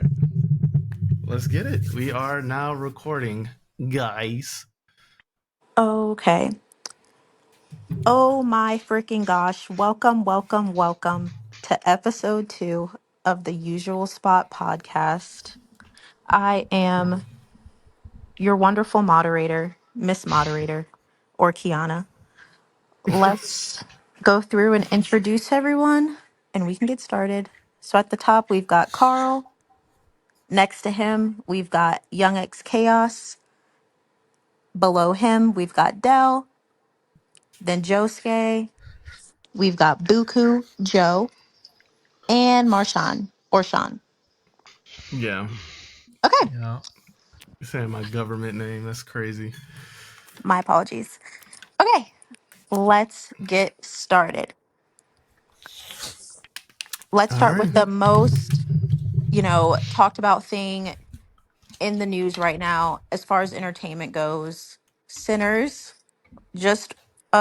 right. Let's get it. We are now recording, guys. Okay. Oh my freaking gosh. Welcome, welcome, welcome to episode 2 of the Usual Spot podcast. I am your wonderful moderator, Miss Moderator, or Kiana. Let's go through and introduce everyone and we can get started. So at the top, we've got Carl. Next to him, we've got Young X Chaos. Below him, we've got Dell, then Josuke. We've got Buku, Joe, and Marshawn or Sean. Yeah. Okay, Yeah. You're saying my government name. That's crazy. my apologies. Okay, let's get started. Let's All start right. with the most, talked about thing in the news right now as far as entertainment goes. Sinners just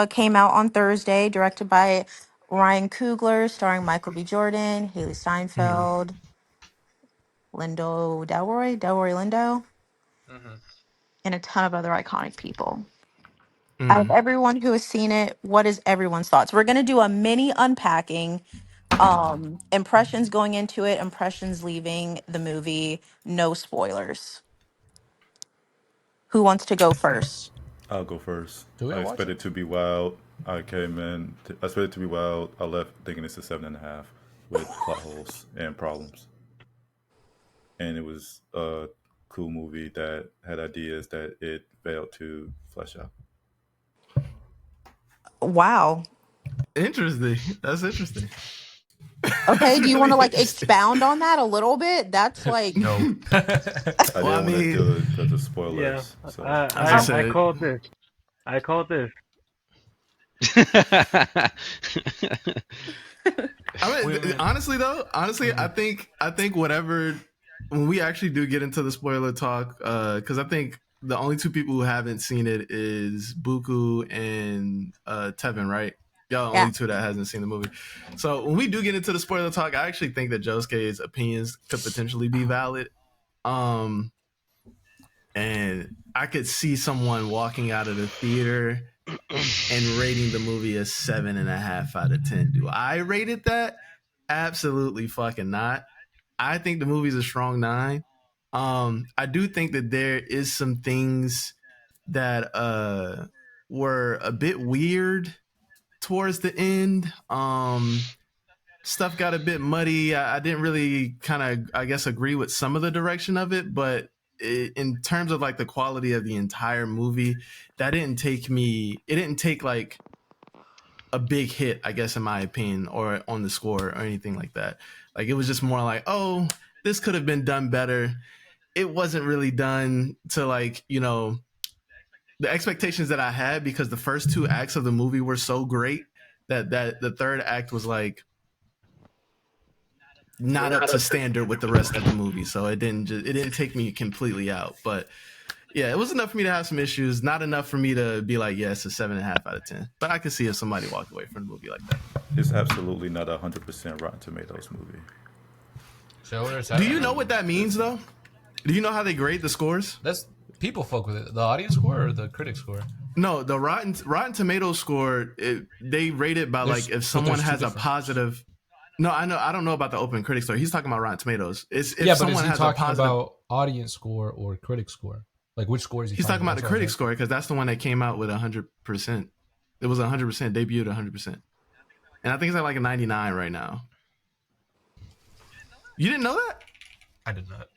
came out on Thursday, directed by Ryan Coogler, starring Michael B. Jordan, Hailee Mm, Steinfeld, Delroy Lindo, and a ton of other iconic people. Out of mm. everyone who has seen it, what is everyone's thoughts? We're going to do a mini unpacking, impressions going into it, impressions leaving the movie, no spoilers. Who wants to go first? I'll go first. Do we I all watch expect it? it to be wild. I expected it to be wild. I left thinking it's a 7.5 with plot holes and problems. And it was a cool movie that had ideas that it failed to flesh out. Wow. Interesting. That's interesting. Okay, That's do you want really to interesting. expound on that a little bit? That's No. I Well, I didn't want to mean, do it because of Yeah, spoilers. So as I I said, called this. I called this. I mean, Wait. honestly, I think whatever when we actually do get into the spoiler talk, because I think the only two people who haven't seen it is Buku and Tevin, right? Y'all Yeah. only two that hasn't seen the movie. So when we do get into the spoiler talk, I actually think that Josuke's opinions could potentially be valid. Um, and I could see someone walking out of the theater and rating the movie a 7.5 out of 10. Do I rate it that? Absolutely fucking not. I think the movie's a strong 9. I do think that there is some things that were a bit weird towards the end. Stuff got a bit muddy. I didn't really kind of, I guess, agree with some of the direction of it, but in terms of the quality of the entire movie, that didn't take me. It didn't take a big hit, I guess, in my opinion, or on the score or anything like that. It was just more like, oh, this could have been done better. It wasn't really done to the expectations that I had, because the first 2 acts of the movie were so great that the third act was not up to standard with the rest of the movie. So it didn't take me completely out, but yeah, it was enough for me to have some issues. Not enough for me to be like, yeah, it's a 7.5 out of 10. But I could see if somebody walked away from the movie like that. it's absolutely not a 100% Rotten Tomatoes movie. So Do you know what that means, though? Do you know how they grade the scores? That's people fuck with it. The audience score or the critic score? No, the Rotten Tomatoes score, they rate it by if someone has a positive. No, I know. I don't know about the open critic score. He's talking about Rotten Tomatoes. It's if Yeah, but someone is he has a talking positive. about audience score or critic score? Like which score is he? He's talking about the critic That's score, because that's the one that came out with 100%. It was 100%, debuted 100%, and I think it's at a 99 right now. You didn't know that? I did not.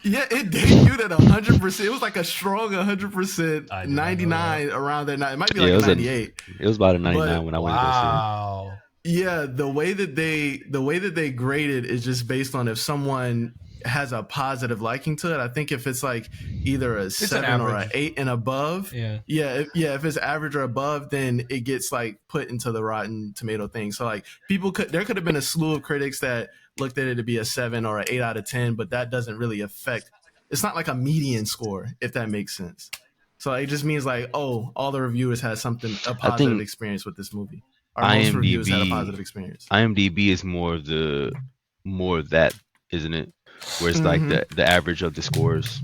Yeah, it debuted at 100%. It was a strong 100%, 99 around that night. It might be it was 98. It was about a 99 But, when I went to go see Wow. yeah, the way that they grade it is just based on if someone has a positive liking to it. I think if it's either a 7 or an 8 and above, if it's average or above, then it gets put into the Rotten Tomato thing. So there could have been a slew of critics that looked at it to be a 7 or an 8 out of 10, but that doesn't really affect. It's not like a median score, if that makes sense. So it just means all the reviewers had a positive experience with this movie. Or most reviewers had a positive experience. IMDb is more of that, isn't it? where it's like the average of the scores.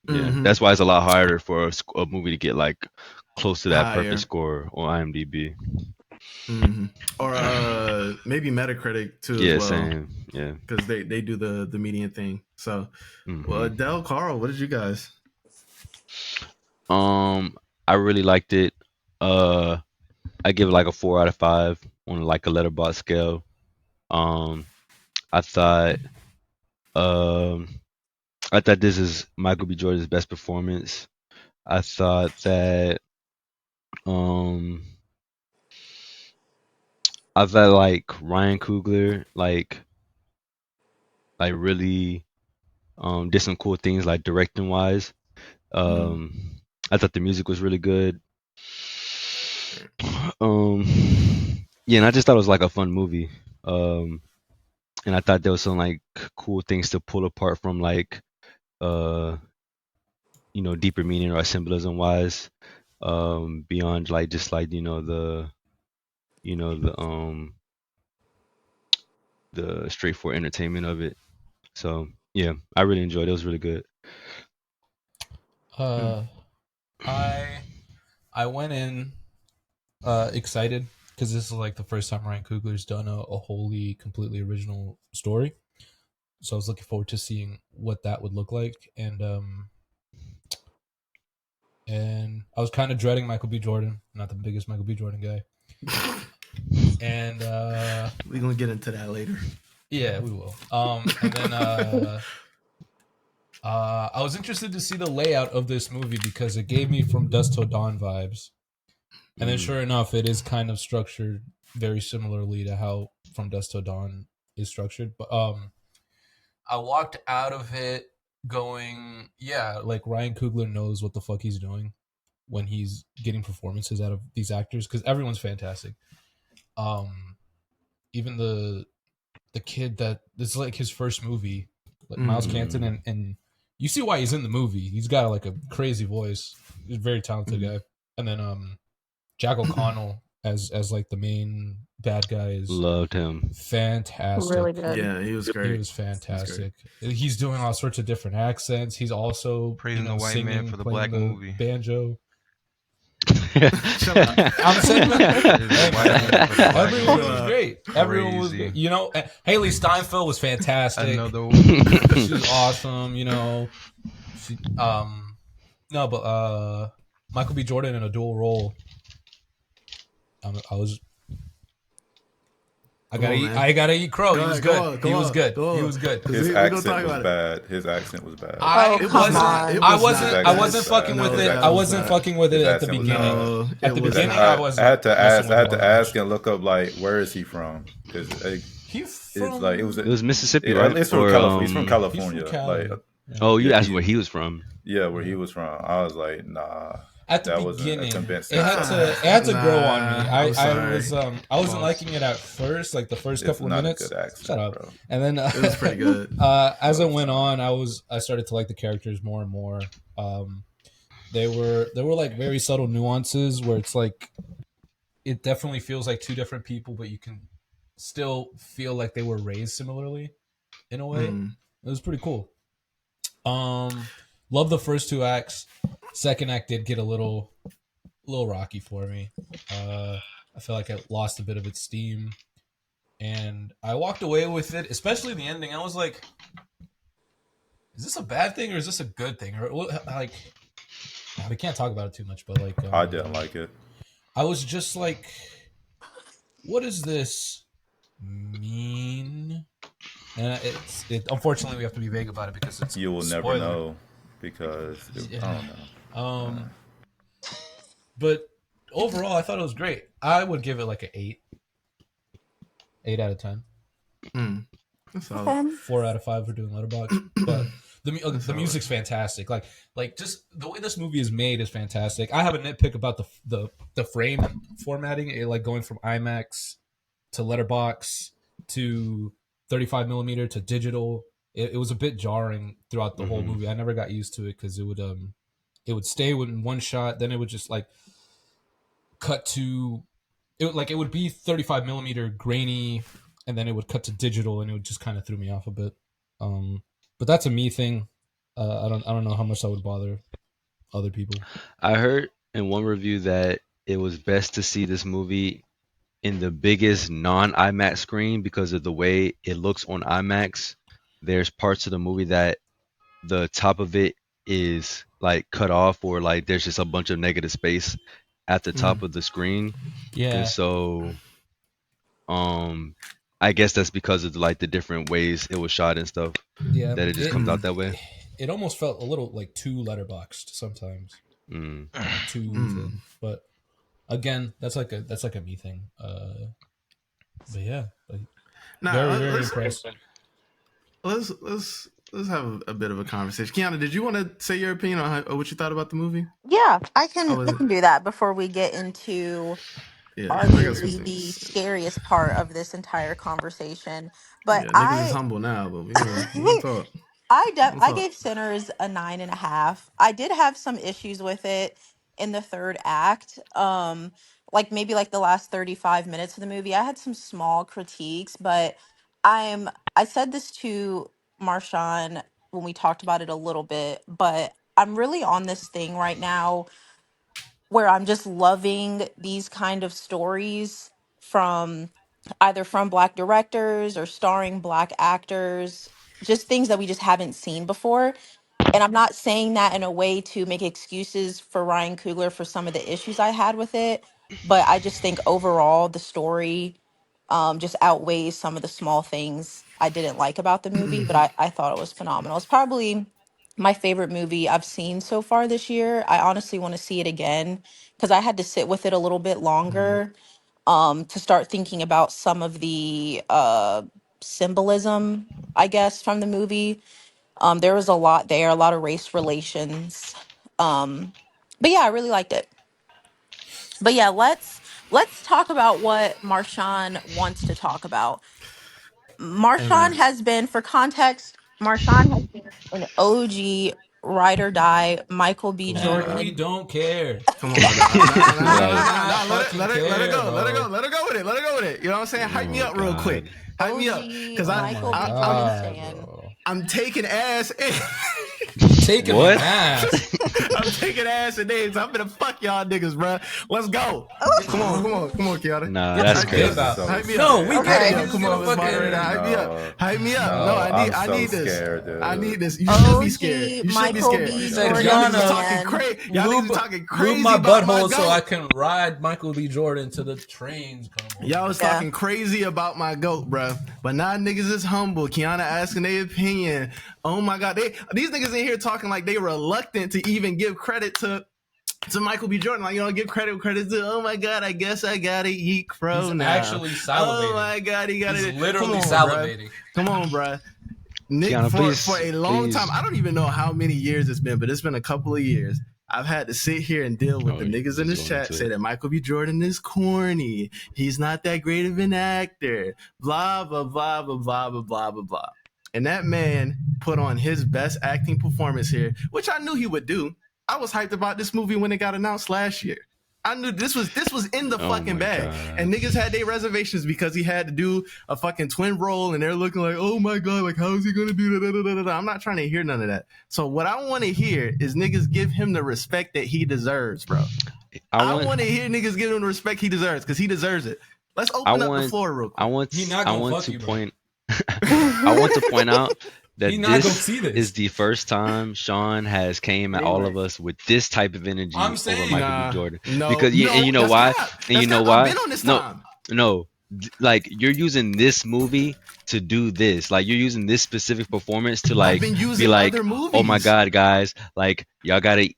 Yeah, Mhm. that's why it's a lot harder for a movie to get like close to that Higher. perfect score on IMDb. Or maybe Metacritic too Yeah, as well. same. Yeah, because they do the median thing. So, well, Mhm. Adele, Carl, what did you guys? I really liked it. I give it like a 4 out of 5 on like a letterbox scale. I thought um I thought this is Michael B. Jordan's best performance. I thought that um I felt like Ryan Coogler like really did some cool things like directing wise. I thought the music was really good. Um yeah, and I just thought it was like a fun movie. And I thought there was some like cool things to pull apart from like uh deeper meaning or symbolism wise beyond like just like you know the um the straightforward entertainment of it. So yeah, I really enjoyed it. It was really good. I went in excited because this is like the first time Ryan Coogler's done a wholly completely original story. So I was looking forward to seeing what that would look like, and I was kind of dreading Michael B. Jordan. Not the biggest Michael B. Jordan guy. And we're gonna get into that later. Yeah, we will. And then I was interested to see the layout of this movie because it gave me From Dusk Till Dawn vibes. And then sure enough, it is kind of structured very similarly to how From Dusk Till Dawn is structured. But I walked out of it going, yeah, like Ryan Coogler knows what the fuck he's doing when he's getting performances out of these actors because everyone's fantastic. Even the kid that this is like his first movie, like Miles Canton, and you see why he's in the movie. He's got like a crazy voice. He's a very talented guy. And then Jack O'Connell as like the main bad guy is Loved him. fantastic. Really good. Yeah, he was great. He was fantastic. He's doing all sorts of different accents. He's also praising the white singing, man for the playing black the movie. banjo. Shut up. I'm saying everyone Everyone was great. Everyone was Crazy. good. Hailee Steinfeld was fantastic. Another She was awesome. She, no, but Michael B. Jordan in a dual role. I gotta eat crow. He was good. He was good. He was good. His accent was bad. His accent was bad. I wasn't fucking with it. I wasn't fucking with it at the accent was beginning. bad. At the beginning, I wasn't. I had to ask and look up like where is he from? Because it's like it was Mississippi, right? It's from California. He's from California. He's from Cali. Like, oh, you asked where he was from. Yeah, where he was from. I was like, nah. At the that beginning, convincing it had to grow on me. I wasn't liking it at first, like the first couple of minutes. Good accent, Shut up. Bro. And then it was pretty good. As it went on, I started to like the characters more and more. There were like very subtle nuances where it's like it definitely feels like two different people, but you can still feel like they were raised similarly in a way. It was pretty cool. Love the first two acts. Second act did get a little rocky for me. I feel like it lost a bit of its steam, and I walked away with it, especially the ending. I was like, "Is this a bad thing or is this a good thing?" Or like, we can't talk about it too much, but like, I didn't like it. I was just like, "What does this mean?" And unfortunately we have to be vague about it because it's you will never know because I don't know. But overall, I thought it was great. I would give it like an 8 out of 10. Okay. 4 out of 5 for doing Letterboxd. But the music's fantastic. Like just the way this movie is made is fantastic. I have a nitpick about the frame formatting, like going from IMAX to Letterboxd to 35 millimeter to digital. It was a bit jarring throughout the whole movie. I never got used to it because it would stay in one shot, then it would just like cut to it would be 35 millimeter grainy, and then it would cut to digital, and it would just kind of throw me off a bit. But But that's a me thing. I don't know how much that would bother other people. I heard in one review that it was best to see this movie in the biggest non-IMAX screen because of the way it looks on IMAX. There's parts of the movie that the top of it is like cut off, or like there's just a bunch of negative space at the top of the screen. Yeah. And so I guess that's because of like the different ways it was shot and stuff. Yeah. That it just comes out that way. It almost felt a little like too letterboxed sometimes. Too thin. But again, that's like a me thing. But yeah. Very impressed. Let's have a bit of a conversation. Kiana, did you want to say your opinion on what you thought about the movie? Yeah, I was can do that before we get into Yeah, I got some arguably the things. scariest part of this entire conversation. But Yeah, niggas is humble now, but we gonna talk. I gave Sinners a 9.5. I did have some issues with it in the third act. Like maybe like the last 35 minutes of the movie. I had some small critiques, but I said this to Marshawn when we talked about it a little bit, but I'm really on this thing right now where I'm just loving these kind of stories from either from black directors or starring black actors, just things that we just haven't seen before. And I'm not saying that in a way to make excuses for Ryan Coogler for some of the issues I had with it, but I just think overall the story just outweighs some of the small things I didn't like about the movie, but I thought it was phenomenal. It's probably my favorite movie I've seen so far this year. I honestly want to see it again because I had to sit with it a little bit longer to start thinking about some of the symbolism, I guess, from the movie. There was a lot there, a lot of race relations. But yeah, I really liked it. But yeah, let's talk about what Marshawn wants to talk about. Marshawn man. has been, for context, Marshawn has been an OG ride or die Michael B. And we Jordan. don't care. Come on, nah, Like, let her go, bro. let her go with it. You know what I'm saying? Hype me up real quick. Hype me up, because Michael B. Jordan fan. I'm taking ass. Taking What? ass. I'm taking ass and names. I'm gonna fuck y'all niggas, bro. Let's go. Come on, Kiana. Nah, that's crazy. Hype me up. No, we get it. Come on, let's moderate. Hype me up. Hype me up. No, I need this. Scared, dude. I need this. You should be scared. You should Michael be B. scared. Jordan Y'all niggas fan. talking crazy. Y'all niggas talking crazy Move my about butthole my so goat. I can ride Michael B. Jordan to the trains. Y'all was talking crazy about my goat, bro. But now niggas is humble. Kiana asking their opinion. Oh my God, these niggas in here talking like they reluctant to even give credit to Michael B. Jordan. Like, you know, give credit to, oh my God, I guess I gotta eat crow He's now. actually salivating. Oh my God, he got it. Literally salivating. Come on, bro. Nick, Kiana, for a long time, I don't even know how many years it's been, but it's been a couple of years. I've had to sit here and deal with the niggas in this chat say that Michael B. Jordan is corny. He's not that great of an actor. Blah, blah, blah, blah, blah, blah, blah, blah, blah. And that man put on his best acting performance here, which I knew he would do. I was hyped about this movie when it got announced last year. I knew this was in the fucking bag. God. And niggas had their reservations because he had to do a fucking twin role, and they're looking like, oh my God, like, how is he gonna do that? I'm not trying to hear none of that. So what I want to hear is niggas give him the respect that he deserves, bro. I want to hear niggas give him the respect he deserves, because he deserves it. Let's open up the floor real quick. I want to point out that this is the first time Sean has came at all of us with this type of energy over Michael B. Jordan. Because you know why? And you know why? No, like, you're using this movie to do this. Like, you're using this specific performance to like be like, oh my God, guys, like, y'all gotta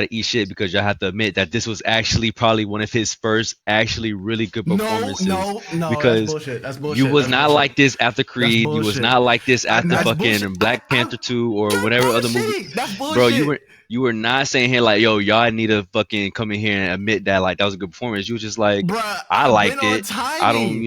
eat shit, because y'all have to admit that this was actually probably one of his first actually really good performances. No, because that's bullshit. You was not like this after Creed. You was not like this after fucking Black Panther 2 or whatever other movie. Bro, you were not saying here like, yo, y'all need to fucking come in here and admit that like that was a good performance. You were just like, bruh, I liked it. I don't,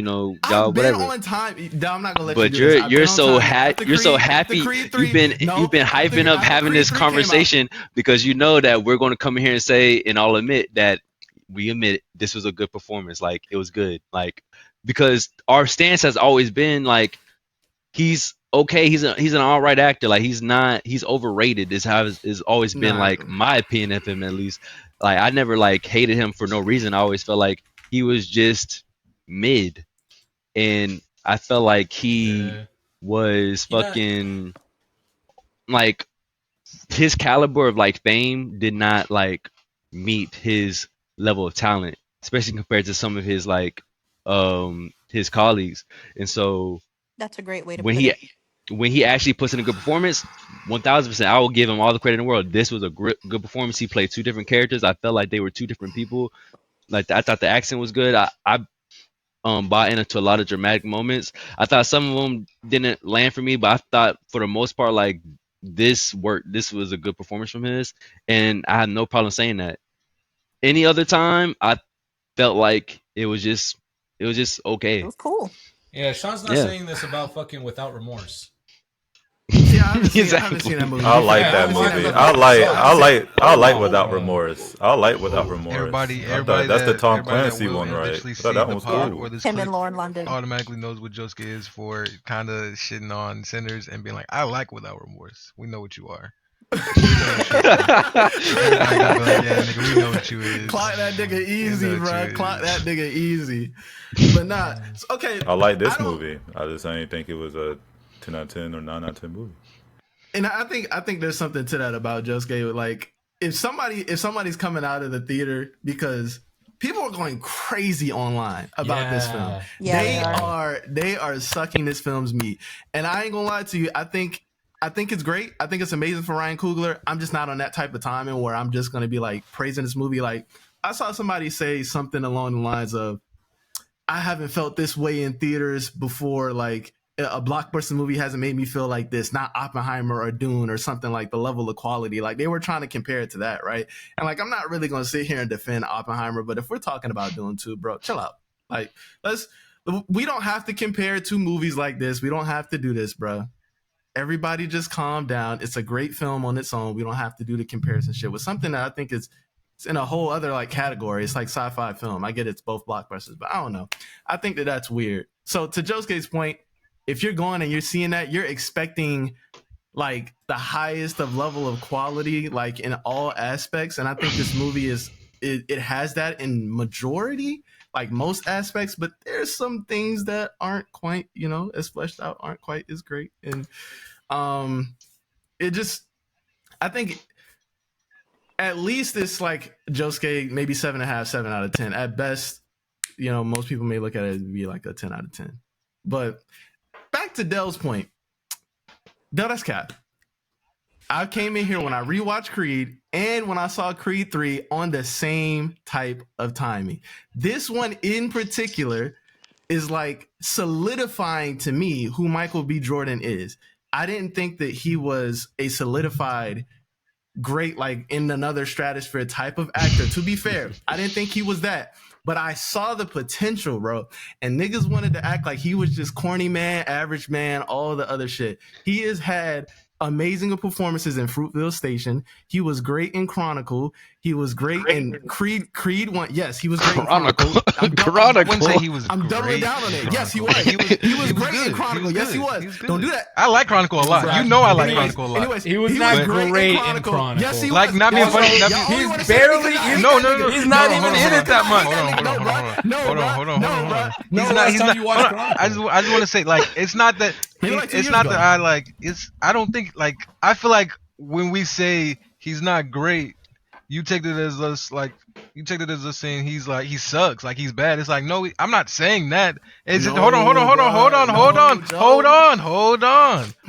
y'all, whatever. On time. I'm not gonna let but you do you're so happy. You're so happy. You've been hyping up having this conversation because you know that we're going to come here and say, and I'll admit that we admit this was a good performance. Like, it was good. Like, because our stance has always been like, he's okay, he's an all right actor. Like he's overrated. Is how it's always been Nah, like my opinion of him at least. Like I never like hated him for no reason. I always felt like he was just mid, and I felt like he Yeah. was You know, fucking like his caliber of like fame did not like meet his level of talent, especially compared to some of his like his colleagues. And so That's a great way to when put he it. when he actually puts in a good performance, 1000%, I will give him all the credit in the world. This was a good performance. He played two different characters. I felt like they were two different people. Like I thought the accent was good. I bought into a lot of dramatic moments. I thought some of them didn't land for me, but I thought for the most part, like this worked. This was a good performance from his, and I had no problem saying that. Any other time, I felt like it was just It okay. was cool. yeah, Sean's not Yeah, saying this about fucking Without Remorse. see, I haven't seen that exactly. movie. To I be like fair, I Yeah, that haven't seen that movie. hold movie. on, so I haven't seen. I Hold like on, hold Without on. Remorse. I like Without Remorse. Everybody, I thought that's the Tom everybody that Clancy will one, right? eventually I thought see that the one was pod cool. or this Him and clip Lauren London. automatically knows what Josuke is for kind of shitting on sinners and being like, I like Without Remorse. We know what you are. We know what you are. Everybody gonna be like, yeah, nigga, we know what you is. Clock that nigga We easy, know what bro. you Clock that is. nigga easy. But nah, okay. I like I this don't, movie. I just ain't think it was a 10 out of 10 or 9 out of 10 movie. and I think there's something to that about Josuke. Like if somebody's coming out of the theater because people are going crazy online about this film. Yeah, Yeah, they They are. are sucking this film's meat. And I ain't gonna lie to you, I think it's great. I think it's amazing for Ryan Coogler. I'm just not on that type of timing where I'm just gonna be like praising this movie. Like I saw somebody say something along the lines of, I haven't felt this way in theaters before. Like a blockbuster movie hasn't made me feel like this, not Oppenheimer or Dune or something, like the level of quality. Like they were trying to compare it to that, right? And like I'm not really going to sit here and defend Oppenheimer, but if we're talking about Dune 2, bro, chill out. Like let's we don't have to compare two movies like this. We don't have to do this, bro. Everybody just calm down. It's a great film on its own. We don't have to do the comparison shit with something that I think is it's in a whole other like category. It's like sci-fi film. I get it's both blockbusters, but I don't know. I think that that's weird. So to Josuke's point, if you're going and you're seeing that, you're expecting like the highest of level of quality, like in all aspects. And I think this movie it has that in majority, like most aspects, but there's some things that aren't quite, as fleshed out, aren't quite as great. And it just, I think at least it's like Josuke, maybe 7.5, 7 out of 10. At best, most people may look at it and be like a 10 out of 10. But back to Dell's point, Dell, that's cap. I came in here when I rewatched Creed and when I saw Creed 3 on the same type of timing. This one in particular is like solidifying to me who Michael B. Jordan is. I didn't think that he was a solidified great, like in another stratosphere type of actor. To be fair, I didn't think he was that, but I saw the potential, bro. And niggas wanted to act like he was just corny man, average man, all the other shit. He has had amazing performances in Fruitvale Station. He was great in Chronicle. He was great in Creed 1. Yes, he was great in Chronicle. I wouldn't say he was I'm doubling great down on in it. Yes, he was. Chronicle. He was great good. in Chronicle. Yes, he was. good. Don't do that. I like Chronicle a lot. Right. You know I like Anyways, Chronicle a lot. Anyways, He was not great in Chronicle. Yes, he Like, was. not being Also, funny, not y'all being- only He's wanna say barely because I in- hate No, that no, nigga. no. He's not No, even hold on, in it that much. Hold on, hold on, hold on. He's not- time you watch Chronicle? I just want to say, like, it's not that. Maybe like 2 It's years not ago. that I like. It's. I don't think like. I feel like when we say he's not great, you take it as us like. You take it as us saying he's like he sucks, like he's bad. It's like no, I'm not saying that. It's just, No,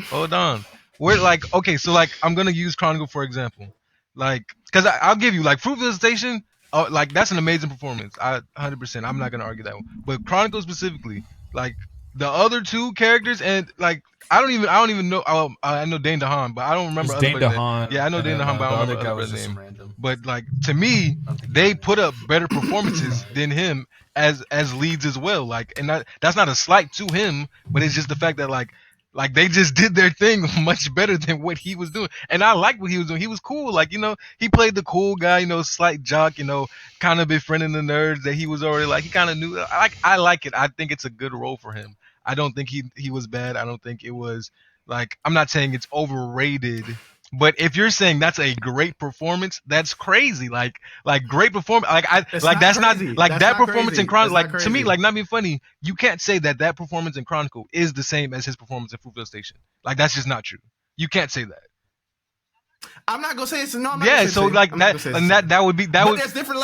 hold on. We're like okay, so like I'm gonna use Chronicle for example, like because I'll give you like Fruitvale Station, like that's an amazing performance. 100%. I'm not gonna argue that one, but Chronicle specifically, like the other two characters and like I don't even know. I know Dane DeHaan, but I don't remember It's Dane other DeHaan. Yeah, I know Dane DeHaan, but I The don't other remember guy other was just name. some random. But like to me, they put up better performances than him as leads as well. Like, and that's not a slight to him, but it's just the fact that like they just did their thing much better than what he was doing. And I like what he was doing. He was cool. Like, he played the cool guy, slight jock, kind of befriending the nerds that he was already like, he kind of knew. I like it. I think it's a good role for him. I don't think he was bad. I don't think it was Like, I'm not saying it's overrated, but if you're saying that's a great performance, that's crazy. Like great performance. It's Like not that's not crazy. like That's that not performance crazy. in Chronicle. That's not Like to me, crazy. like not being funny, you can't say that performance in Chronicle is the same as his performance in Fruitvale Station. Like that's just not true. You can't say that. I'm not gonna say it's no. I'm not Yeah, gonna say so it's like I'm not that, gonna say it's and the same. that would be that But would. there's different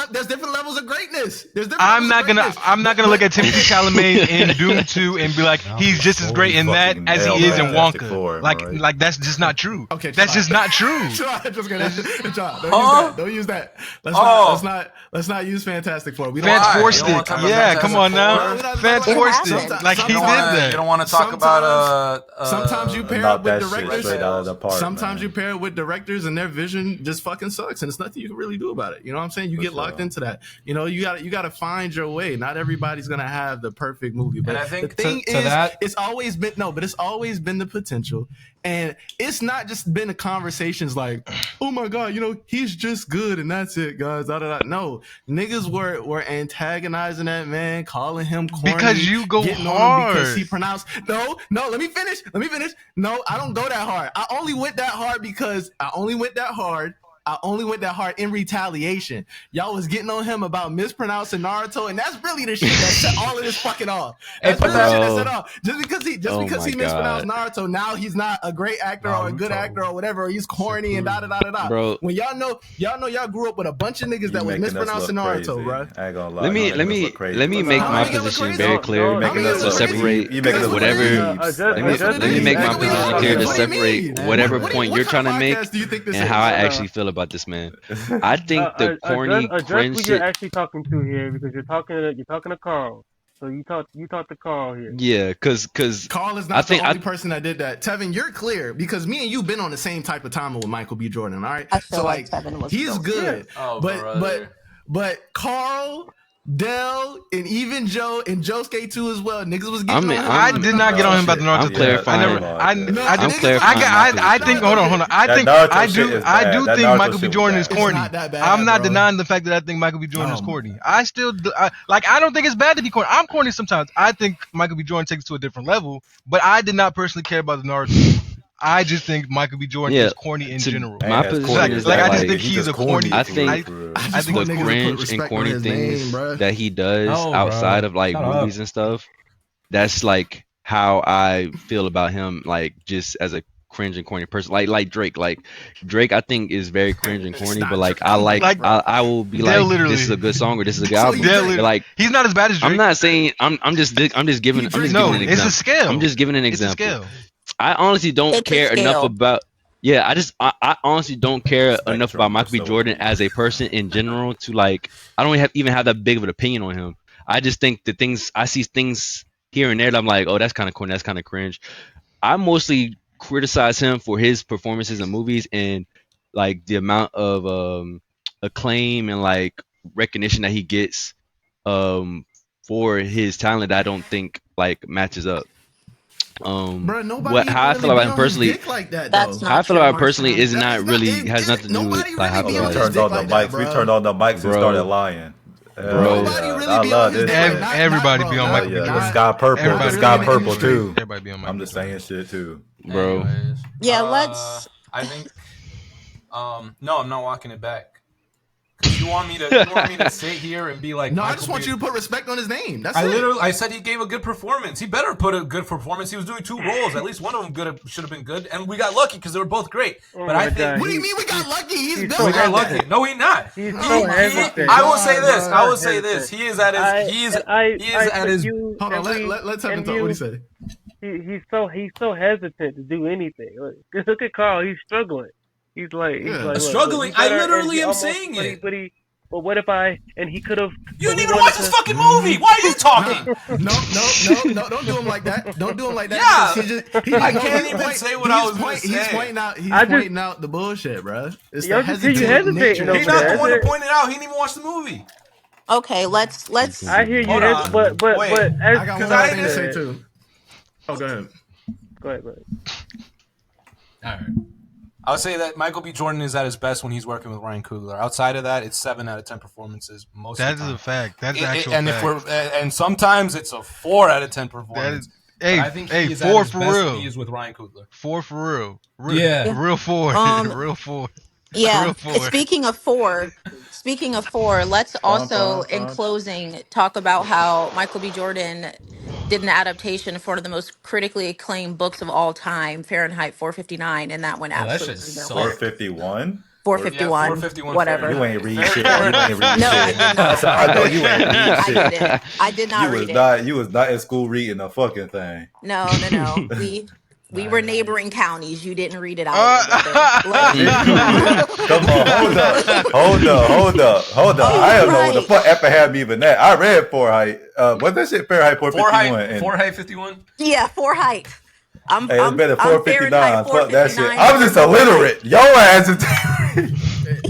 levels of greatness. There's different. I'm levels not of greatness. gonna look at Timothy Chalamet in Doom 2 and be like he's just as great in that Fucking as he nailed is in Fantastic Wonka. Four, Like right? like that's just not true. Okay, That's just not true. Don't use that. Let's not use Fantastic Four. We don't Fans Why? forced You don't wanna it. talk about Yeah, Fantastic come on Four? now. No, Fans It forced happened. it. Like he You did don't wanna, that. You don't want to talk about sometimes you pair Knock up with that shit directors. straight out of the park. Sometimes man. you pair it with directors and their vision just fucking sucks, and it's nothing you can really do about it. You know what I'm saying? You For get locked sure. into that. You know, you gotta find your way. Not everybody's gonna have the perfect movie, but I think the thing to is, that- it's always been the potential, and it's not just been the conversations like, oh my god, you know, he's just good and that's it, guys. Da, da, da. No, niggas were antagonizing that man, calling him corny Because you go getting on him because hard. he pronounced. No, let me finish. No, I don't go that hard. I only went that hard in retaliation. Y'all was getting on him about mispronouncing Naruto, and that's really the shit that set all of this fucking off. That's really the shit that set off. Just because he my mispronounced Naruto, now he's not a great actor or a good actor or whatever. Or he's corny and da da da da da. Bro. When y'all grew up with a bunch of niggas You that was making us mispronouncing look Naruto, crazy. bro. I ain't gonna lie. Let me You making us look crazy. make How my many of them position crazy? very No, clear no, making us to look separate crazy. You making us look whatever. crazy. Let me make my position clear to What do you mean? separate whatever point you're trying to make What do you think this and is? how I actually feel about this man. I think the corny Address cringe who shit. you're actually talking to here, because you're talking to Carl. So you talk to Carl here. Yeah, cause Carl is I not think the only person that did that. Tevin, you're clear because me and you been on the same type of time with Michael B. Jordan. All right, I feel so like Tevin was he's guilty. good, Oh, but brother. Carl, Dell, and even Joe and Josuke too as well. Niggas was getting on him. I did not get on him about the Naruto I'm thing. clarifying. I never. I I'm do. clarifying my I think. Hold on. I That think. Naruto I shit do. is I bad. do That think Naruto Michael B. shit was Jordan is bad. It's corny. not that bad, I'm not bro. denying the fact that I think Michael B. Jordan is Oh, corny. I still I don't think it's bad to be corny. I'm corny sometimes. I think Michael B. Jordan takes it to a different level, but I did not personally care about the Naruto. I just think Michael B. Jordan is corny in general. My position is that I just like think he's a corny. I think I the want niggas to put cringe and respect on corny his things name, bro. that he does No, outside bro. of like Shut movies up. and stuff, that's like how I feel about him, like just as a cringe and corny person. Like Drake. Like Drake I think is very cringe and corny, Stop but like Drake. I like Like, I will be they're like literally- this is a good song or this is a good So album. you They're Drake. But, like He's not as bad as Drake. I'm not saying I'm just giving Drake. an No, example. it's a scale. I'm just giving an It's a example. scale. I honestly don't It's a care enough scale. about. Yeah, I honestly don't care enough Spectrum about Michael B. or so. Jordan as a person in general to like. I don't even have that big of an opinion on him. I just think the things I see things here and there that I'm like, oh, that's kind of corny, that's kind of cringe. I mostly criticize him for his performances in movies and like the amount of acclaim and like recognition that he gets for his talent. That I don't think like matches up. Bro, nobody How I really feel about be him on his personally. dick like that, That's though. How I not feel about him true. personally is That not is really it- has nothing to do nobody with like how I really feel be about on We his him. turned on the like that, mics. bro. We turned on the mics and Bro. started lying. Bro. Nobody really I be love on his this. dick like shit. not- Everybody not be on bro, Michael not- B. Yeah, Jordan. the sky purple. Everybody The be sky on purple industry. too. Everybody be on Michael I'm B. just Jordan. saying shit too. Bro. Anyways, Yeah, let's. I think. No, I'm not walking it back. 'Cause you want me to sit here and be like? No, I Michael just want B. you to put respect on his name. That's I it. said he gave a good performance. He better put a good performance. He was doing 2 roles. At least one of them should have been good, and we got lucky because they were both great. Oh but my I think God. What do you mean we got lucky? He's he's built so we got like lucky. that. No, he's not. He's so hesitant. I will say God, this. bro. I will say this. He is at his. He is at his. Hold on, let's have him talk. What do you say? He's so hesitant to do anything. Look at Carl. He's struggling. He's like look, Struggling? you better- I literally and am almost- saying it. But what if I? And he could have. You didn't even watch this fucking movie. Why are you talking? No, don't do him like that. Don't do him like that. Yeah. He I can't even say what I was gonna say. He's pointing out. He's I just- pointing out the bullshit, bro. It's Y'all the just see you hesitant hesitating nature. over He's not there. the one to That's it. point it out. He didn't even watch the movie. Okay, let's. I hear you, Hold on. but Wait, as I got one I more thing to say didn't- too. Oh, go ahead. Go ahead. All right. I'll say that Michael B. Jordan is at his best when he's working with Ryan Coogler. Outside of that, it's 7 out of 10 performances most That of the is time. a fact. That's It- actual and fact. if we're and sometimes it's a 4 out of 10 performance. Hey, I think hey, he is at four his for best real. when he is with Ryan Coogler. 4 for real. Yeah. Real 4. Um, Real 4. yeah. Real 4. Speaking of four, let's Bum, also, bum, in bum. closing, talk about how Michael B. Jordan did an adaptation for one of the most critically acclaimed books of all time, Fahrenheit 459, and that went Oh, that shit absolutely nowhere. sucked. 451. Yeah, 451, 451 whatever. You ain't Fahrenheit. read Very, shit. very You ain't read No, I shit. did That's not. how I know you ain't read I shit. didn't. I did not read it. You was not in school reading a fucking thing. No. We were Nah, neighboring counties. You didn't read it either, brother. Let's Come on, hold up. Oh, I you're don't know what the right. fuck ever had me even that. I read Fahrenheit. What's that shit? Fahrenheit 451. And Fahrenheit 51. Yeah, Fahrenheit. I'm hey, it's I'm better I'm Fahrenheit 459. Fuck that shit. 459 I'm just November illiterate. Your ass is. Same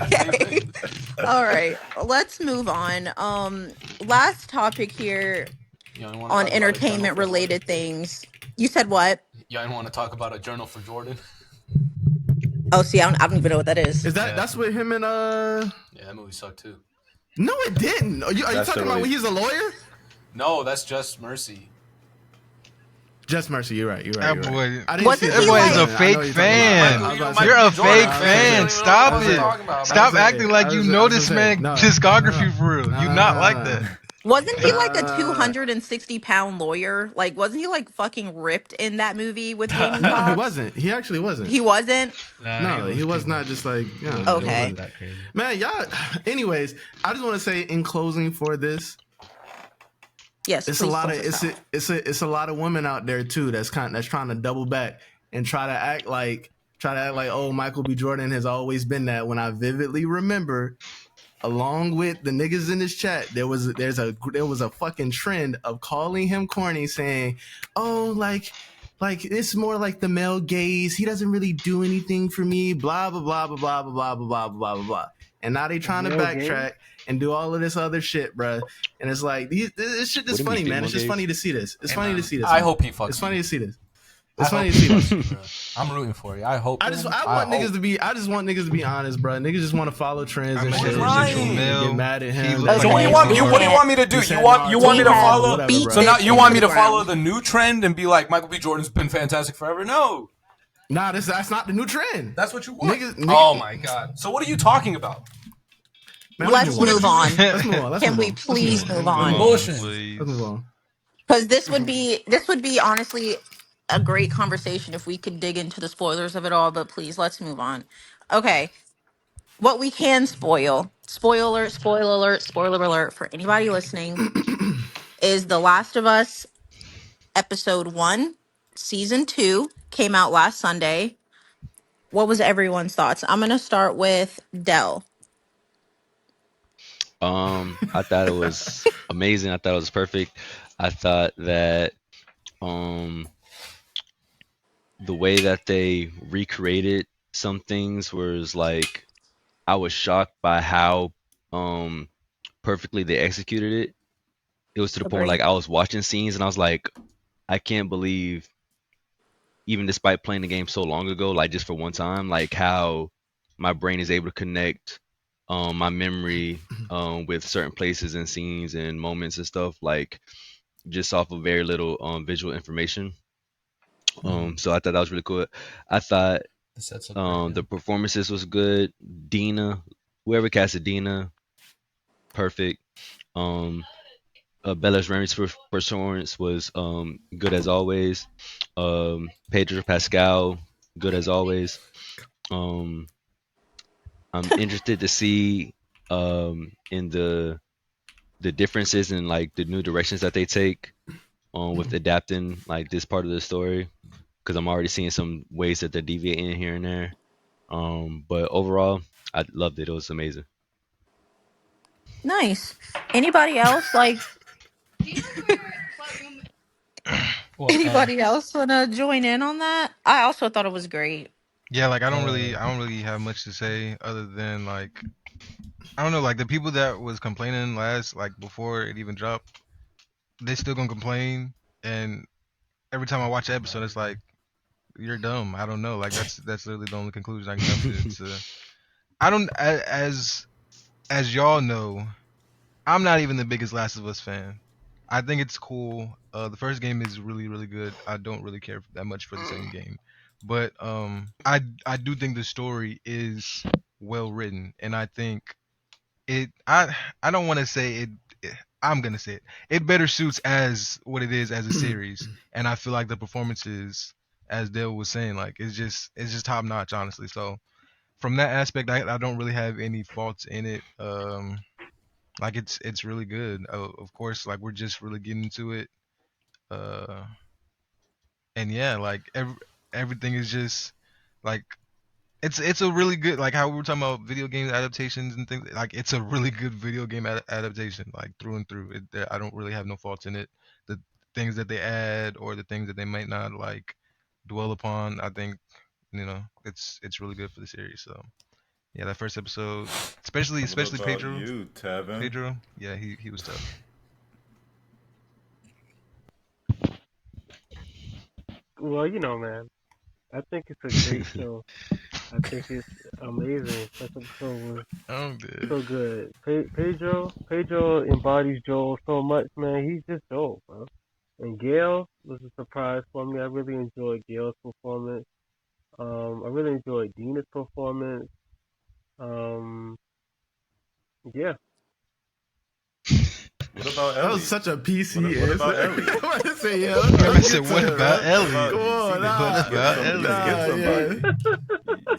okay. thing. All right. Let's move on. Last topic here You don't want to on talk about a journal entertainment for Jordan? related things. You said what? You don't want to talk about a journal for Jordan? Oh, see, I don't even know what that is. Is that Yeah. that's with him and Yeah, that movie sucked too. No, it didn't. Are you That's talking about really- when he's a lawyer? No, that's Just Mercy. Just Mercy. You're right. That You're boy- right. I didn't Wasn't see he it. That boy like- is a I know fake what you're talking fan. about. I was about to say- You're a Jordan, fake man. fan. You don't know Stop what I'm it. talking about, man. Stop I was acting like saying- you I know was this saying, man no, discography no, for real. no, You no, not no, like no. that. Wasn't he like a 260-pound lawyer? Like, wasn't he like fucking ripped in that movie with Jamie No, he Foxx? wasn't. He actually wasn't. He wasn't? No, he was not just like, you know, Okay. it wasn't that crazy. Man, y'all. Anyways, I just want to say in closing for this, Yes, it's a please lot of close us out. it's a lot of women out there too that's trying to double back and try to act like oh, Michael B. Jordan has always been that. When I vividly remember, along with the niggas in this chat, there was a fucking trend of calling him corny, saying, "Oh, like it's more like the male gaze. He doesn't really do anything for me." Blah blah blah blah blah blah blah blah blah blah blah. And now they trying to backtrack and do all of this other shit, bruh. And it's like this shit is What do you funny, mean, man. It's just gaze? funny to see this. It's funny to see this. I man. hope he fucks It's funny you. to see this. I It's funny hope to see he this. fucks you, bro. I'm rooting for you. I hope. I just want niggas to be honest, bro. Niggas just want to follow trends and I'm shit. Ryan. And get mad at him. Okay. So what do you want me? What do you want me to do? You want me to follow? Whatever, beat bro. So now this you want me to into the follow ground. the new trend and be like Michael B. Jordan's been fantastic forever? No, Nah, that's not the new trend. that's what you want. Niggas- Oh my god. So what are you talking about? Man, Let's move on. Let's move on. Let's Can move we on. please move on? Emotion. Let's move on. Because this would be honestly a great conversation if we could dig into the spoilers of it all. But please, let's move on. Okay, what we can spoiler alert for anybody listening is The Last of Us episode 1, season 2 came out last Sunday. What was everyone's thoughts? I'm gonna start with Dell. I thought it was amazing. I thought it was perfect. I thought that um the way that they recreated some things was like I was shocked by how perfectly they executed it. It was to the point where like Agreed. I was watching scenes and I was like, I can't believe, even despite playing the game so long ago, like just for one time, like how my brain is able to connect my memory with certain places and scenes and moments and stuff, like just off of very little visual information. So I thought that was really cool. I thought The sets up great, the performances was good. Dina, whoever casted Dina, perfect. Um, Bella's Ramsey's performance was good as always. Pedro Pascal, good as always. Um, I'm interested to see in the differences and like the new directions that they take with adapting like this part of the story, because I'm already seeing some ways that they're deviating here and there. But overall, I loved it. It was amazing. Nice. Anybody else like? Well, Anybody else want to join in on that? I also thought it was great. Yeah, like I don't really have much to say other than like I don't know, like the people that was complaining last, like before it even dropped, they still gonna complain, and every time I watch an episode, it's like you're dumb. I don't know, like that's literally the only conclusion I can come to. It's I don't as y'all know, I'm not even the biggest Last of Us fan. I think it's cool. The first game is really really good. I don't really care that much for the second game, but I do think the story is well written, and I think it I don't want to say it. I'm gonna say it. It better suits as what it is as a series, and I feel like the performances, as Dale was saying, like it's just top notch, honestly. So from that aspect, I don't really have any faults in it. Like it's really good. Of course, like we're just really getting into it. Uh, and yeah, like everything is just like it's a really good, like how we were talking about video game adaptations and things. Like it's a really good video game adaptation, like through and through. I don't really have no faults in it. The things that they add or the things that they might not like dwell upon, I think it's really good for the series. So yeah, that first episode, especially What about Pedro. you, Tevin? Pedro, yeah, he was tough. Well, man, I think it's a great show. I think it's amazing. First episode was I'm good. so good. Pedro embodies Joel so much, man. He's just Joel, bro. And Gail was a surprise for me. I really enjoyed Gail's performance. I really enjoyed Dina's performance. Um, yeah. What about That Ellie? was such a PC What answer. about Ellie? I'm about to say, yeah. I said, what about Ellie? Come on, What about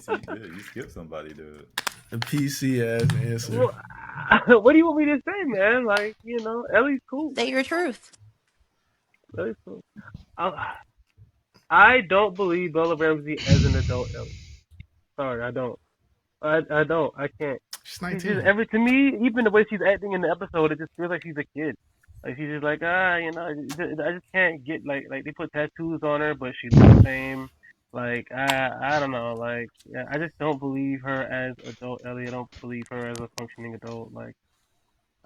Ellie? You skipped somebody, dude. A PC ass answer. Well, what do you want me to say, man? Like, Ellie's cool. Say your truth. Ellie's cool. I don't believe Bella Ramsey as an adult Ellie. Sorry, I don't. I don't. I can't. She's She's 19. just to me, even the way she's acting in the episode, it just feels like she's a kid. Like she's just like I just can't get like they put tattoos on her, but she looks the same. Like I don't know. Like I just don't believe her as adult Ellie. I don't believe her as a functioning adult. Like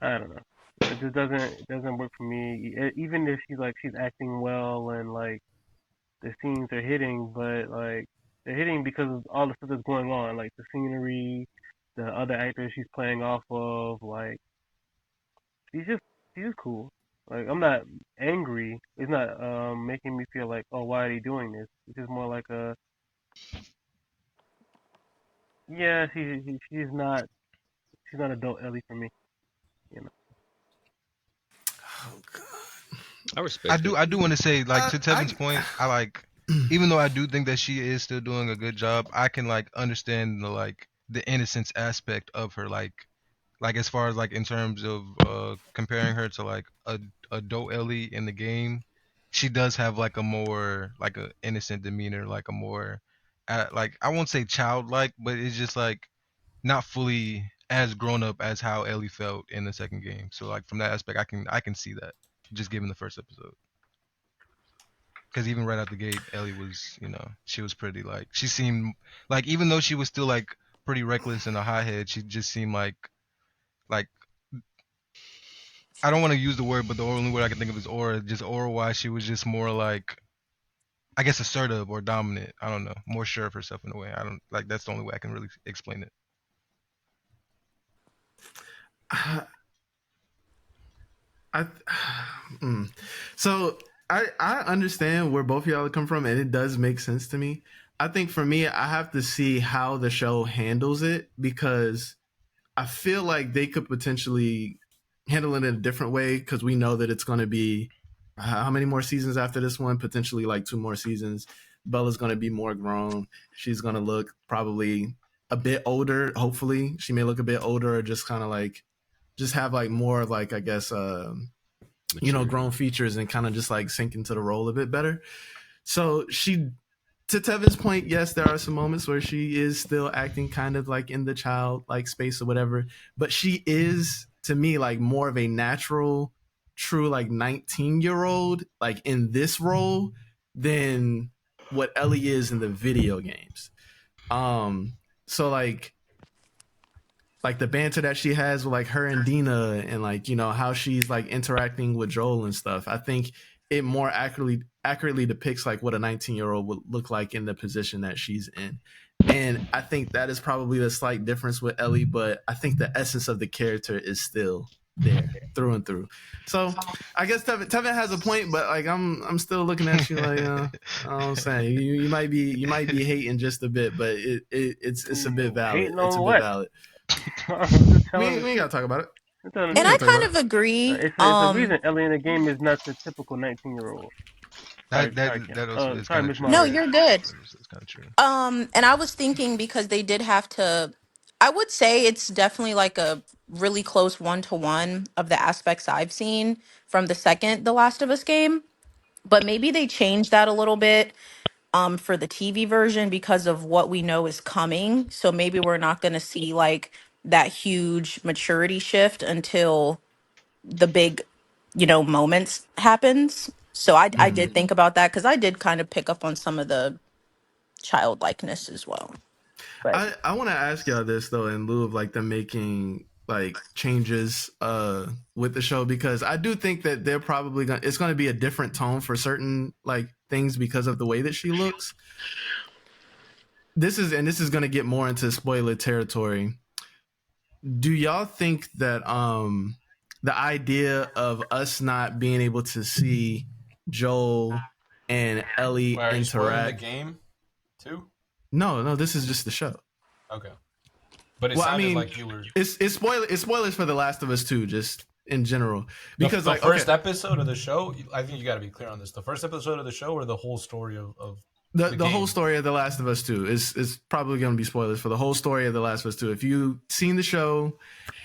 I don't know. It just doesn't work for me. Even if she's acting well and like the scenes are hitting, but like they're hitting because of all the stuff that's going on, like the scenery, the other actors she's playing off of. Like she's just cool. Like I'm not angry. It's not making me feel like, oh, why are they doing this? It's just more like a yeah. She's not adult Ellie for me. Oh god. I respect. I do want to say, like, to Tevin's I- point, I like, even though I do think that she is still doing a good job, I can like understand the innocence aspect of her, like as far as like in terms of comparing her to like a adult Ellie in the game, she does have like a more like a innocent demeanor, like a more like I won't say childlike, but it's just like not fully as grown up as how Ellie felt in the second game. So like from that aspect, I can see that just given the first episode. Because even right out the gate, Ellie was, she was pretty like she seemed like even though she was still like pretty reckless and a hothead, she just seemed like I don't want to use the word, but the only word I can think of is aura. Just aura wise, she was just more like I guess assertive or dominant. I don't know, more sure of herself in a way. I don't like that's the only way I can really explain it. So I understand where both of y'all come from, and it does make sense to me. I think for me, I have to see how the show handles it because I feel like they could potentially handle it in a different way because we know that it's going to be how many more seasons after this one? Potentially like 2 more seasons. Bella's going to be more grown. She's going to look probably a bit older. Hopefully, she may look a bit older or just kind of like just have like more like I guess grown features and kind of just like sink into the role a bit better. So she, to Tevin's point, yes, there are some moments where she is still acting kind of like in the child like space or whatever, but she is to me like more of a natural, true like 19-year-old like in this role than what Ellie is in the video games. So like the banter that she has with like her and Dina and like how she's like interacting with Joel and stuff. I think it more accurately depicts like what a 19-year-old would look like in the position that she's in. And I think that is probably the slight difference with Ellie, but I think the essence of the character is still there through and through. So I guess Tevin has a point, but like I'm still looking at you like I'm saying you might be hating just a bit, but it's a bit valid. Hating It's a on bit what? valid. I'm We telling ain't gotta talk about it. I'm telling the And We I ain't truth. gotta talk kind about of agree. It's the reason Ellie in the game is not the typical 19-year-old. Sorry, That also is sorry, kind of Miss true. No, Moderator. you're good. It's kind of true. And I was thinking because they did have to, I would say it's definitely like a really close 1-to-1 of the aspects I've seen from the second The Last of Us game. But maybe they changed that a little bit for the TV version because of what we know is coming. So maybe we're not going to see like that huge maturity shift until the big, moments happens. So I it. did think about that because I did kind of pick up on some of the childlikeness as well. But I want to ask y'all this though, in lieu of like them making like changes with the show, because I do think that they're probably it's gonna be a different tone for certain like things because of the way that she looks. This is gonna get more into spoiler territory. Do y'all think that the idea of us not being able to see Joel and Ellie Wait, are you spoiling the interact? game too? No, this is just the show. Okay. But it Well, I sounded mean, like you were. it's spoilers for The Last of Us 2, just in general. Because The like first okay, episode of the show, I think you got to be clear on this. The first episode of the show, or the whole story of the whole story of The Last of Us 2 is probably going to be spoilers for the whole story of The Last of Us 2. If you've seen the show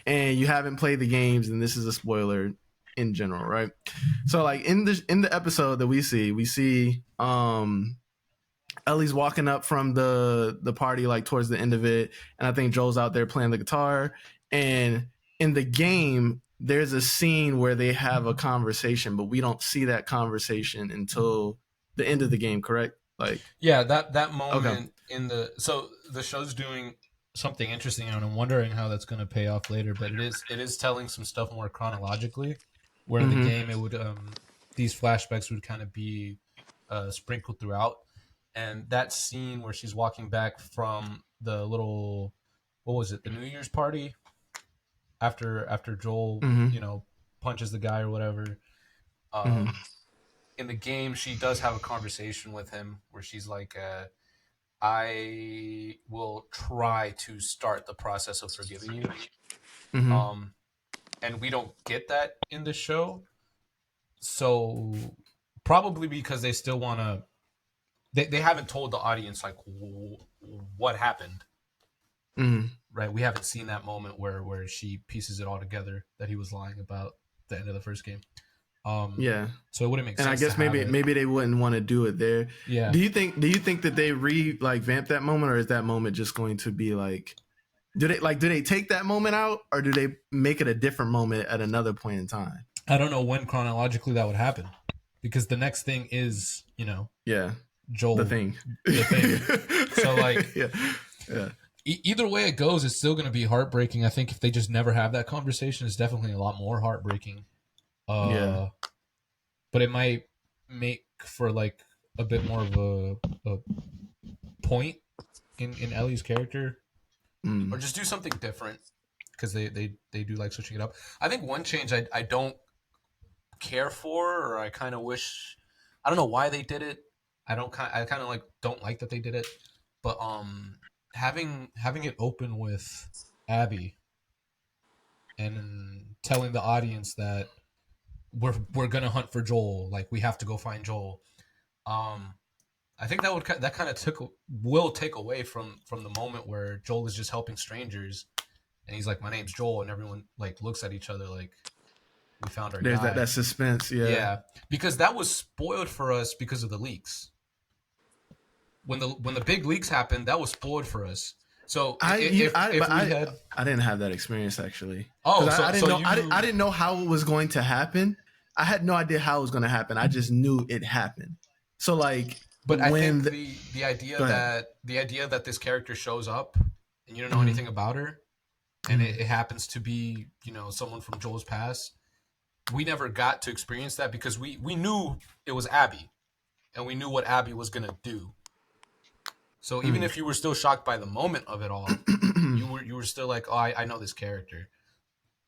and you haven't played the games, then this is a spoiler in general, right? So like in the episode that we see Ellie's walking up from the party like towards the end of it, and I think Joel's out there playing the guitar. And in the game, there's a scene where they have a conversation, but we don't see that conversation until the end of the game, correct? Like yeah, that moment okay. in the show's doing something interesting, and I'm wondering how that's going to pay off later. But it is telling some stuff more chronologically, where in the game it would these flashbacks would kind of be sprinkled throughout. And that scene where she's walking back from the little, what was it, the New Year's party after Joel punches the guy or whatever. In the game, she does have a conversation with him where she's like, I will try to start the process of forgiving you. And we don't get that in the show. So probably because they still want to, they haven't told the audience like what happened. Right? We haven't seen that moment where she pieces it all together that he was lying about the end of the first game. Yeah. So it wouldn't make sense. And I guess maybe they wouldn't want to do it there. Yeah. Do you think that they vamp that moment, or is that moment just going to be like, do they take that moment out, or do they make it a different moment at another point in time? I don't know when chronologically that would happen, because the next thing is, Joel, the thing. So like, yeah. Either way it goes, it's still going to be heartbreaking. I think if they just never have that conversation, it's definitely a lot more heartbreaking. But it might make for like a bit more of a point in Ellie's character, or just do something different, because they do like switching it up. I think one change I don't care for, or I kind of wish, I don't know why they did it. I kind of like don't like that they did it, but having it open with Abby and telling the audience that we're gonna hunt for Joel, like we have to go find Joel. I think that kind of will take away from the moment where Joel is just helping strangers, and he's like, "My name's Joel," and everyone like looks at each other like, we found our There's guy. that suspense, yeah, because that was spoiled for us because of the leaks. When the big leaks happened, that was spoiled for us. So I didn't have that experience actually. Oh, I didn't know how it was going to happen. I had no idea how it was going to happen. I just knew it happened. So like, but I think the idea that this character shows up and you don't know anything about her, and it happens to be someone from Joel's past, we never got to experience that because we knew it was Abby, and we knew what Abby was gonna do. So even if you were still shocked by the moment of it all, you were still like, oh, I know this character.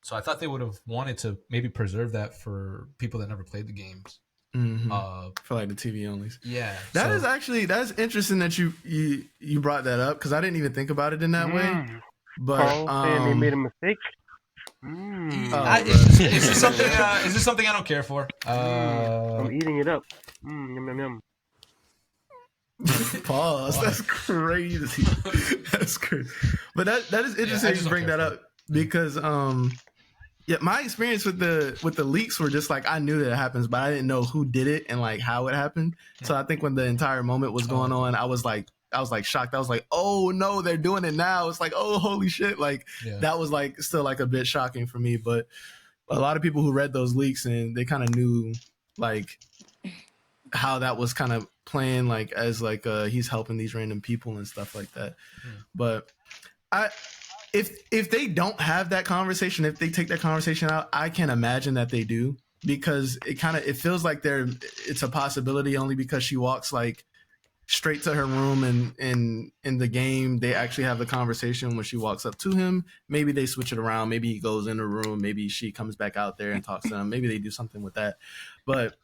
So I thought they would have wanted to maybe preserve that for people that never played the games. For like the TV onlys. Yeah. That's interesting that you brought that up, because I didn't even think about it in that way. But Carl saying they made a mistake. It's just something. It's just something I don't care for. I'm eating it up. Yum yum yum. Pause. That's crazy. That's crazy. But that is interesting you bring that up, because my experience with the leaks were just like, I knew that it happens, but I didn't know who did it and like how it happened. So I think when the entire moment was going on, I was like shocked. I was like, oh no, they're doing it now. It's like, oh holy shit. Like that was like still like a bit shocking for me. But a lot of people who read those leaks, and they kind of knew like how that was kind of playing, like as like he's helping these random people and stuff like that. But if they don't have that conversation, if they take that conversation out, I can imagine that they do, because it feels like it's a possibility, only because she walks like straight to her room, and in the game they actually have the conversation when she walks up to him. Maybe they switch it around. Maybe he goes in the room. Maybe she comes back out there and talks to him. Maybe they do something with that. But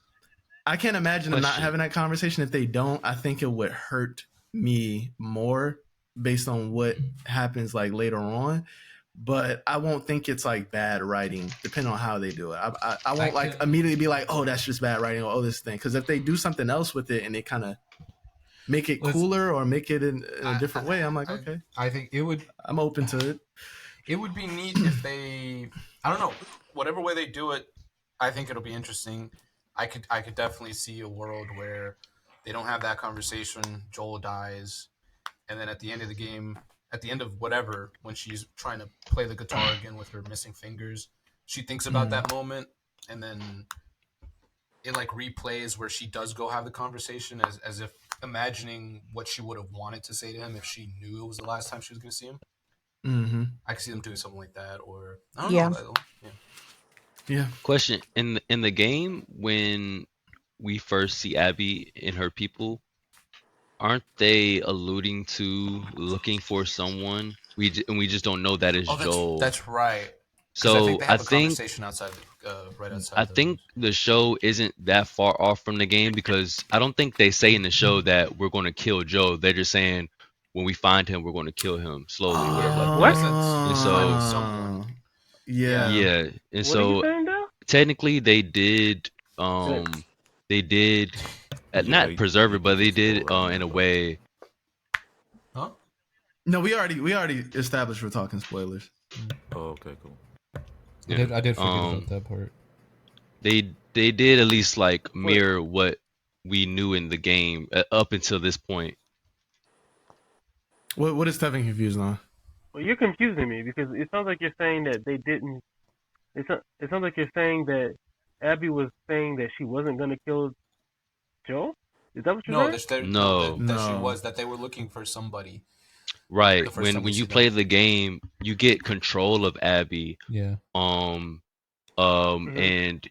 I can't imagine them not having that conversation. If they don't, I think it would hurt me more based on what happens like later on. But I won't think it's like bad writing, depending on how they do it. I won't like immediately be like, oh, that's just bad writing, or oh, this thing. Because if they do something else with it and they kind of make it cooler or make it in a different way, I'm like, okay. I think it would. I'm open to it. It would be neat if they. I don't know. Whatever way they do it, I think it'll be interesting. I could definitely see a world where they don't have that conversation. Joel dies, and then at the end of the game, at the end of whatever, when she's trying to play the guitar again with her missing fingers, she thinks about that moment, and then it like replays where she does go have the conversation, as if imagining what she would have wanted to say to him if she knew it was the last time she was going to see him. I could see them doing something like that, or I don't know. Yeah. Question: in the game, when we first see Abby and her people, aren't they alluding to looking for someone? We just don't know that is Joel. That's right. So I think conversation outside, right outside. I think the show isn't that far off from the game, because I don't think they say in the show that we're going to kill Joe. They're just saying when we find him, we're going to kill him slowly. What? And so yeah. And so technically they did not preserve it, but they did in a way. Huh? No, we already established we're talking spoilers. Oh, okay, cool. Yeah. I did forget about that part. They did at least like mirror what we knew in the game up until this point. What is Tevin confused on? Well, you're confusing me, because it sounds like you're saying that they didn't. It sounds like you're saying that Abby was saying that she wasn't going to kill Joe. Is that what you're saying? No. That they were looking for somebody. Right. When you play the game, you get control of Abby. Yeah. And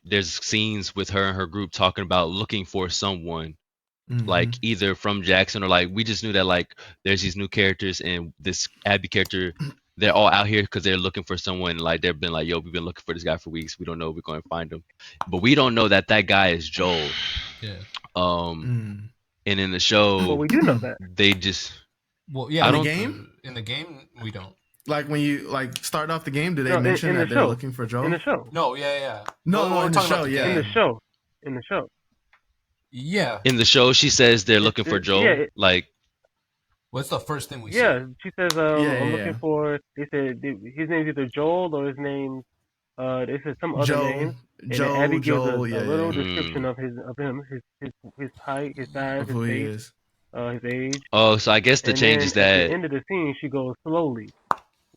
there's scenes with her and her group talking about looking for someone. Like either from Jackson, or like we just knew that like there's these new characters, and this Abby character, they're all out here because they're looking for someone. Like they've been like, yo, we've been looking for this guy for weeks. We don't know if we're going to find him, but we don't know that guy is Joel. Yeah. And in the show, well, we do know that. They just in the game we don't. Like when you like start off the game, do they mention that they're looking for Joel? In the show. No, yeah. No, in the show, In the show. Yeah. In the show, she says they're looking for Joel. Yeah, like, what's the first thing we see? Yeah, she says, I'm looking for. They said his name's either Joel or his name's. They said some other name. And Abby gives a little description of him, his height, his size, his face, his age. Oh, so I guess the change is that at the end of the scene, she goes slowly.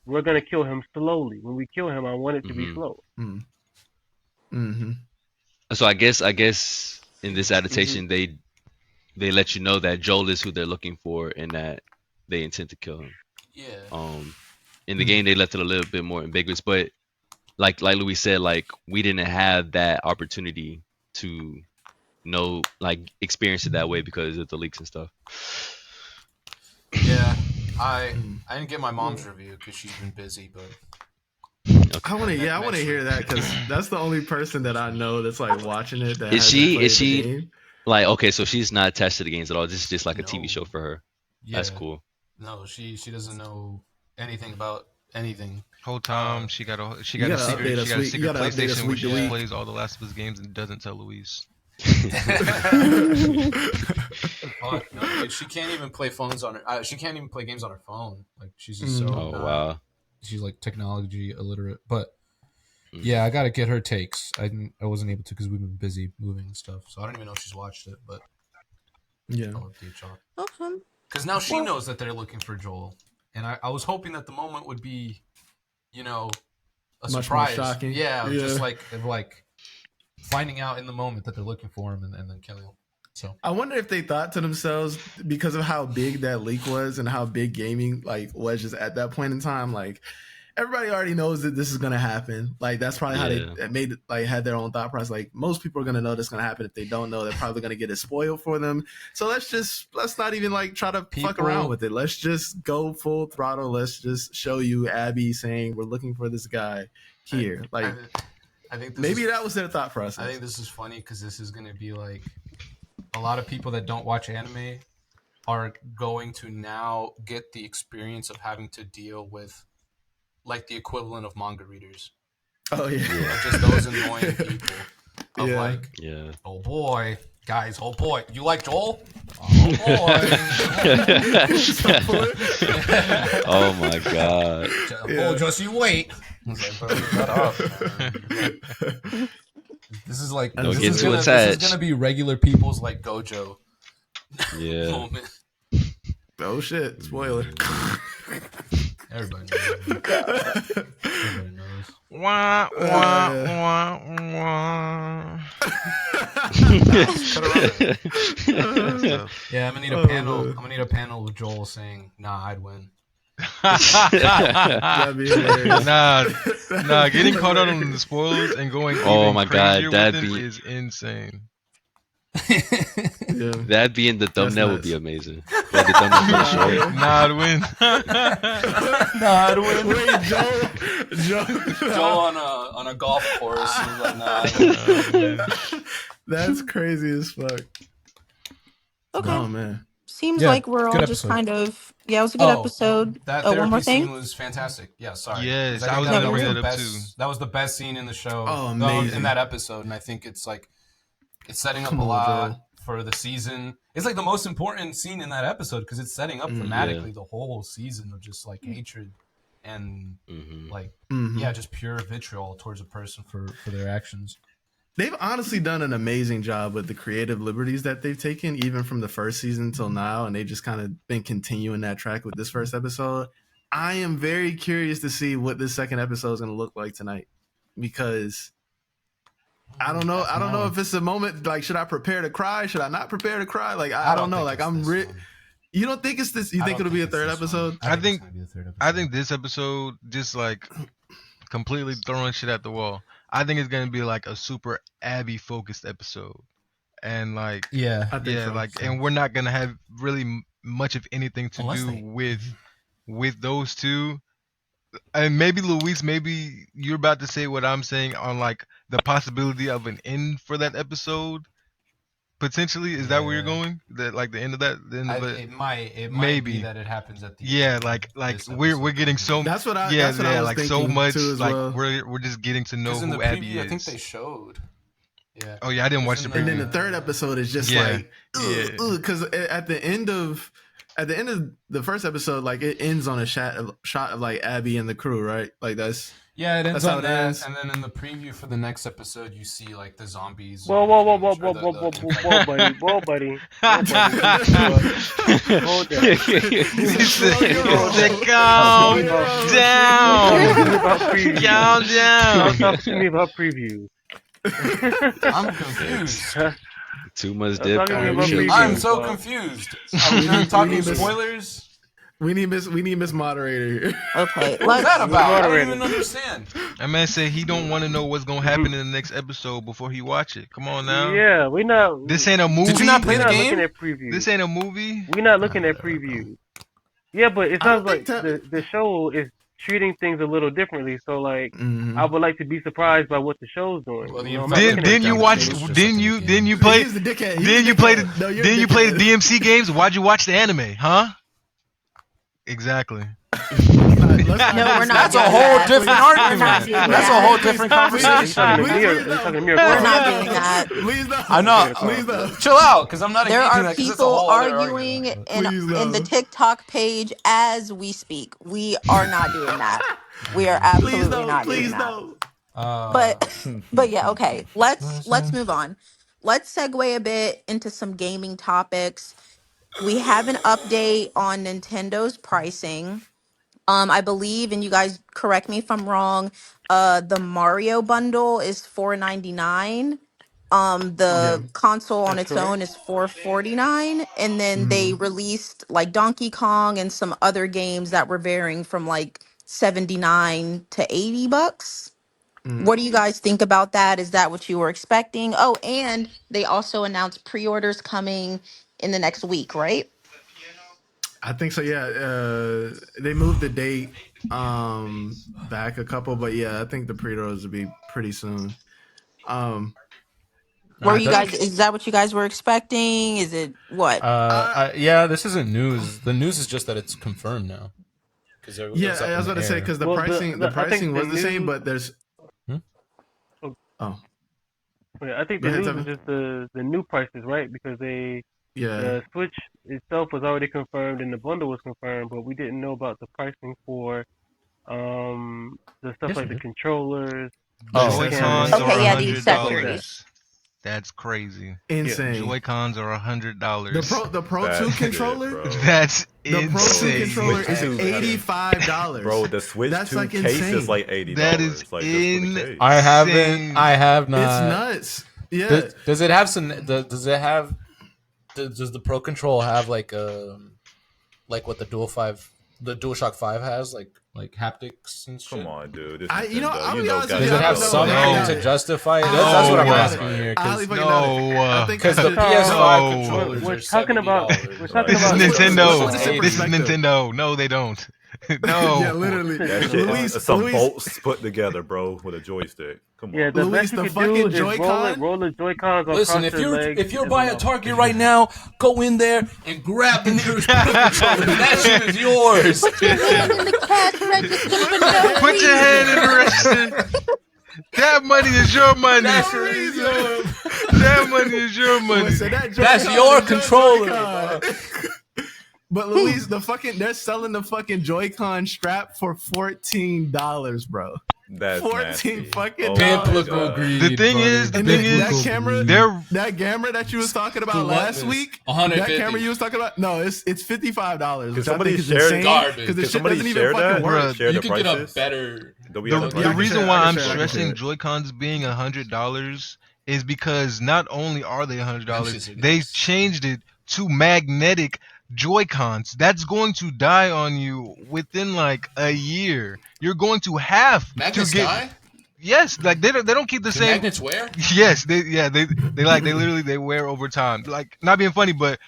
We're gonna kill him slowly. When we kill him, I want it to be slow. So I guess in this adaptation, they let you know that Joel is who they're looking for, and that they intend to kill him. Yeah. In the game, they left it a little bit more ambiguous, but like Louis said, like we didn't have that opportunity to know, like experience it that way because of the leaks and stuff. Yeah, I didn't get my mom's review because she's been busy, but I want to hear that because that's the only person that I know that's like watching it. That Is hasn't she? played Is the she game. like okay? So she's not attached to the games at all. This is just like a TV No. show for her. Yeah. That's cool. No, she doesn't know anything about anything. Whole time she got a gotta secret update us. You gotta update us PlayStation where week to she week. plays all the Last of Us games and doesn't tell Luis. Fuck, no, dude, she can't even play phones on her. She can't even play games on her phone. Like she's just so. Oh wow. She's like technology illiterate, but yeah, I gotta get her takes. I wasn't able to because we've been busy moving and stuff, so I don't even know if she's watched it. But yeah, I'll update y'all. Okay. Because now she knows that they're looking for Joel, and I was hoping that the moment would be, a much surprise. more shocking. Yeah, just like finding out in the moment that they're looking for him and then killing him. So I wonder if they thought to themselves because of how big that leak was and how big gaming like was just at that point in time. Like everybody already knows that this is gonna happen. Like that's probably how they made it. Like had their own thought process. Like most people are gonna know this is gonna happen. If they don't know, they're probably gonna get it spoiled for them. So let's not even like try to fuck around with it. Let's just go full throttle. Let's just show you Abby saying we're looking for this guy here. Like I think maybe that was their thought process. I think this is funny because this is gonna be like a lot of people that don't watch anime are going to now get the experience of having to deal with like the equivalent of manga readers. Oh yeah, like just those annoying people of like, oh boy, guys, oh boy, you like Joel? Oh boy, oh my god. Oh, just you wait. I was like, bro, shut up. This is like this is gonna be regular people's like Gojo. Moment. Oh shit! Spoiler. Everybody knows. Everybody knows. Wah wah wah wah. Yeah, I'm gonna need a panel. I'm gonna need a panel of Joel saying, "Nah, I'd win." That'd be hilarious. Nah, getting caught out on the spoilers and going even crazier with it is insane. That'd be in the thumbnail would be amazing. Like the thumbnail for the show. Nah, I'd win. Nah, I'd win. Wait, Joel on a golf course. He's like, nah, that's crazy as fuck. Okay. Oh man. Seems like we're all just kind of it was a good episode. That one more thing scene was fantastic. Yeah, sorry. Yes, I was gonna bring that up too. That was the best scene in the show. Oh, amazing. In that episode, and I think it's like it's setting up a lot for the season. It's like the most important scene in that episode because it's setting up thematically the whole season of just like hatred and just pure vitriol towards a person for their actions. They've honestly done an amazing job with the creative liberties that they've taken, even from the first season till now, and they've just kind of been continuing that track with this first episode. I am very curious to see what this second episode is going to look like tonight, because I don't know. I don't know if it's a moment like, should I prepare to cry? Should I not prepare to cry? Like I don't know. Like you don't think it's this? You think it'll be a third episode? I think this episode just like completely throwing shit at the wall. I think it's gonna be like a super Abby focused episode, and like and we're not gonna have really much of anything to do with those two. And maybe Luis, maybe you're about to say what I'm saying on like the possibility of an end for that episode. Potentially, is that where you're going? That like the end of that? It might be that it happens at the end. Yeah, like we're getting so that's what I like so much like we're just getting to know who Abby is. I think they showed. Yeah. Oh yeah, I didn't watch the preview. And then the third episode is just because at the end of the first episode, like it ends on a shot of like Abby and the crew, right? Like that's it ends on that, ends. And then in the preview for the next episode, you see like the zombies. Whoa, buddy. Hold down. Calm down. Don't talk to me about previews. I'm confused. Too much dip. I'm so confused. Are we not talking spoilers? We need Miss Moderator here. Okay, what's that about? I don't even understand. That man said he don't want to know what's gonna happen in the next episode before he watch it. Come on now. Yeah, we not. This ain't a movie. Did you not play the game? Looking at previews. This ain't a movie. We're not looking at previews. Yeah, but it sounds like the show is treating things a little differently. So like, Mhm. I would like to be surprised by what the show's doing. Well, You know, I'm the not fact looking that at Didn't you it. watch? It's just Didn't like you? in the Didn't you game. play? He's the dickhead. Didn't you play the? No, you're Didn't the you play the dickhead. DMC games? Why'd you watch the anime? Huh? Exactly. No, we're not. That's a doing whole that. different We're not argument. doing That's that. a whole different Are you conversation. talking to me or are Please you talking to no. me or We're Corey? not doing that. Please no. I'm not. Please no. Chill out, because I'm not There engaging are that because it's a people whole other arguing argument. Please in the no. TikTok page as we speak. We are not doing that. We are Please absolutely no. not doing Please that. no. But yeah, okay. Let's Understand? move on. Let's segue a bit into some gaming topics. We have an update on Nintendo's pricing. I believe, and you guys correct me if I'm wrong, the Mario bundle is $4.99. Yeah. The console on That's its correct. own is $4.49. And then they Mhm. released like Donkey Kong and some other games that were varying from like 79 to $80. Mm. What do you guys think about that? Is that what you were expecting? Oh, and they also announced pre-orders coming in the next week, right? I think so. Yeah. They moved the date back a couple, but yeah, I think the pre-orders will be pretty soon. Um, Were I you That's guys, think. is that what you guys were expecting? Is it what? yeah. This isn't news. The news is just that it's confirmed now because it Yeah, was up I in was the about to say air. because the Well, pricing, the I think pricing was the same, but there's. Hmm? Oh, Yeah, I think go the ahead, news is Tevin. just the new prices, right? Because Yeah. the Switch itself was already confirmed and the bundle was confirmed, but we didn't know about the pricing for the stuff Yes, like we the did. controllers, The Oh, the Joy accessories. Cons camera, are Okay, yeah, the stuff like that. accessories. $100. That's crazy. Yeah. Insane. Joy Cons are $100. The Pro 2 That's it, controller. bro. That's The Pro 2 insane. controller Switch is two- $85. Bro, the Switch That's 2 like case insane. is like $80. That is like just for the case. I haven't. insane. I have It's not. nuts. Yeah. Does it have some? Does it have? Does the Pro Control have like what the DualShock 5 has, like haptics and shit? Come on, dude. It's I'll Nintendo. be honest with Does you, it have I don't know. something I to doubt it. justify it? I That's what I'm highly asking doubt it. here. I highly Because fucking doubt it. I think the that's PS5 No. controllers We're are talking about- $70. we're talking This is about- Nintendo. What's the This is perspective? Nintendo. No, they don't. No. Yeah, literally. That shit is some bolts put together, bro, with a joystick. Come on. Yeah, the Luis, best you the could fucking do is Joy-Con? roll the Joy-Cons across Listen, your legs. if you're and by a allow- Target right now, go in there and grab the nearest Pro controller. That shit is yours. Put your hand in the cash register for no Put your hand in the register. That money is your money. That money is your money. Listen, That's Joy-Con your is controller. Joy-Con. But Luis, they're selling the fucking Joy-Con strap for $14, bro. That's 14 nasty. fucking Oh dollars. my Biblical God. greed. The thing brother. is, the And thing that is, camera, they're that camera that you was talking about Gluttonous. last week, that 150. camera you was talking about, no, it's $55. Which I somebody think is share insane garbage? because the Can shit somebody doesn't even share fucking that? work. Bruh, Share You the can get a prices? better. Do we the, have the Yeah, I the can reason share it, why I can I'm share it, I can stressing share it. Joy-Cons being $100 is because not only are they $100, Memphis they is. changed it to magnetic Joy-Cons. That's going to die on you within like a year. You're going to have Magnets to get die? yes, like they don't keep the Do same. magnets wear? Yes, they literally they wear over time. Like not being funny, but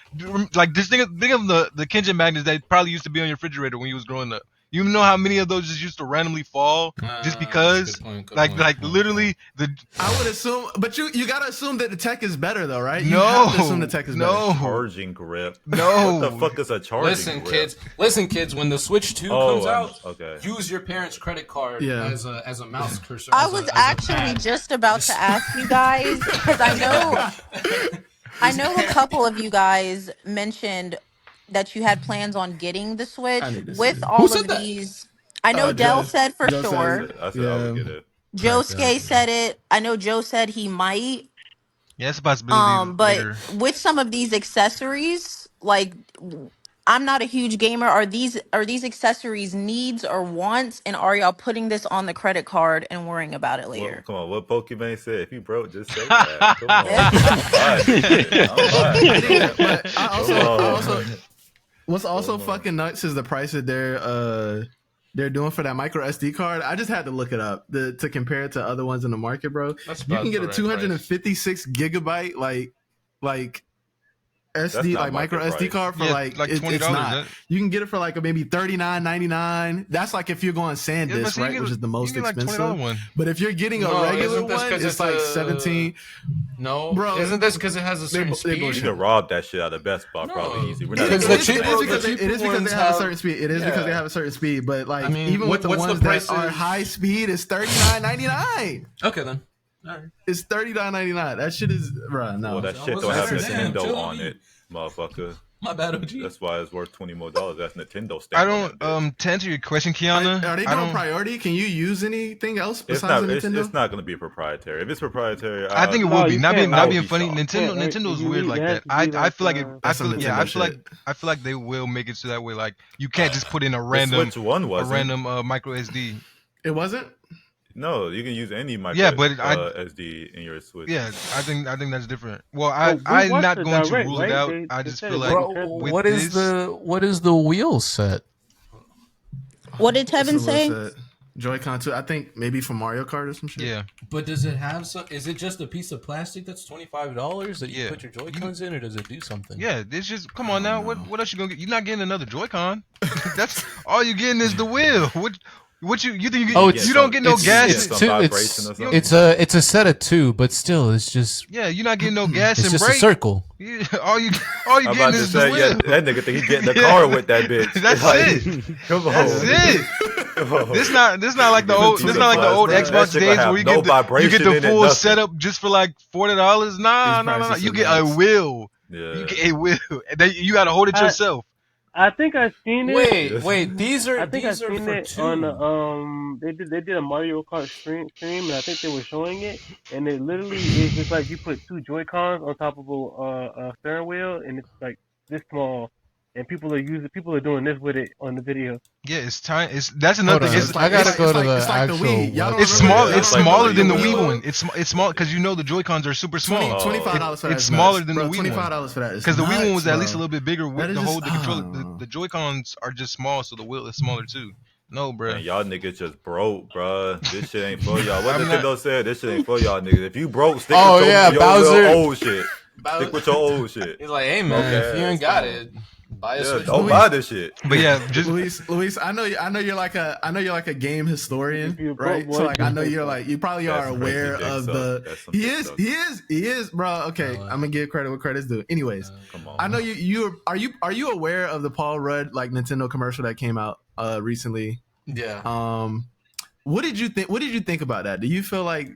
like just think of the Kenshin magnets that probably used to be on your refrigerator when you was growing up. You know how many of those just used to randomly fall just because, Good like point. literally the I would assume, but you gotta assume that the tech is better though, right? You no have to assume the tech is no Charging grip. No. What the fuck is a charging grip? Listen, kids. When the Switch 2 Oh, comes out, okay. use your parents' credit card Yeah. as a mouse cursor. I as was a actually pad. just about to ask you guys because I know a couple of you guys mentioned that you had plans on getting the I Switch need to with see. all Who of said that? these. I know Dell Joe. said for Joe said sure. it. I said I would get it. Josuke said it. I know Joe said he might. yeah, it's a possibility But later. with some of these accessories, like I'm not a huge gamer. Are these accessories needs or wants? And are y'all putting this on the credit card and worrying about it Well, later? come on, what Pokemon said? If you broke, just say that. Come on, I'm buying this shit. I'm buying I it. think that, but I Come also on. what's also Come on. fucking nuts is the price that they're doing for that micro SD card. I just had to look it up to compare it to other ones in the market, bro. That's You about can get the a right 256 gigabyte like SD, not like micro market SD price. card for Yeah, like like it's $20. not. You can get it for like maybe $39.99. That's like if you're going SanDisk, right, which is the most expensive. $20 one. But if you're getting a regular one, it's like 17. No, Bro, isn't this because it has a certain they speed? You can rob that shit out of Best Buy No. probably easy. We're It not is the gonna cheap- go because the cheaper they ones have a have- certain speed. It is because they yeah. have a certain speed. But like I mean, even with the what's the ones that prices? are high speed, it's $39.99. Okay then. All right. It's $39.99. That shit is bro. No, Well, that So shit what's don't have that? Damn, Nintendo chill on me. it, motherfucker. My bad, OG. That's why it's worth $20 more. That's Nintendo stamp. I on don't. that bitch. To answer your question, Kiana, are they I doing don't. priority? Can you use anything else It's besides not. the It's, Nintendo? it's not going to be proprietary. If it's proprietary, I think it No, would be. you Not can't, being like- funny. Ubisoft. Nintendo's You weird need- like it has that. to be I feel like like, I That's feel some yeah. I Nintendo feel like shit. I feel like they will make it so that way. Like you can't just put in a the random Switch one was micro SD. It wasn't. No, you can use any micro Yeah, but SD in your Switch. Yeah, I think that's different. Well, we I'm watched not the going to direct, rule right? it out. They I just said feel it like was Bro, with what is the wheel set? What did What's Tevin the say? list at? Joy-Con 2. I think maybe for Mario Kart or some shit. yeah. But does it have some? Is it just a piece of plastic that's $25 that you Yeah. put your Joy-Cons in, or does it do something? Yeah, it's just come on now. know. What else you gonna get? You're not getting another Joy-Con. That's all you're getting is the wheel. What you think you get? Oh, you don't get no gas. Some vibration or something. it's a set of two, but still, it's just Yeah, you're not getting no gas it's and just a brake. circle. Yeah, all you I'm getting about to is the say, wheel. yeah, that nigga think he getting the Yeah. car with that bitch. That's it. Come on. That's it. Come on. This not like the old That Xbox shit gonna days have where you no get the vibration in it, full nothing. setup just for like $40. Nah. prices You are get a nuts. wheel. Yeah. You get a wheel. You gotta hold it yourself. I think I've seen it. Wait, these are I think I've seen for it two. on they did a Mario Kart stream, and I think they were showing it, and it literally is just like you put two Joy-Cons on top of a steering wheel, and it's like this small, and people are doing this with it on the video. Yeah, it's time. That's another thing. Hold on. It's, I gotta it's go to like- the it's like the actual Wii. Y'all don't it's remember small. that? It's like smaller the than the Wii Wii U. one. It's small because you know the Joy-Cons are super small. $25 for that. It's is smaller nuts. than the Bro, Wii one. $25 for that. Because the Wii one was at least a little bit bigger That with is the whole just- controller. The Joy-Cons are just small, so the wheel is smaller too. No, bro. Man, y'all niggas just broke, bruh. This shit ain't for y'all. What I'm Nintendo said, this shit ain't for y'all niggas. If you broke, stick Oh, with yeah, your Bowser. little old shit. Stick with your old shit. He's like, hey man, Okay, if you ain't that's got fine. it, buy a Yeah, Switch. don't buy this shit. But yeah, just Luis, I know you're like a game historian, If you're right? broke, So boy, like I know you probably That's are crazy aware dick of suck. the That's some he dick is suck. bro. Okay, I'm gonna give credit where credit's due. Anyways, Come on. I know are you aware of the Paul Rudd like Nintendo commercial that came out recently? Yeah. What did you think about that? Do you feel like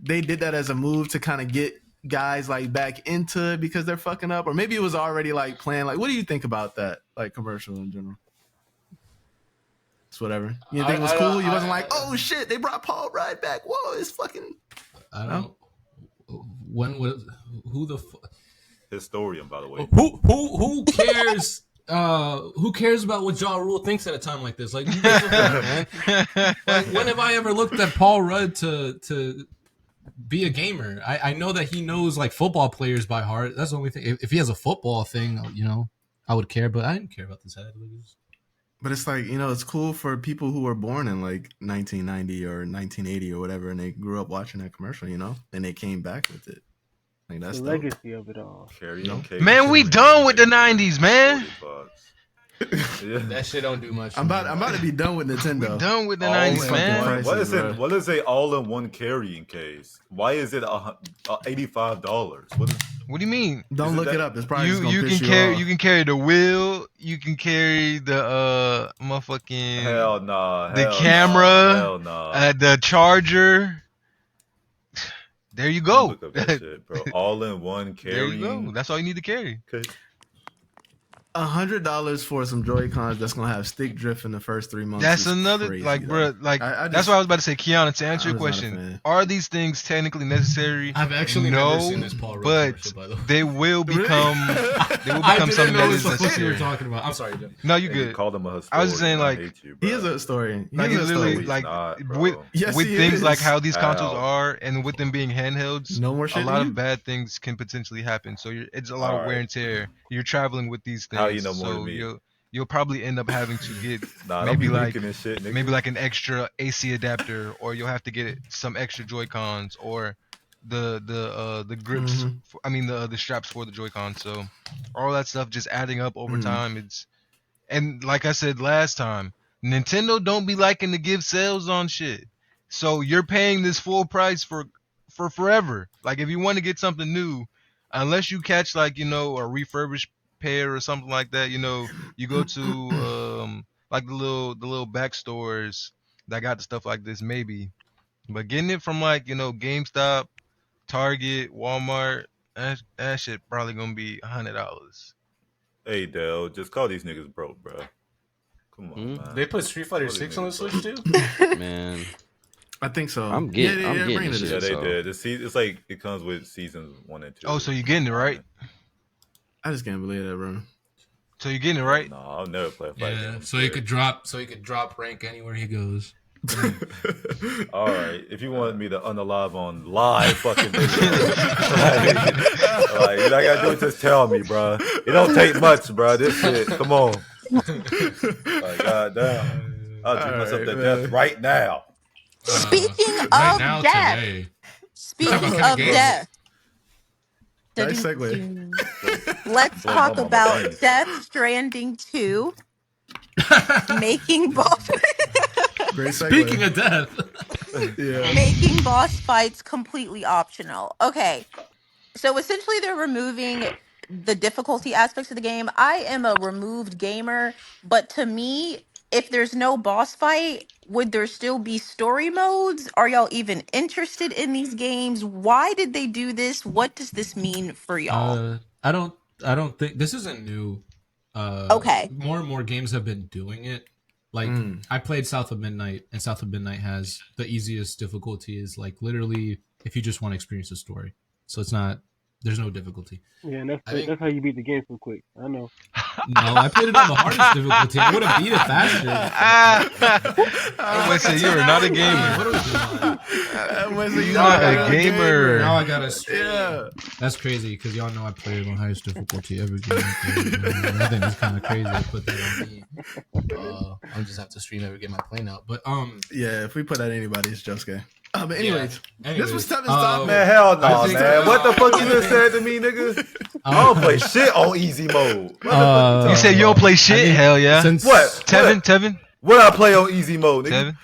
they did that as a move to kind of get guys like back into it because they're fucking up, or maybe it was already like planned? Like, what do you think about that like commercial in general? It's whatever. You didn't think it was cool? You wasn't like, oh shit, they brought Paul Rudd back. Whoa, it's fucking. I don't. When was who the Historian, by the way. who cares? Who cares about what Ja Rule thinks at a time like this? Like, who gives a fuck, man? Like, when have I ever looked at Paul Rudd to be a gamer? I know that he knows like football players by heart. That's the only thing. If he has a football thing, I would care, but I didn't care about this ad. But it's like, it's cool for people who were born in like 1990 or 1980 or whatever, and they grew up watching that commercial, and they came back with it. Like that's The dope. legacy of it all. man, we done with the '90s, man. Yeah. That shit don't do much. I'm about to be done with Nintendo. We done with the All '90s, in man. one. What is Prices, it? bro. What is a all-in-one carrying case? Why is it $85? What is? What do you mean? Don't Is it look that- it up. It's probably just You gonna can piss carry off. you can carry the wheel. You can carry the motherfucking Hell nah. the hell camera, Nah, hell nah. the charger. There you go. Look up that shit, bro. All-in-one There you carrying. go. That's all you need to carry. case. $100 for some Joy-Cons that's gonna have stick drift in the first 3 months. That's is another crazy, like, though. bro. Like I that's just- what I was about to say, Kiana. To answer your I was not a question, fan. are these things technically necessary? I've actually no, never seen this Paul Rudd but commercial, by the way. they will Really? become. They will I become didn't something know that this is was what you were necessary. talking about. I'm sorry, Jim. No, you And you good. called him a historian. I was just saying, like, hate you, He bro. is a historian. Like He's it's a literally historian. like not, bro. with Yes, with he things is. like how these consoles How? are, and with them being handhelds, No more a shit. lot than of bad things can potentially happen. So it's a lot of All wear right. and tear. You're traveling with these things, How you know more so than me? you'll probably end up having to get Nah, don't maybe be like leaking this shit, nigga. maybe like an extra AC adapter, or you'll have to get some extra Joy-Cons, or the grips. I mean the straps for the Joy-Con. So all that stuff just adding up over time. And like I said last time, Nintendo don't be liking to give sales on shit. So you're paying this full price for forever. Like if you want to get something new, unless you catch like a refurbished pair or something like that, you go to like the little back stores that got the stuff like this maybe. But getting it from like GameStop, Target, Walmart, that shit probably gonna be $100. Hey Dale, just call these niggas broke, bro. Come on, man. They put Street Fighter 6 on the Switch too? Man, I think so. I'm getting this Yeah, shit. they So. did. It's like it comes with seasons 1 and 2. Oh, so you're getting it right? I just can't believe that, bro. So you're getting it right? No, I'll never play a fight. Yeah, so he could drop rank anywhere he goes. All right, if you wanted me to unalive on live fucking video, like you gotta do is just tell me, bro. It don't take much, bro. This shit, come on. Like, goddamn, I'll do myself to death right now. Speaking Right of now, death. today. Speaking Talking of games. death. Nice segue. Let's talk about Death Stranding 2. Making boss Great segue. Speaking of death. yeah. making boss fights completely optional. Okay. So essentially they're removing the difficulty aspects of the game. I am a removed gamer, but to me, if there's no boss fight, would there still be story modes? Are y'all even interested in these games? Why did they do this? What does this mean for y'all? I don't think this isn't new. Okay. More and more games have been doing it. Like I played South of Midnight, and South of Midnight has the easiest difficulty is like literally if you just want to experience the story. So there's no difficulty. Yeah, and that's how you beat the game so quick. I know. No, I played it on the hardest difficulty. I would have beat it faster. I would say you're not a gamer. What are we doing? You're not a gamer. Now I gotta stream. Yeah. That's crazy because y'all know I played it on highest difficulty every game. I think it's kind of crazy to put that on me. I'll just have to stream every game I play now. But Yeah, if we put that anybody, it's Josuke. But anyways, this was Tevin's uh, top, Man, hell no, I think- man. What the fuck you just said to me, nigga? I don't play shit on easy mode. What the fuck You said you don't play shit? Hell yeah. What? Tevin? What I play on easy mode, nigga? Tevin?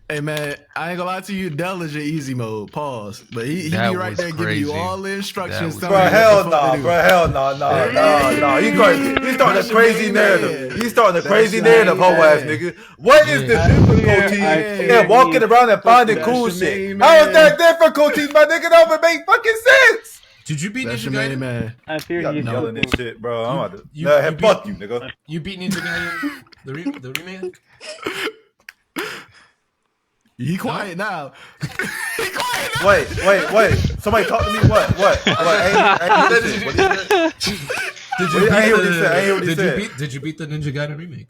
Hey man, I ain't gonna lie to you. Dell is your easy mode. Pause. But he That be right was there giving you crazy. all the instructions. That was telling Bro, you hell what the fuck no, to do. bro, hell no. He starting a crazy narrative. He's starting a crazy That's narrative, your hoe ass main nigga. What is the difficulty Yeah, in walking around and finding That's cool your shit? main How is man. that difficulty, my nigga? That would make fucking sense. did you beat That's your Ninja main Gaiden? man. I fear Y'all he's yelling this shit, bro. I'm about to. you Nah, beat- fuck you, nigga. You beat Ninja Gaiden the remake? He quiet now. He quiet now. Wait. Somebody talk to me. What? Ain't this shit. What he said? I hear what he said. I hear what he said. Did you beat the Ninja Gaiden remake?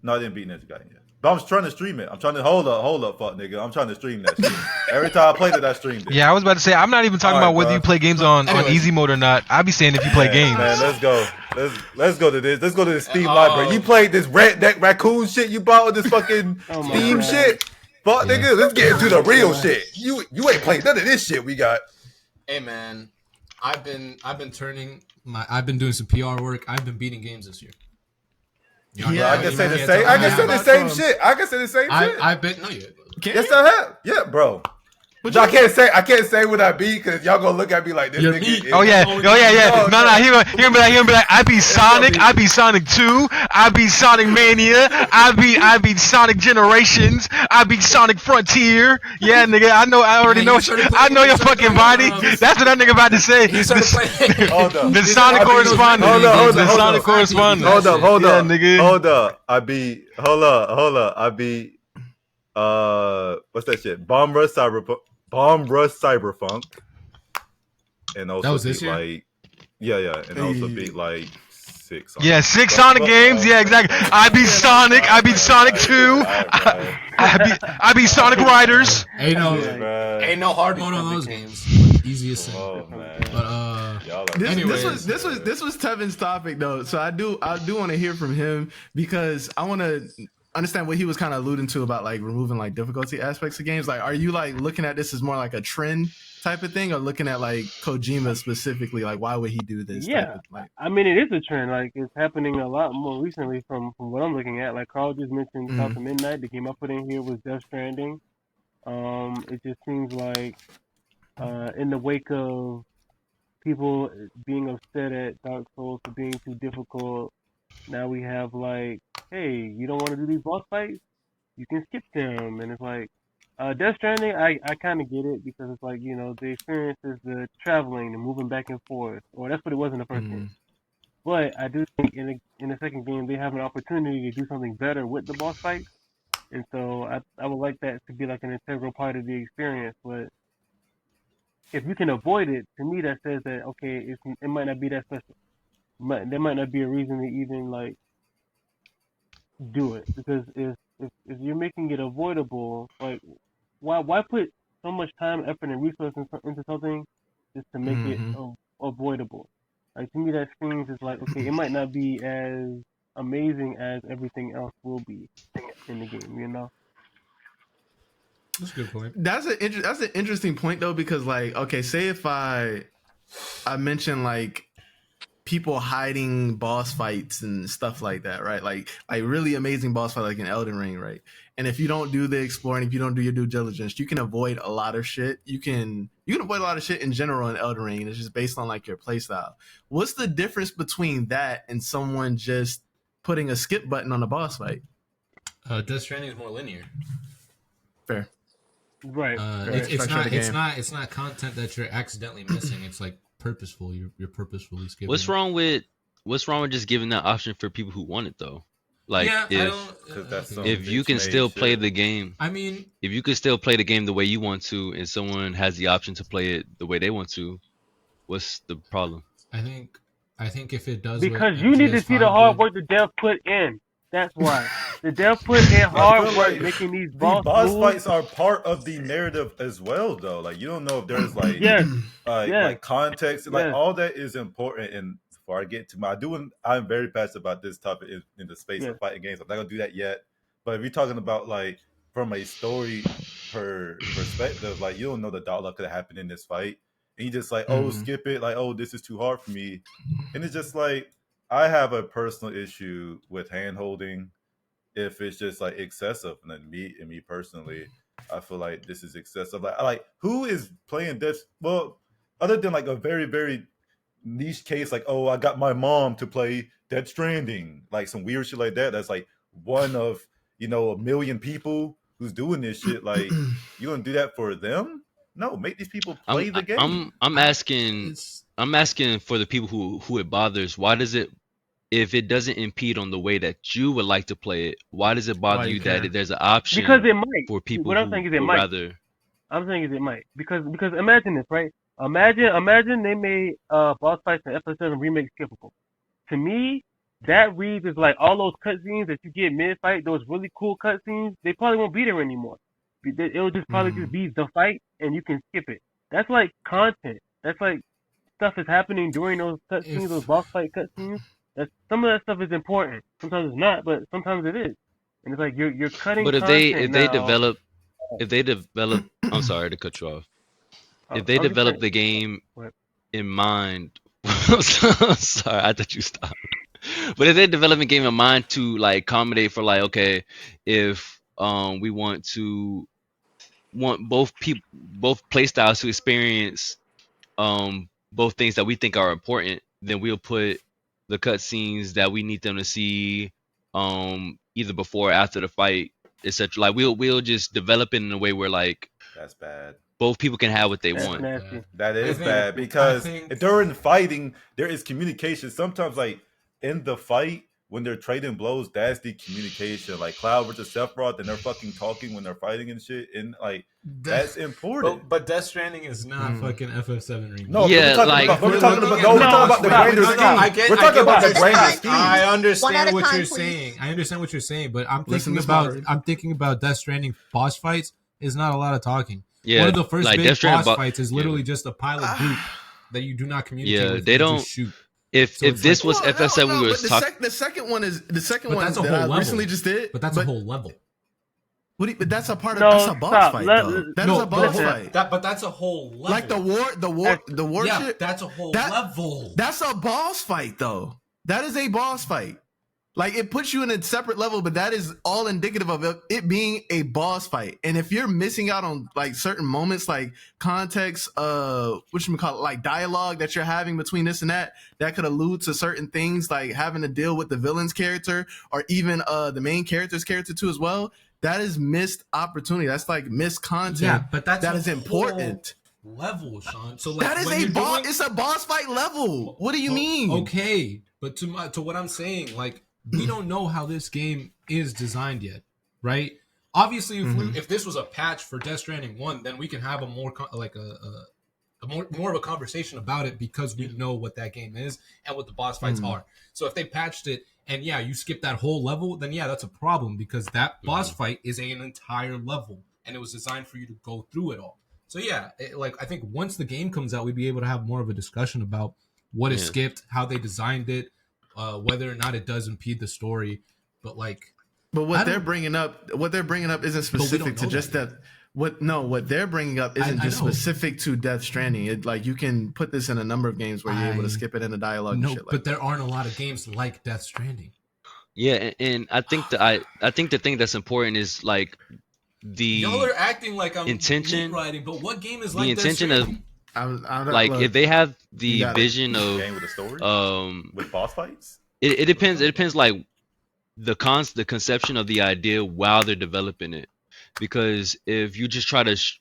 No, I didn't beat Ninja Gaiden yet. But I'm trying to stream it. I'm trying to hold up, fuck nigga. I'm trying to stream that shit. Every time I played it, I streamed it. Yeah, I was about to say, I'm not even talking All right, about whether bro. you play games on easy mode or not. I be saying if you play games. Man, let's go. Let's go to this. Let's go to the Steam library. You played this that raccoon shit you bought with this fucking Oh my Steam God. shit? Fuck nigga, let's get into the real shit. You ain't played none of this shit we got. Hey man, I've been doing some PR work. I've been beating games this year. Yeah, I can say the can't same. tell I me can say the about same some- shit. I can say the same shit. I've been no you. Yes, I have. Yeah, bro. But I can't say what I be because y'all gonna look at me like this You're nigga. me. is- Oh yeah. Oh, No. He gonna be like, I beat Sonic. I beat Sonic 2. I beat Sonic Mania. I beat Sonic Generations. I beat Sonic Frontier. Yeah, nigga. I already know. I know your fucking body. That's what that nigga about to say. Hold up. The Sonic correspondent. Hold up. The Sonic correspondent. Hold up. Yeah, nigga. Hold up. Hold up. I beat what's that shit? Bomb Rush Cyberpunk. And also That was beat this year? like yeah, and also beat like 6. Yeah, 6 Sonic games. Yeah, exactly. I beat Sonic. I beat Sonic 2. I beat Sonic Riders. Ain't no hard mode on those games. Easiest thing. Oh man. But Y'all are This was Tevin's topic though, so I do want to hear from him because I want to understand what he was kind of alluding to about like removing like difficulty aspects of games. Like, are you like looking at this as more like a trend type of thing, or looking at like Kojima specifically? Like, why would he do this? Yeah, type of, like, I mean, it is a trend. Like, it's happening a lot more recently from what I'm looking at. Like, Carl just mentioned South of Midnight. The game I put in here was Deathstranding. It just seems like in the wake of people being upset at Dark Souls for being too difficult, now we have like, hey, you don't want to do these boss fights? You can skip them. And it's like, Death Stranding, I kind of get it, because it's like, the experience is the traveling and moving back and forth. Or that's what it was in the first game. But I do think in the second game, they have an opportunity to do something better with the boss fights. And so I would like that to be like an integral part of the experience. But if you can avoid it, to me that says that, okay, it might not be that special. There might not be a reason to even like do it, because if you're making it avoidable, like why put so much time, effort, and resources into something just to make it avoidable? Like, to me, that screams is like, okay, it might not be as amazing as everything else will be in the game, That's a good point. That's an interesting point though, because like, okay, say if I mention like people hiding boss fights and stuff like that, right? Like really amazing boss fight like in Elden Ring, right? And if you don't do the exploring, if you don't do your due diligence, you can avoid a lot of shit. You can avoid a lot of shit in general in Elden Ring, and it's just based on like your playstyle. What's the difference between that and someone just putting a skip button on a boss fight? Death Stranding is more linear. Fair. Right. It's not content that you're accidentally missing. It's like purposeful. You're purposefully skipping. What's wrong with just giving that option for people who want it though? Like, if you can still play the game. I mean, if you can still play the game the way you want to, and someone has the option to play it the way they want to, what's the problem? I think if it does, because you need to see the hard work the dev put in. That's why the dev put in hard work making these boss fights are part of the narrative as well, though. Like, you don't know if there's like like context, like all that is important. And before I get to I'm very passionate about this topic in the space of fighting games. I'm not gonna do that yet. But if you're talking about like from a story perspective, like, you don't know the dollar could have happened in this fight, and you just like, skip it, like, this is too hard for me, and it's just like, I have a personal issue with hand holding if it's just like excessive. And then me personally, I feel like this is excessive. Like who is playing this? Well, other than like a very, very niche case, like, I got my mom to play Deathstranding, like some weird shit like that. That's like one of, a million people who's doing this shit. Like, you gonna do that for them? No, make these people play the game. I'm asking for the people who it bothers. Why does it, if it doesn't impede on the way that you would like to play it, why does it bother you that there's an option? Because it might. For people what I'm saying is it might. Rather. I'm saying is it might. Because imagine this, right? Imagine they made boss fights in FF7 Remake skippable. To me, that reads as like all those cutscenes that you get mid-fight, those really cool cutscenes, they probably won't be there anymore. It'll just probably just be the fight, and you can skip it. That's like content. That's like stuff is happening during those cutscenes, those boss fight cutscenes. Some of that stuff is important. Sometimes it's not, but sometimes it is. And it's like you're cutting. But if they develop, I'm sorry to cut you off. If they develop the game in mind, sorry, I thought you stopped. But if they develop a game in mind to like accommodate for like, okay, if we want both playstyles to experience both things that we think are important, then we'll put the cutscenes that we need them to see either before or after the fight, etc. Like, we'll just develop it in a way where like, that's bad. Both people can have what they want. Nasty. That is bad, because during fighting there is communication. Sometimes like in the fight when they're trading blows, that's the communication. Like Cloud versus Sephiroth, and they're fucking talking when they're fighting and shit, and like that's important. But Death Stranding is not fucking FF7 remake. No, we're talking about the grander scheme. We're talking about the grander scheme. I understand what you're saying. I understand what you're saying, but I'm thinking about Death Stranding boss fights is not a lot of talking. Yeah, one of the first like big boss fights is literally just a pile of goop that you do not communicate with. They don't just shoot. if So if it's this like- was FSL, we were but talking. the second one is the second But one that's a that whole I level. recently just did. But that's a whole level. But that's a part of No, that's a boss stop. fight Let- though. That no, is a boss listen. fight. But that's a whole level. Like the war Yeah, shit. that's a whole That- level. That's a boss fight though. That is a boss fight. Like it puts you in a separate level, but that is all indicative of it being a boss fight. And if you're missing out on like certain moments, like context, what you call it, like dialogue that you're having between this and that could allude to certain things, like having to deal with the villain's character or even the main character's character too as well. That is missed opportunity. That's like missed content. Yeah, but that is important. Level, Sean. So like That is when a boss. doing- It's a boss fight level. What do you mean? Okay, but to what I'm saying, like we don't know how this game is designed yet, right? Obviously, if this was a patch for Death Stranding 1, then we can have a more more of a conversation about it because we know what that game is and what the boss fights are. So if they patched it and yeah, you skip that whole level, then yeah, that's a problem because that boss fight is an entire level and it was designed for you to go through it all. So yeah, I think once the game comes out, we'd be able to have more of a discussion about what is skipped, how they designed it, whether or not it does impede the story. But what they're bringing up isn't specific to just that. What they're bringing up isn't just specific to Death Stranding. It like you can put this in a number of games where you're able to skip it in the dialogue. No, and shit like but there aren't a lot of games like Death Stranding. Yeah, and I think I think the thing that's important is like the y'all are acting like I'm intention writing, but what game is the like intention Death of Stranding? like if they have the vision of Game with a story, with boss fights. It depends. It depends like the conception of the idea while they're developing it, because if you just try to if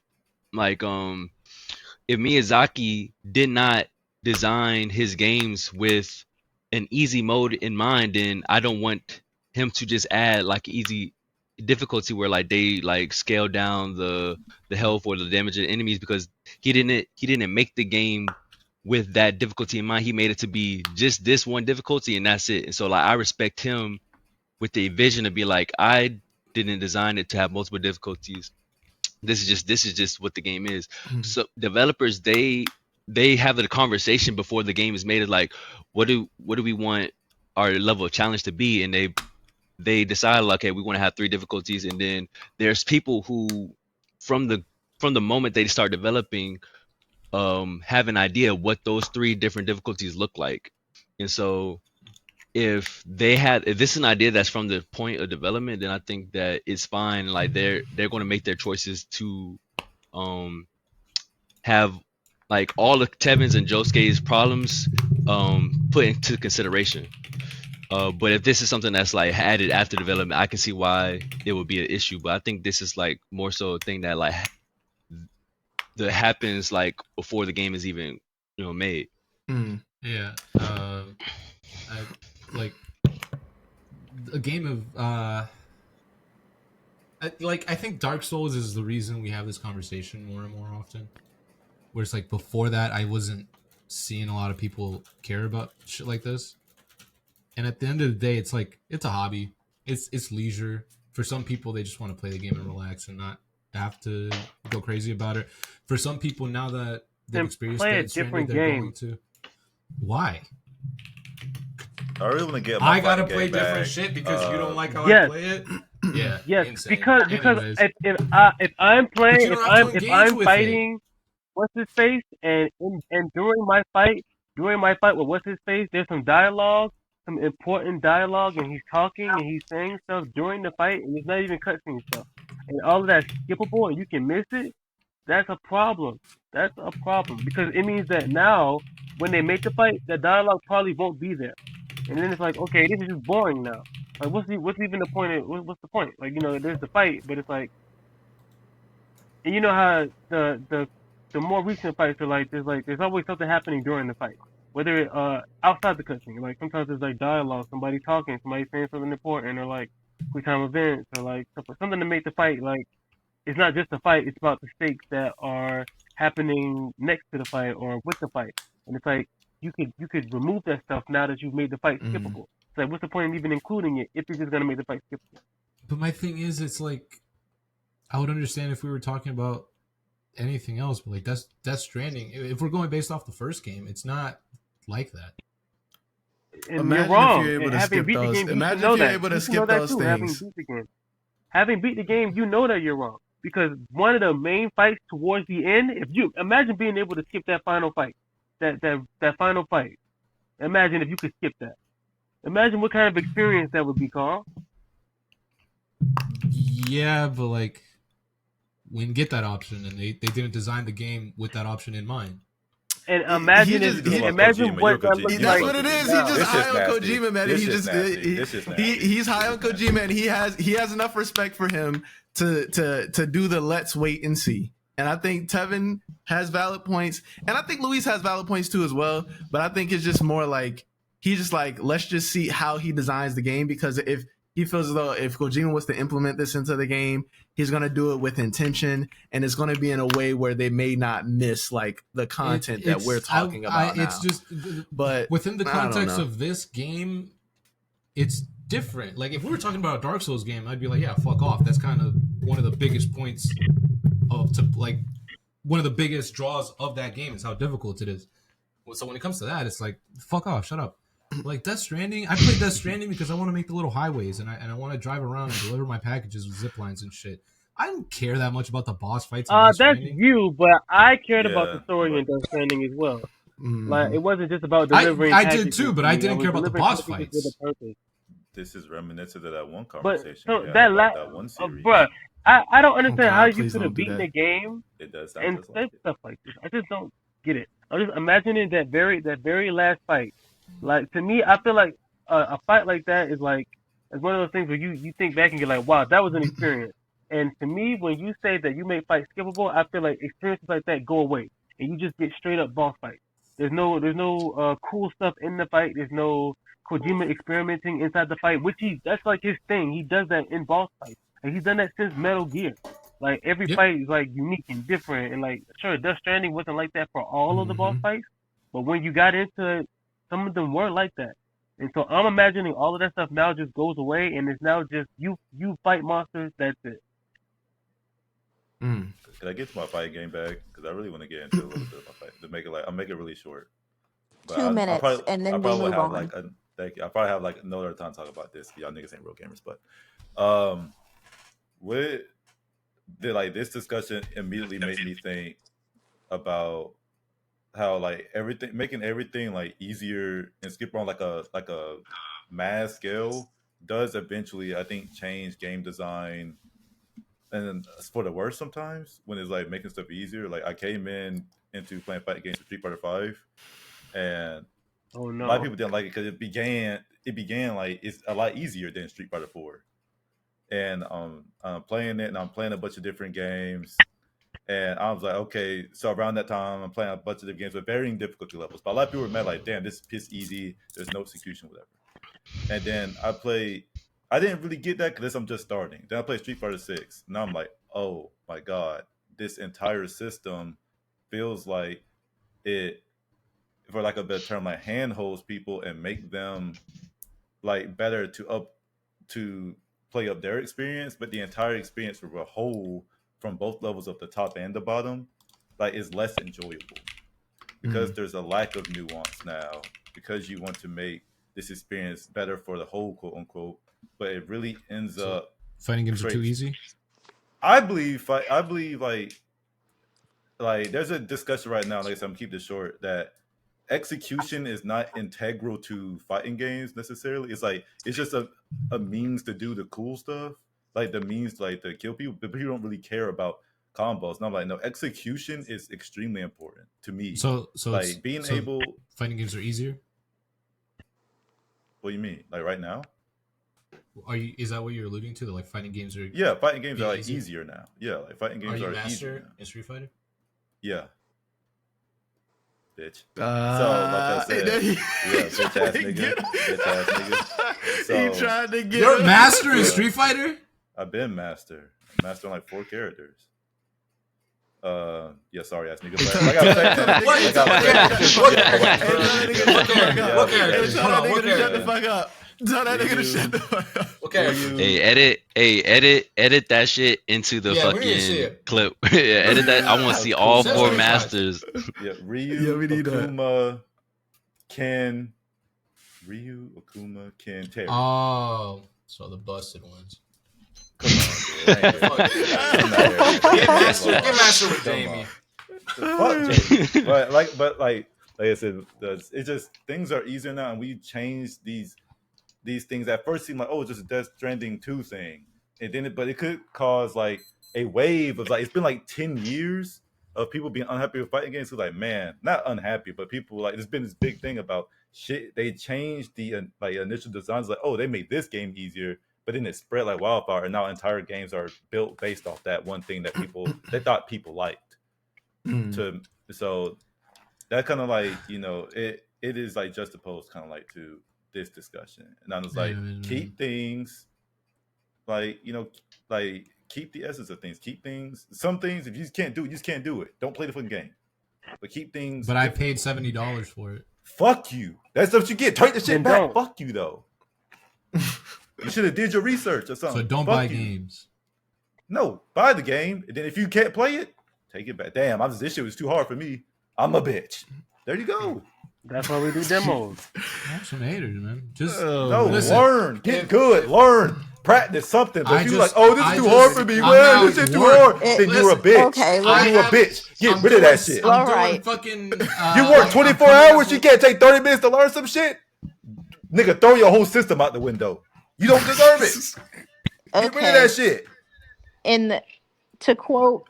Miyazaki did not design his games with an easy mode in mind, then I don't want him to just add like easy difficulty where like they like scale down the health or the damage of the enemies, because he didn't make the game with that difficulty in mind. He made it to be just this one difficulty and that's it. And so like I respect him with the vision to be like, I didn't design it to have multiple difficulties. This is just what the game is. So developers, they have the conversation before the game is made of like, what do we want our level of challenge to be, and they decide like, okay, we want to have 3 difficulties, and then there's people who from the moment they start developing have an idea of what those 3 different difficulties look like. And so if this is an idea that's from the point of development, then I think that it's fine. Like they're going to make their choices to have like all of Tevin's and Josuke's problems put into consideration. But if this is something that's like added after development, I can see why it would be an issue. But I think this is like more so a thing that like that happens like before the game is even made. Yeah, like a game of I think Dark Souls is the reason we have this conversation more and more often. Where it's like before that, I wasn't seeing a lot of people care about shit like this. And at the end of the day, it's like it's a hobby. It's leisure. For some people, they just want to play the game and relax and not have to go crazy about it. For some people, now that they've experienced play a Death Stranding, different they're game. going to. Why? I really want to get. I gotta play different shit because you don't like how I play it. Yeah. Yes, insane. because Anyways. if I'm playing, you don't have to if engage I'm with fighting what's his face, and during my fight with what's his face, there's some dialogue, some important dialogue, and he's talking and he's saying stuff during the fight, and it's not even cutscene stuff, and all of that's skippable, and you can miss it. That's a problem. That's a problem because it means that now when they make the fight, the dialogue probably won't be there, and then it's like, okay, this is just boring now. Like, what's even the point? What's the point? Like, there's the fight, but it's like, and you know how the more recent fights are like, there's always something happening during the fight, whether it, outside the cutscene. Like sometimes there's like dialogue, somebody talking, somebody saying something important, or like quick time events, or like something to make the fight like it's not just a fight. It's about the stakes that are happening next to the fight or with the fight, and it's like you could remove that stuff now that you've made the fight skippable. It's like, what's the point of even including it if you're just gonna make the fight skippable? But my thing is, it's like I would understand if we were talking about anything else, but like Death Stranding, if we're going based off the first game, it's not like that. And you're Imagine if wrong. you're able And to having skip beat the those. game, you should Imagine know if you're that. able You to should know skip that those too. Having things. beat the game, having beat the game, you know that you're wrong because one of the main fights towards the end. If you imagine being able to skip that final fight, that final fight. Imagine if you could skip that. Imagine what kind of experience that would be, Carl. Yeah, but like we didn't get that option, and they didn't design the game with that option in mind. And imagine Kojima, what that Kojima. looks That's like. what it is. now. He just This high is on nasty. Kojima, man. This He is just nasty. This is nasty. he's high on Kojima, and he has enough respect for him to do the let's wait and see. And I think Tevin has valid points, and I think Luis has valid points too as well. But I think it's just more like he's just like, let's just see how he designs the game, because if he feels as though if Kojima was to implement this into the game, he's going to do it with intention, and it's going to be in a way where they may not miss like the content that we're talking about now. It's just, but within the I don't context know. of this game, it's different. Like if we were talking about a Dark Souls game, I'd be like, yeah, fuck off. That's kind of one of the biggest points one of the biggest draws of that game is how difficult it is. So when it comes to that, it's like, fuck off, shut up. Like Deathstranding, I played Deathstranding because I want to make the little highways and I want to drive around and deliver my packages with zip lines and shit. I don't care that much about the boss fights. That's you, but I cared about the story but- in Death Stranding as well. Mhm. Like it wasn't just about delivering. I did packages too, but to I me. didn't was care about the delivering boss packages fights. with a purpose. This is reminiscent of that one But conversation. so we had that about that one series. bruh, I don't understand God, how you please could don't have do beaten that. the game It does sound and just say like it. stuff like this. I just don't get it. I'm just imagining that very last fight. Like to me, I feel like a fight like that is like it's one of those things where you think back and you're like, wow, that was an experience. And to me, when you say that you make fights skippable, I feel like experiences like that go away and you just get straight up boss fights. There's no cool stuff in the fight. There's no Kojima experimenting inside the fight, which that's like his thing. He does that in boss fights. And he's done that since Metal Gear. Like every Yep. fight is like unique and different. And like sure, Death Stranding wasn't like that for all of the boss fights, but when you got into it, some of them were like that. And so I'm imagining all of that stuff now just goes away, and it's now just you fight monsters. That's it. Mm. Can I get to my fight game back? Because I really want to get into a little bit of my fight to make it like I'll make it really short. But 2 minutes, probably, and then I we probably move have on. like thank you. I probably have like no other time to talk about this. Y'all niggas ain't real gamers, but what did like this discussion immediately made me think about how like making everything like easier and skip on like a mass scale does eventually I think change game design and for the worse sometimes when it's like making stuff easier. Like I came into playing fighting games with Street Fighter 5 and Oh a no. lot of people didn't like it because it began like it's a lot easier than Street Fighter 4. And I'm playing it and I'm playing a bunch of different games. And I was like, okay, so around that time I'm playing a bunch of different games with varying difficulty levels. But a lot of people were mad like, damn, this is piss easy. There's no execution, whatever. And then I didn't really get that because I'm just starting. Then I played Street Fighter 6. Now I'm like, oh my God, this entire system feels like it, for lack of a better term, like handholds people and make them like better to play up their experience, but the entire experience for a whole from both levels of the top and the bottom, like is less enjoyable because there's a lack of nuance now because you want to make this experience better for the whole, quote unquote, but it really ends up Fighting games are too easy. I believe like there's a discussion right now, like I said, I'm keep this short, that execution is not integral to fighting games necessarily. It's like it's just a means to do the cool stuff, like the means like to kill people, but people don't really care about combos. And I'm like, no, execution is extremely important to me. So like being able fighting games are easier. What do you mean? Like right now? Is that what you're alluding to? That like fighting games are Fighting games are like easier now. Yeah, like fighting games are master easier now. in Street Fighter? Yeah. Bitch. So like I said, bitch ass nigga. Bitch ass nigga. So, he tried to get You're him. master in Street Fighter? I've been master. Master on like 4 characters. Yeah, sorry ass nigga. But I gotta say Tell that nigga to shut the fuck up. Tell that nigga to shut the fuck up. Okay. Hey, edit that shit into the Yeah, we need to see fucking it. clip. Edit that. I want to see all That's 4 really masters. Yeah, Ryu, Yeah, we need that. Akuma, Ken, Ryu, Akuma, Ken, Terry. Oh, so the busted ones. Come on, dude. Get master with Jamie. Fuck Jamie. But like I said, it's just things are easier now, and we changed these things that first seemed like, oh, just a Deathstranding 2 thing, and then but it could cause like a wave of like, it's been like 10 years of people being unhappy with fighting games. So like, man, not unhappy, but people like, there's been this big thing about shit. They changed the like initial designs, like, oh, they made this game easier, but then it spread like wildfire, and now entire games are built based off that one thing that they thought people liked. So that kind of like, you know, it is like just opposed kind of like to this discussion, and I was like, keep things like, you know, like keep the essence of things, keep things, some things if you just can't do it, you just can't do it, don't play the fucking game, but keep things. But I paid $70 for it. Fuck you, that's what you get. Take the shit back. Fuck you though. You should have did your research or something. So don't buy games. No, buy the game, and then if you can't play it, take it back. Damn, this shit was too hard for me, I'm a bitch. There you go. That's why we do demos. Have some haters, man. Just learn, get good, learn, practice something. But if you like, oh, this is too hard for me, man, this shit too hard, then you're a bitch. Okay, you're a bitch. Get rid of that shit. All right. Fucking, you work 24 hours, you can't take 30 minutes to learn some shit? Nigga, throw your whole system out the window. You don't deserve it. Get rid of that shit. To quote.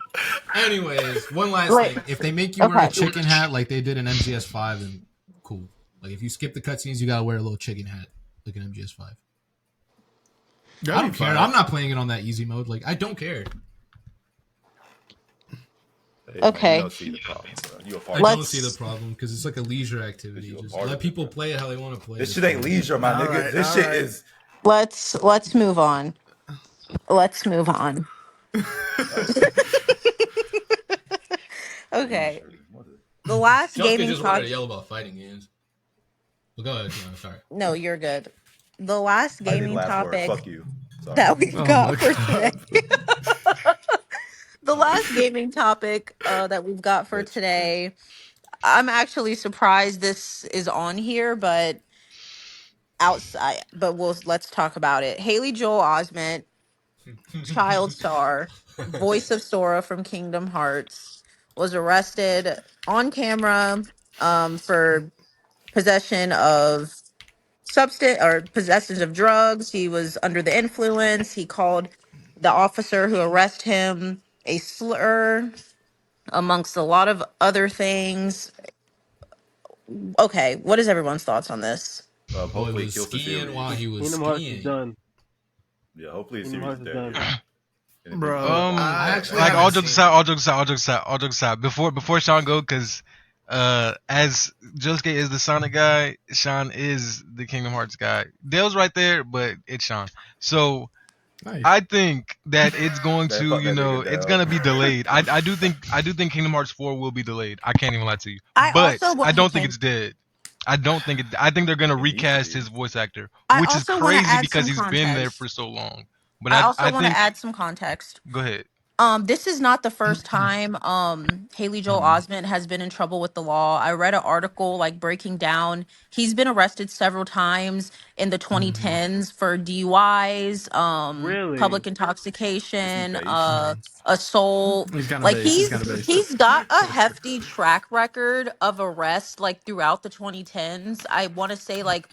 Anyways, one last thing. If they make you wear a chicken hat like they did in MGS5, then cool. Like if you skip the cutscenes, you gotta wear a little chicken hat like in MGS5. I don't care. I'm not playing it on that easy mode. Like I don't care. Okay. I don't see the problem because it's like a leisure activity. Just let people play it how they want to play. This shit ain't leisure, my nigga. Right, this shit is. Let's move on. Let's move on. Okay. The last gaming just wanted to yell about fighting games. Well, go ahead. No, sorry. No, you're good. The last gaming topic Fuck you. that we've got for today. The last gaming topic that we've got for today. I'm actually surprised this is on here, but let's talk about it. Hailee Joel Osment, child star, voice of Sora from Kingdom Hearts, was arrested on camera for possession of possession of drugs. He was under the influence. He called the officer who arrested him a slur, amongst a lot of other things. Okay, what is everyone's thoughts on this? Hopefully he was skiing while he was skiing. Done. Yeah, hopefully the series is done. Bro, all jokes aside. Before Sean go, because as Josuke is the Sonic guy, Sean is the Kingdom Hearts guy. Dale's right there, but it's Sean. So nice. I think that it's going to, it's gonna be delayed. I do think Kingdom Hearts 4 will be delayed. I can't even lie to you. But I don't think it's dead. I think they're gonna recast his voice actor, which is crazy because he's been there for so long. But I also want to add some context. Go ahead. This is not the first time Hailee Joel Osment has been in trouble with the law. I read an article like breaking down. He's been arrested several times in the 2010s for DUIs, public intoxication, assault. He's got a hefty track record of arrests like throughout the 2010s. I want to say like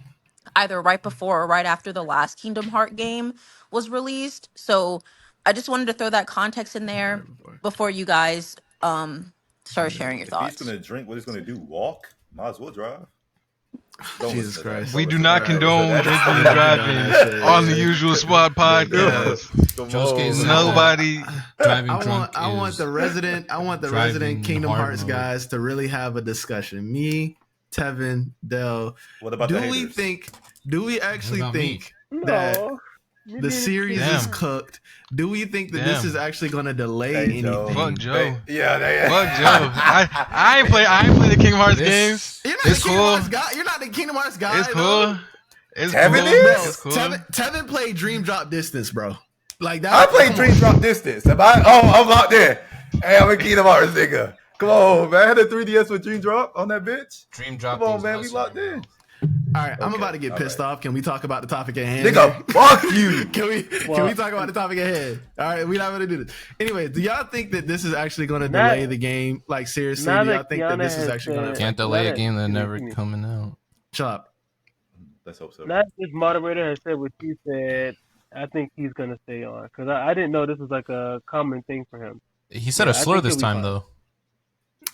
either right before or right after the last Kingdom Heart game was released. So I just wanted to throw that context in there before you guys start sharing your thoughts. If he's gonna drink, what he's gonna do? Walk? Might as well drive. Jesus Christ. We do not condone drinking and driving on the Usual Spot podcast. Nobody driving drunk. I want the resident Kingdom Hearts guys to really have a discussion. Me, Tevin, Del. What about do we actually think that the series is cooked? Do we think that this is actually going to delay anything? Fuck Joe. Yeah, fuck Joe. I ain't play the Kingdom Hearts games. It's cool. You're not the Kingdom Hearts guy. It's cool. Tevin played Dream Drop Distance, bro. Like that. I played Dream Drop Distance. I'm out there. Hey, I'm a Kingdom Hearts nigga. Come on, man. I had a 3DS with Dream Drop on that bitch. Dream Drop. Come on, man. We locked in. All right, I'm Okay, about to get all pissed right. off. Can we talk about the topic at hand? Nigga, fuck you. Can we talk about the topic at hand? All right, we're not gonna do this. Anyway, do y'all think that this is actually gonna delay the game? Like seriously, now do y'all that think that Kiana this is has actually gonna said- affect Can't it? delay a Let it- game that's excuse me, never excuse me. coming out. Shut up. Let's hope so. Now that this moderator has said what she said, I think he's gonna stay on because I didn't know this was like a common thing for him. He said Yeah, a I slur think this he'll be time fine. though,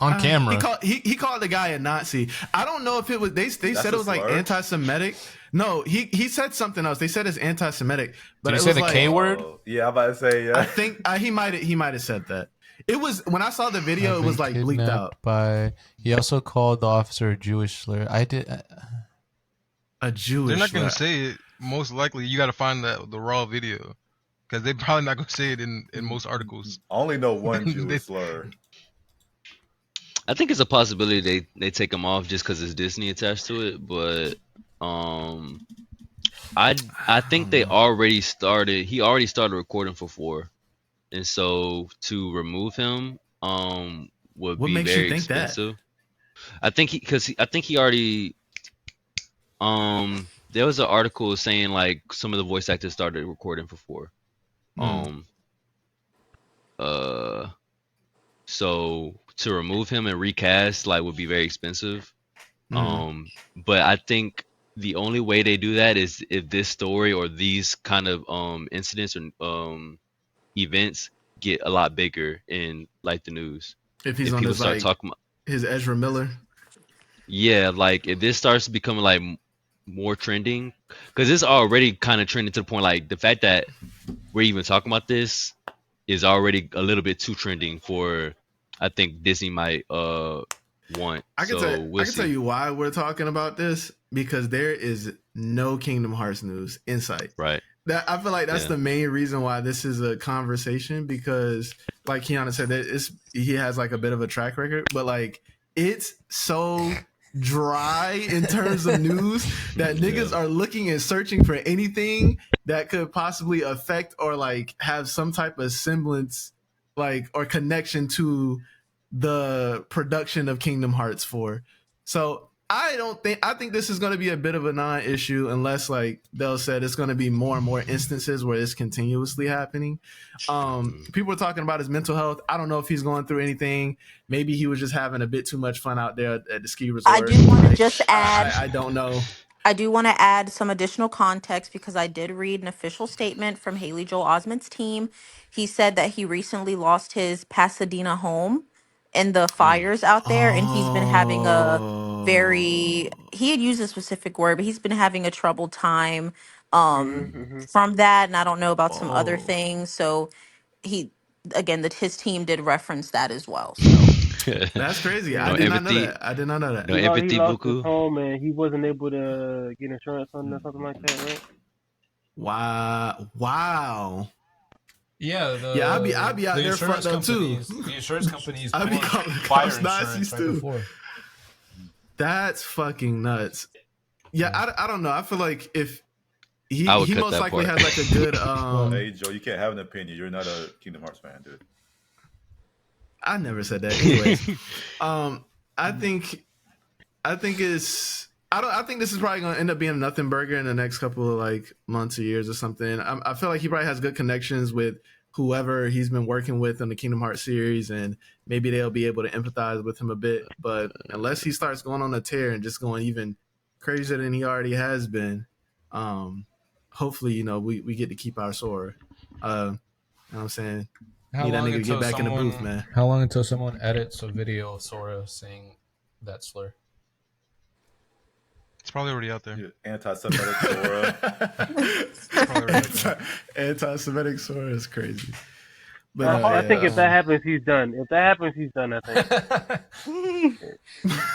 on camera. He called the guy a Nazi. I don't know if it was they said a it was like slur? anti-Semitic. No, he said something else. They said it's anti-Semitic. But Did he it say was the like, K word? Yeah, I'm about to say yeah. I think he might have said that. It was when I saw the video. I've It was been like bleeped kidnapped out. By he also called the officer a Jewish slur. I did. A Jewish. They're not gonna slur. say it. Most likely, you got to find the raw video because they're probably not gonna say it in most articles. I only know one They- Jewish slur. I think it's a possibility they take him off just because it's Disney attached to it, but I think they already started. He already started recording for 4, and so to remove him would What be makes you very think that? expensive. I think he already there was an article saying like some of the voice actors started recording for 4. So to remove him and recast like would be very expensive. But I think the only way they do that is if this story or these kind of incidents or events get a lot bigger in like the news. If he's If on people his start like talking about, his Ezra Miller. yeah, like if this starts becoming like more trending, because it's already kind of trending to the point like the fact that we're even talking about this is already a little bit too trending for I think Disney might want. I can tell you why we're talking about this because there is no Kingdom Hearts news in sight. Right. That I feel like that's the main reason why this is a conversation because, like Kiana said, that he has like a bit of a track record, but like it's so dry in terms of news that niggas are looking and searching for anything that could possibly affect or like have some type of semblance, like or connection to the production of Kingdom Hearts 4. So I think this is going to be a bit of a non-issue unless like Del said it's going to be more and more instances where it's continuously happening. People are talking about his mental health. I don't know if he's going through anything. Maybe he was just having a bit too much fun out there at the ski resort. I do want to just add. I don't know. I do want to add some additional context because I did read an official statement from Hailee Joel Osment's team. He said that he recently lost his Pasadena home in the fires out there, and he's been having a he had used a specific word, but he's been having a troubled time from that, and I don't know about some other things. So he his team did reference that as well. So That's crazy. No I did not know empathy. that. I did not know that. No He empathy, lost his Buku. home and he wasn't able to get insurance on it or something like that, right? Wow. Yeah, I'd be out the there insurance fucked up too. companies- The insurance companies I'd be pulling calling fire cops Nazis insurance right too. before. That's fucking nuts. Yeah, I don't know. I feel like if he I would cut most that likely part. has like a good Hey Joe, you can't have an opinion. You're not a Kingdom Hearts fan, dude. I never said that. Anyways, I think it's I think this is probably going to end up being a nothing burger in the next couple of like months or years or something. I feel like he probably has good connections with whoever he's been working with on the Kingdom Hearts series, and maybe they'll be able to empathize with him a bit. But unless he starts going on a tear and just going even crazier than he already has been, hopefully, we get to keep our Sora. You know what I'm saying? Need that nigga to get back in the booth, man. How long until someone edits a video of Sora saying that slur? It's probably already out there. You're anti-Semitic Sora. Anti-Semitic Sora is crazy. But I think if that happens, he's done. If that happens, he's done, I think.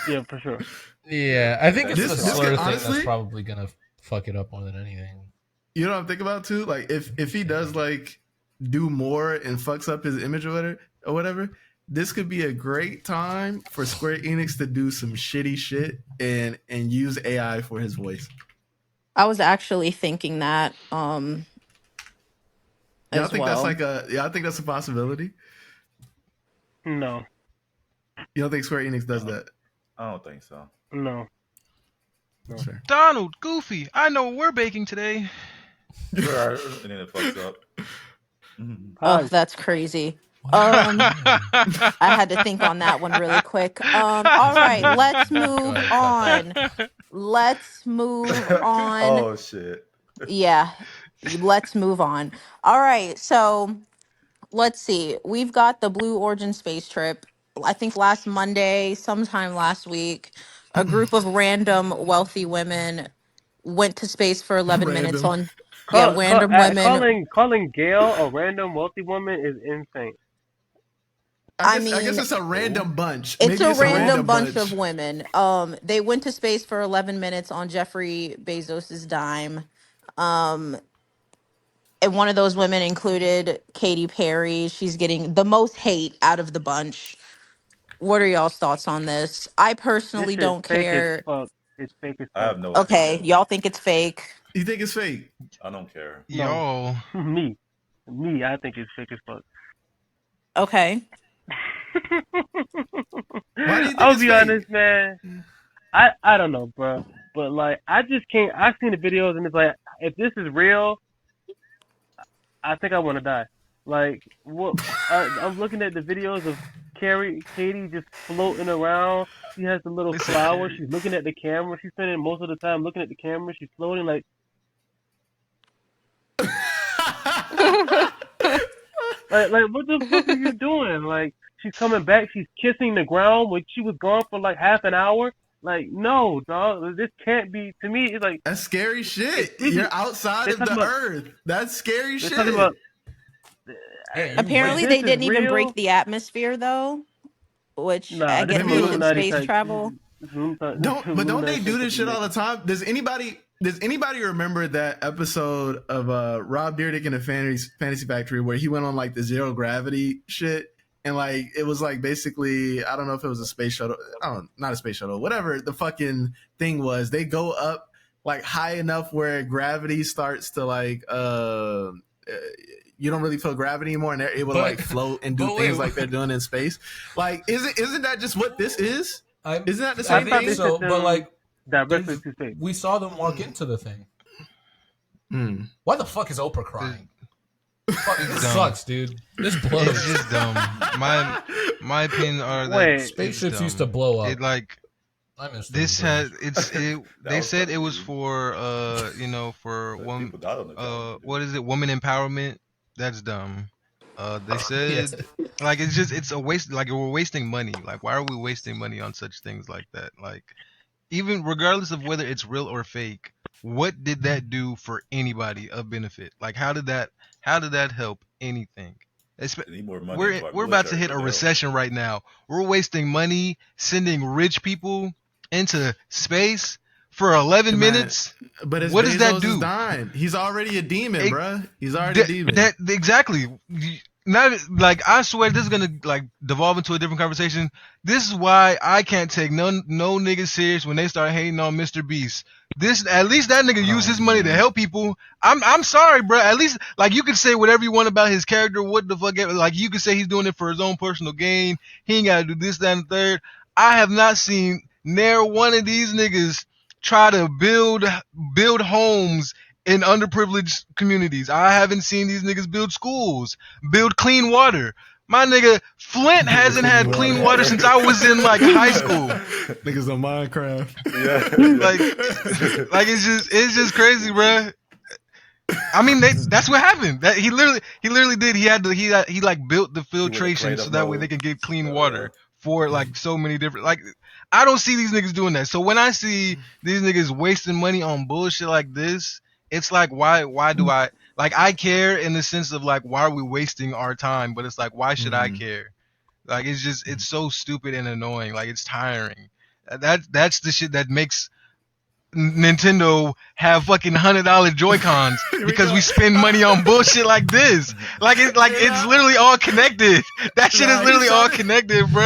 Yeah, for sure. Yeah, I think it's This- the this slur could thing honestly- that's probably gonna fuck it up more than anything. you know what I'm thinking about too? Like if he does like do more and fucks up his image or whatever, this could be a great time for Square Enix to do some shitty shit and use AI for his voice. I was actually thinking that Y'all as think well. y'all think that's a possibility? No, You don't think Square Enix does that? I don't think so. no. Sure. Donald, Goofy, I know what we're baking today. And then it fucks up. Oh, Pause. that's crazy. Wow. I had to think on that one really quick. All right, let's move Go ahead, cut on. Let's move on. Oh shit. Yeah, let's move on. All right, so let's see. We've got the Blue Origin space trip. I think last Monday, sometime last week, a group of random wealthy women went to space for 11 minutes Random. on, yeah, random women. Calling Gail a random wealthy woman is insane. I I guess mean, it's a random bunch. it's Maybe a it's a random random bunch of women. They went to space for 11 minutes on Jeffrey Bezos's dime. Um, and one of those women included Katy Perry. She's getting the most hate out of the bunch. What are y'all's thoughts on this? I This personally shit don't fake as care. fuck. It's fake as I fuck. have no Okay, opinion. y'all think it's fake. You think it's fake? I don't care. No, Yo, me, I think it's fake as fuck. Okay. Why do you think I'll it's be fake? honest, man. I don't know, bro. But like, I just can't. I've seen the videos and it's like, if this is real, I think I want to die. Like, what? I'm looking at the videos of Katie just floating around. She has the little Listen, flower. She's looking at the camera. She's spending most of the time looking at the camera. She's floating like what the fuck are you doing? Like, she's coming back. She's kissing the ground when she was gone for like half an hour. Like, no, dog. This can't be. To me, it's like That's scary shit. It's- You're outside they're of the talking about- earth. That's scary they're shit. talking about. Hey, you Apparently, If they this is didn't even real, break the atmosphere, though, which Nah, I this guess is Maybe they can Illuminati space type. travel. Don't they do this shit all the time? Does anybody remember that episode of Rob Dyrdek in the Fantasy Factory where he went on like the zero gravity shit and like it was like basically I don't know if it was a space shuttle, not a space shuttle, whatever the fucking thing was. They go up like high enough where gravity starts to like you don't really feel gravity anymore and they're able to like float and do things like they're doing in space. Like isn't that just what this is? Isn't that the same I thought thing? they so, said but like directly to space. we saw them walk into the thing. Hmm. Why the fuck is Oprah crying? Fucking It's this dumb. sucks, dude. This blows. it's just dumb. My opinion are that Wait. it's Spaceships dumb. used to blow up. It like I miss this those has days. they was said kinda it was deep. for for But one people died on the job. what is it, woman empowerment. That's dumb. They said Yes. like it's a waste, like we're wasting money. Like why are we wasting money on such things like that? Like even regardless of whether it's real or fake, what did that do for anybody of benefit? Like how did that help anything? They need more money We're into our about to military hit a for jail. recession right now. We're wasting money sending rich people into space for 11 Man, minutes. But it's What does that Bezos' do? dime. He's already a demon, It- bruh. He's already a demon. That exactly. Not like I swear this is gonna like devolve into a different conversation. This is why I can't take no niggas serious when they start hating on Mr. Beast. This at least that nigga use his money to help people. I'm sorry, bro. At least like you can say whatever you want about his character. What the fuck? Like you could say he's doing it for his own personal gain. He ain't gotta do this, that, and the third. I have not seen near one of these niggas try to build homes in underprivileged communities. I haven't seen these niggas build schools, build clean water. My nigga, Flint hasn't had clean water since I was in like high school. Niggas on Minecraft. Yeah. Like it's just crazy, bro. I mean, that's what happened. That he literally did. He like built the filtration so that way they can get clean water for like so many different like. I don't see these niggas doing that. So when I see these niggas wasting money on bullshit like this, it's like why do I like I care in the sense of like why are we wasting our time? But it's like why should I care? Like it's so stupid and annoying. Like it's tiring. That's the shit that makes Nintendo have fucking $100 Joy-Cons because we spend money on bullshit like this. Like it's literally all connected. That shit is literally all connected, bro.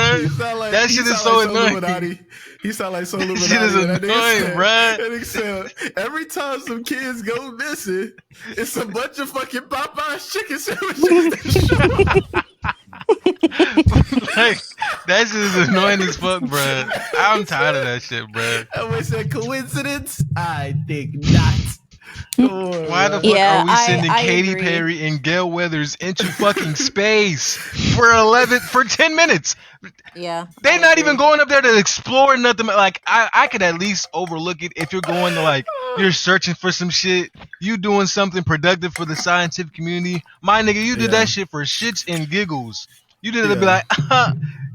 That shit is so annoying. He sound like so Illuminati. Shit is annoying, bruh. Every time some kids go missing, it's a bunch of fucking Popeye's chicken sandwiches. like That shit is annoying as fuck, bro. I'm tired of that shit, bro. I wish a coincidence. I think not. Why the fuck Yeah, are we sending I Katy agree. Perry and Gail Weathers into fucking space for 10 minutes? Yeah. They're I not agree. even going up there to explore nothing. Like I could at least overlook it if you're going to like you're searching for some shit. You doing something productive for the scientific community. My nigga, you did that shit for shits and giggles. You did it to be like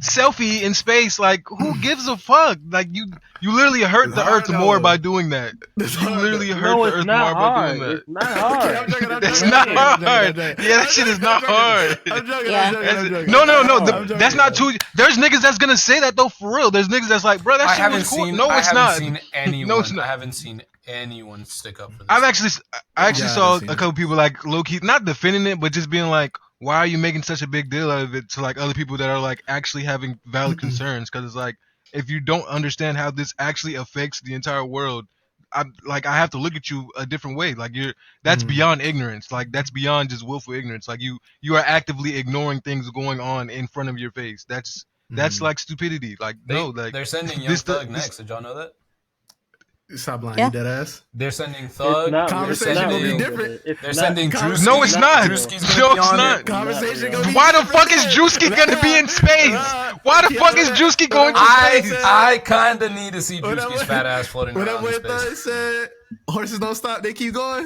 selfie in space. Like who gives a fuck? Like you literally hurt It's the hard, Earth though. more by doing that. It's You hard, literally though. hurt No, the it's Earth not more by hard. doing that. It's not Okay, hard. I'm joking. That's I'm not joking. hard. Yeah, that shit is not hard. I'm joking. Yeah. I'm joking. No. I'm joking. That's not too. There's niggas that's gonna say that though for real. There's niggas that's like, bro, that I shit haven't was cool. seen. No, I it's haven't not. seen anyone. No, it's not. I haven't seen anyone stick up for this. I actually Yeah, saw I've seen a it. couple people like low key not defending it, but just being like, why are you making such a big deal out of it to like other people that are like actually having valid concerns? Because it's like if you don't understand how this actually affects the entire world, I have to look at you a different way. Like that's beyond ignorance. Like that's beyond just willful ignorance. Like you are actively ignoring things going on in front of your face. That's like stupidity. Like they're sending Young Thug next. Did y'all know that? Stop lying, Yeah. you dead ass. They're sending It's Thug. not, Conversation it's not gonna be real. different. It's They're not- sending Drewski. No, it's not. Drewski's No, gonna be it's on not. it. Conversation real. gonna be Why the different. fuck is Drewski gonna be in space? Why the fuck is Drewski going to space? I kind of need to see When that Drewski's boy- fat ass floating When that around in boy Thug space. said horses don't stop, they keep going.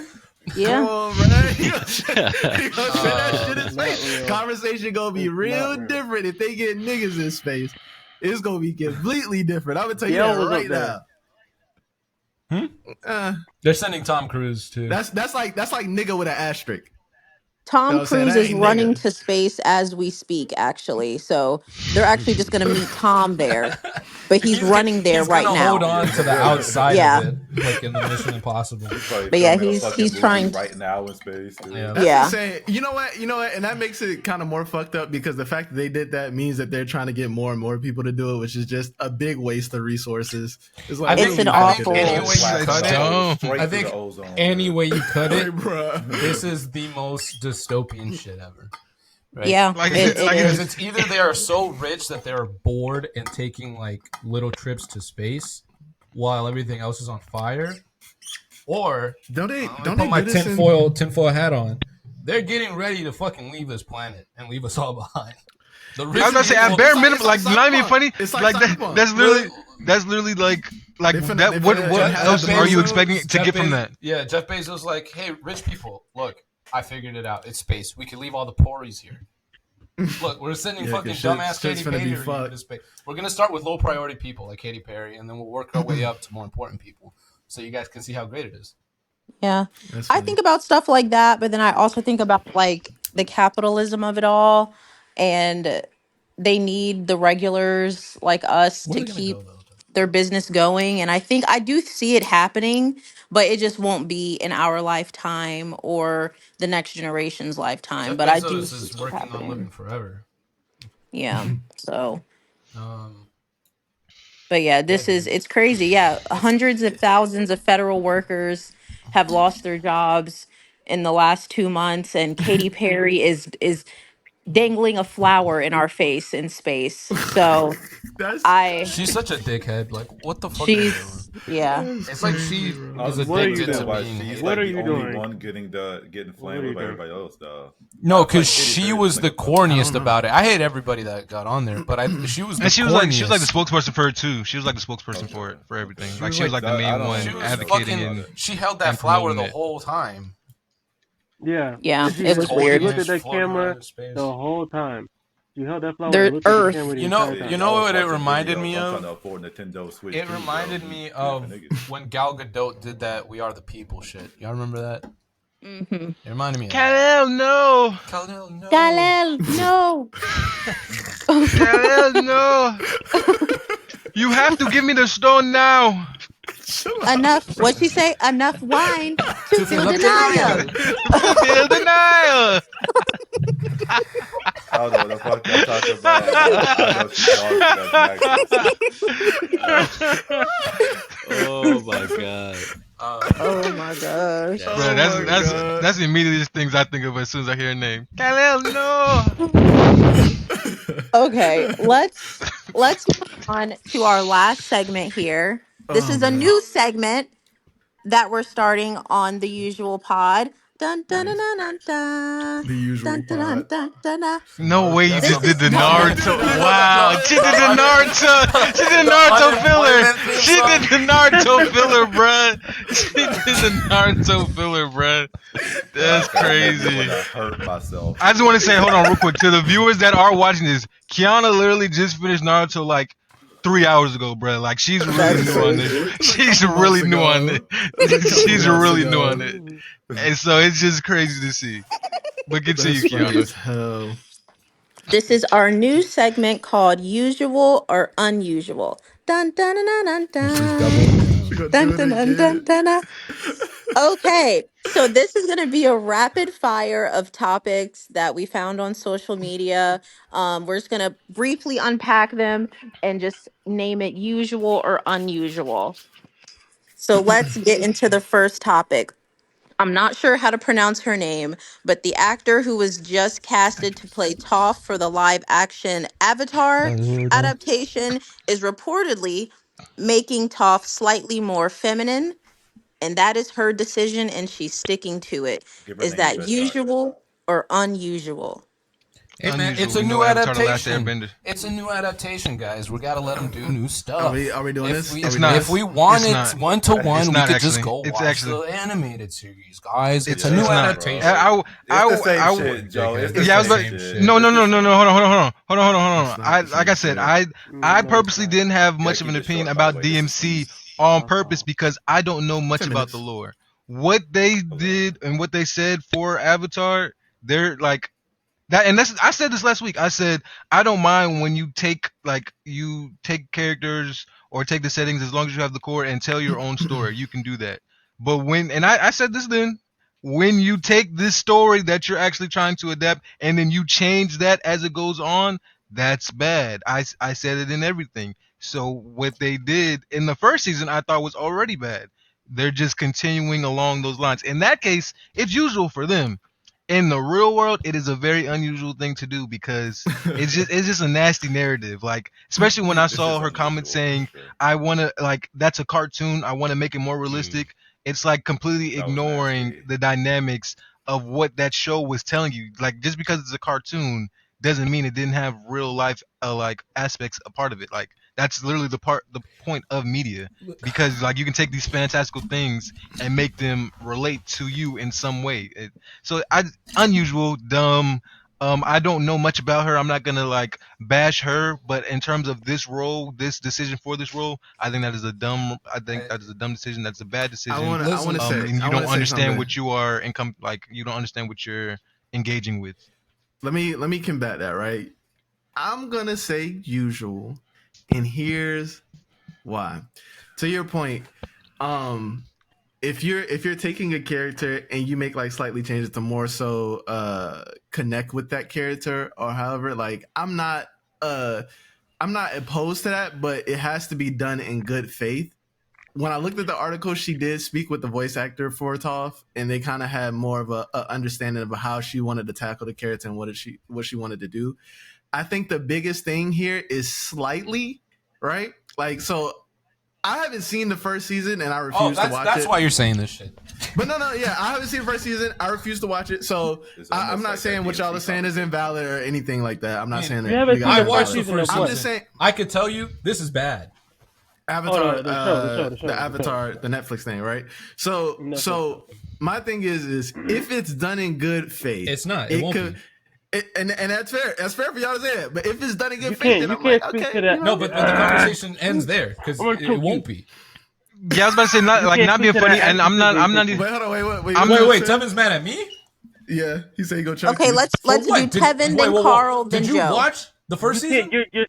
Come Yeah. on, man. You gonna say that shit in It's not space. real. Conversation gonna be It's real not real. different if they get niggas in space. It's gonna be completely different. I'm gonna tell you Gail that was up right there. now. They're sending Tom Cruise too. That's like nigga with an asterisk. Tom You know what I'm saying? Cruise That is ain't running nigga. to space as we speak, actually. So they're actually just going to meet Tom there. But he's running there he's right gonna now. hold on to the outside Yeah. of it, like in the Mission Impossible. Probably But yeah, filming a fucking he's movie trying- right now in space. Dude. Yeah. That's Yeah. insane. You know what? And that makes it kind of more fucked up because the fact that they did that means that they're trying to get more and more people to do it, which is just a big waste of resources. It's like It's an I think awful- any way you cut it, Straight I to think the ozone, any way you cut Hey, it, bro. this is the most dystopian shit ever. Right? Yeah, Like, it like, Because is. it's either they are so rich that they're bored and taking like little trips to space while everything else is on fire, or Don't they put my do this tinfoil hat on. They're getting ready to fucking leave this planet and leave us all behind. The I was gonna say at people- bare it's minimum, like like not even Cyberpunk. funny. It's like Like Cyberpunk. that's literally like They finna- that. they What finna- what Jeff else are you Bezos- expecting to Jeff get from Bezos- that? Yeah, Jeff Bezos was like, hey, rich people, look, I figured it out. It's space. We can leave all the pories here. Look, we're sending Yeah, fucking 'cause dumbass shit's Katy finna be Perry fucked. into space. We're gonna start with low priority people like Katy Perry, and then we'll work our way up to more important people, so you guys can see how great it is. Yeah. That's I funny. think about stuff like that, but then I also think about like the capitalism of it all. And they need the regulars like us Where to are they gonna keep go, though? their business going. And I do see it happening, but it just won't be in our lifetime or the next generation's lifetime. Jeff But I do Bezos see is it working on happening. living forever. Yeah. So, Um, but yeah, it's crazy. Yeah. Hundreds of thousands of federal workers have lost their jobs in the last 2 months. And Katy Perry is dangling a flower in our face in space. So That's she's such a dickhead. Like, what the fuck are you doing? she's, yeah. It's like she is What are you addicted to doing? Why being she's hated. What like are the you only doing? one getting What flamed are you by doing? everybody else, though. No, Like because Katy she Perry was like the a fuck- corniest I don't know. about it. I hate everybody that got on there, but she was the And she was like the corniest. spokesperson for it too. She was like the spokesperson for it for everything. Like she was like the I main don't- one She was advocating fucking. and She held that and flower promoting the it. whole time. Yeah. Yeah, She it just was holding weird. it. Looked at that Floating camera around in space. the whole time. She held that flower Their and looked at Earth. the camera the You know- entire time. you know I was what it watching reminded videos. me I'm of? trying to afford Nintendo Switch It too, reminded bro. me Yeah, of niggas. when Gal Gadot did that "We Are the People" shit. Y'all remember that? Mm-hmm. It reminded me of that. Kal-El, no, Kal-El, no. Kal-El, no. Kal-El, no. You have to give me the stone now. Enough. What'd she say? Enough wine to feel feel denial. Fulfill denial. I don't know what the fuck y'all talking about. I know she's dark, Oh my god. Oh my gosh. Bro, my God. that's immediately the things I think of as soon as I hear a name. Kal-El, no. Okay, let's let's move on to our last segment here. This Oh, is a man. new segment that we're starting on the usual pod. Dun dun dun Nice. dun dun dun. The usual Dun dun dun pod. dun dun dun. No way you That's just a- did the no, Naruto. no, Wow, she did the Naruto. She did the Naruto filler. She did the Naruto filler, bruh. She did the Naruto filler, bruh. That's That made me crazy. wanna hurt myself. I just want to say, hold on, real quick, to the viewers that are watching this. Kiana literally just finished Naruto like 3 hours ago, bruh. Like she's really That's new on this. She's really new on it. She's really new on it, and so it's just crazy to see. But good to see That's you, funny Kiana. as hell. This is our new segment called Usual or Unusual. Dun dun dun dun dun. She gonna Dun do it dun dun dun again. dun. Dun. Okay, so this is going to be a rapid fire of topics that we found on social media. We're just going to briefly unpack them and just name it usual or unusual. So let's get into the first topic. I'm not sure how to pronounce her name, but the actor who was just casted to play Toph for the live action Avatar adaptation is reportedly making Toph slightly more feminine, and that is her decision and she's sticking to it. Give her Is name the that best shot. usual or unusual? Hey man, Unusual. it's a We new know Avatar: The Last adaptation. Airbender. It's a new adaptation, guys. We gotta let them do new stuff. Are we doing If this? we, Are It's we not. doing if we want It's it not. one to It's one, we not could just actually. go It's watch actually. the animated series, guys. It's a It's new not. adaptation. It's the same shit, Joe. It's the Yeah, I was same about. shit. No, no, It's no, the no, same no. Hold on, hold on, hold on, hold on, hold on, hold It's on. not I the like I same said, shit. I purposely didn't have much of keep an it short, opinion by the about way. This is DMC beast. on purpose because I don't know much 10 about the minutes. lore. What they did and what they said for Avatar, they're like that, and that's I said this last week. I said I don't mind when you take characters or take the settings as long as you have the core and tell your own story. You can do that. But I said this then, when you take this story that you're actually trying to adapt and then you change that as it goes on, that's bad. I said it in everything. So what they did in the first season, I thought was already bad. They're just continuing along those lines. In that case, it's usual for them. In the real world, it is a very unusual thing to do because it's just a nasty narrative. Like especially when I This saw is her comment unusual, saying, for sure. "I want to like that's a cartoon. I want to make it more realistic." It's like completely That was ignoring nasty. the dynamics of what that show was telling you. Like just because it's a cartoon doesn't mean it didn't have real life like aspects a part of it. Like that's literally the point of media because like you can take these fantastical things and make them relate to you in some way. So unusual, dumb. I don't know much about her. I'm not gonna like bash her, but in terms of this role, this decision for this role, I think that is a dumb. I think that is a dumb decision. That's a bad decision. I want to say, And I you want don't to say understand something. what you are you don't understand what you're engaging with. Let me combat that, right? I'm gonna say usual, and here's why. To your point, um, if you're taking a character and you make like slightly changes to more so connect with that character or however, like I'm not opposed to that, but it has to be done in good faith. When I looked at the article, she did speak with the voice actor for Toph, and they kind of had more of a understanding of how she wanted to tackle the character and what she wanted to do. I think the biggest thing here is slightly, right? Like, so I haven't seen the first season and I refuse to watch that's it. why you're saying this shit. But no, yeah, I haven't seen the first season. I refuse to watch it. So It's I'm almost not like saying that what y'all are DMC saying is invalid or anything like that. I'm not saying that. You haven't seen I the watched first the season first of season. what? I'm just saying I could tell you this is bad. Avatar, the show. Avatar, the Netflix thing, right? So Netflix. my thing is if it's done in good faith, It's not. It won't be. And that's fair. That's fair for y'all to say that. But if it's done in good You faith, can't- then you I'm can't like, speak okay, to that. you know, No, but the conversation ends there because I'm gonna it choke won't you. be. Yeah, I was about to say not You like can't not being speak to funny, that and I'm not attitude. even. wait, hold on, wait. I'm- Wait, Say? Tevin's mad at me? Yeah, he said he go choke Okay, you. let's For do what? Tevin, then Carl, then Did you Joe. watch the first You season? can't, you're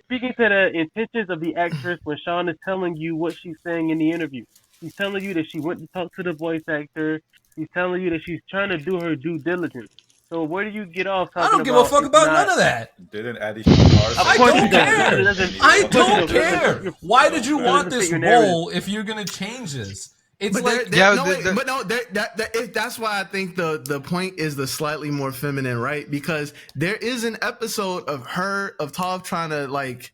speaking to the intentions of the actress when Sean is telling you what she's saying in the interview. She's telling you that she went to talk to the voice actor. She's telling you that she's trying to do her due diligence. So where do you get off talking I don't give a about fuck it's about not, none of that. Didn't Addy Shakar I course don't you don't. care. It doesn't- I of course you don't don't. It doesn't care. fit your- Why did you it want doesn't this fit your narrative. role if you're gonna change this? It's But like that's why I think the point is the slightly more feminine, right? Because there is an episode of Toph trying to like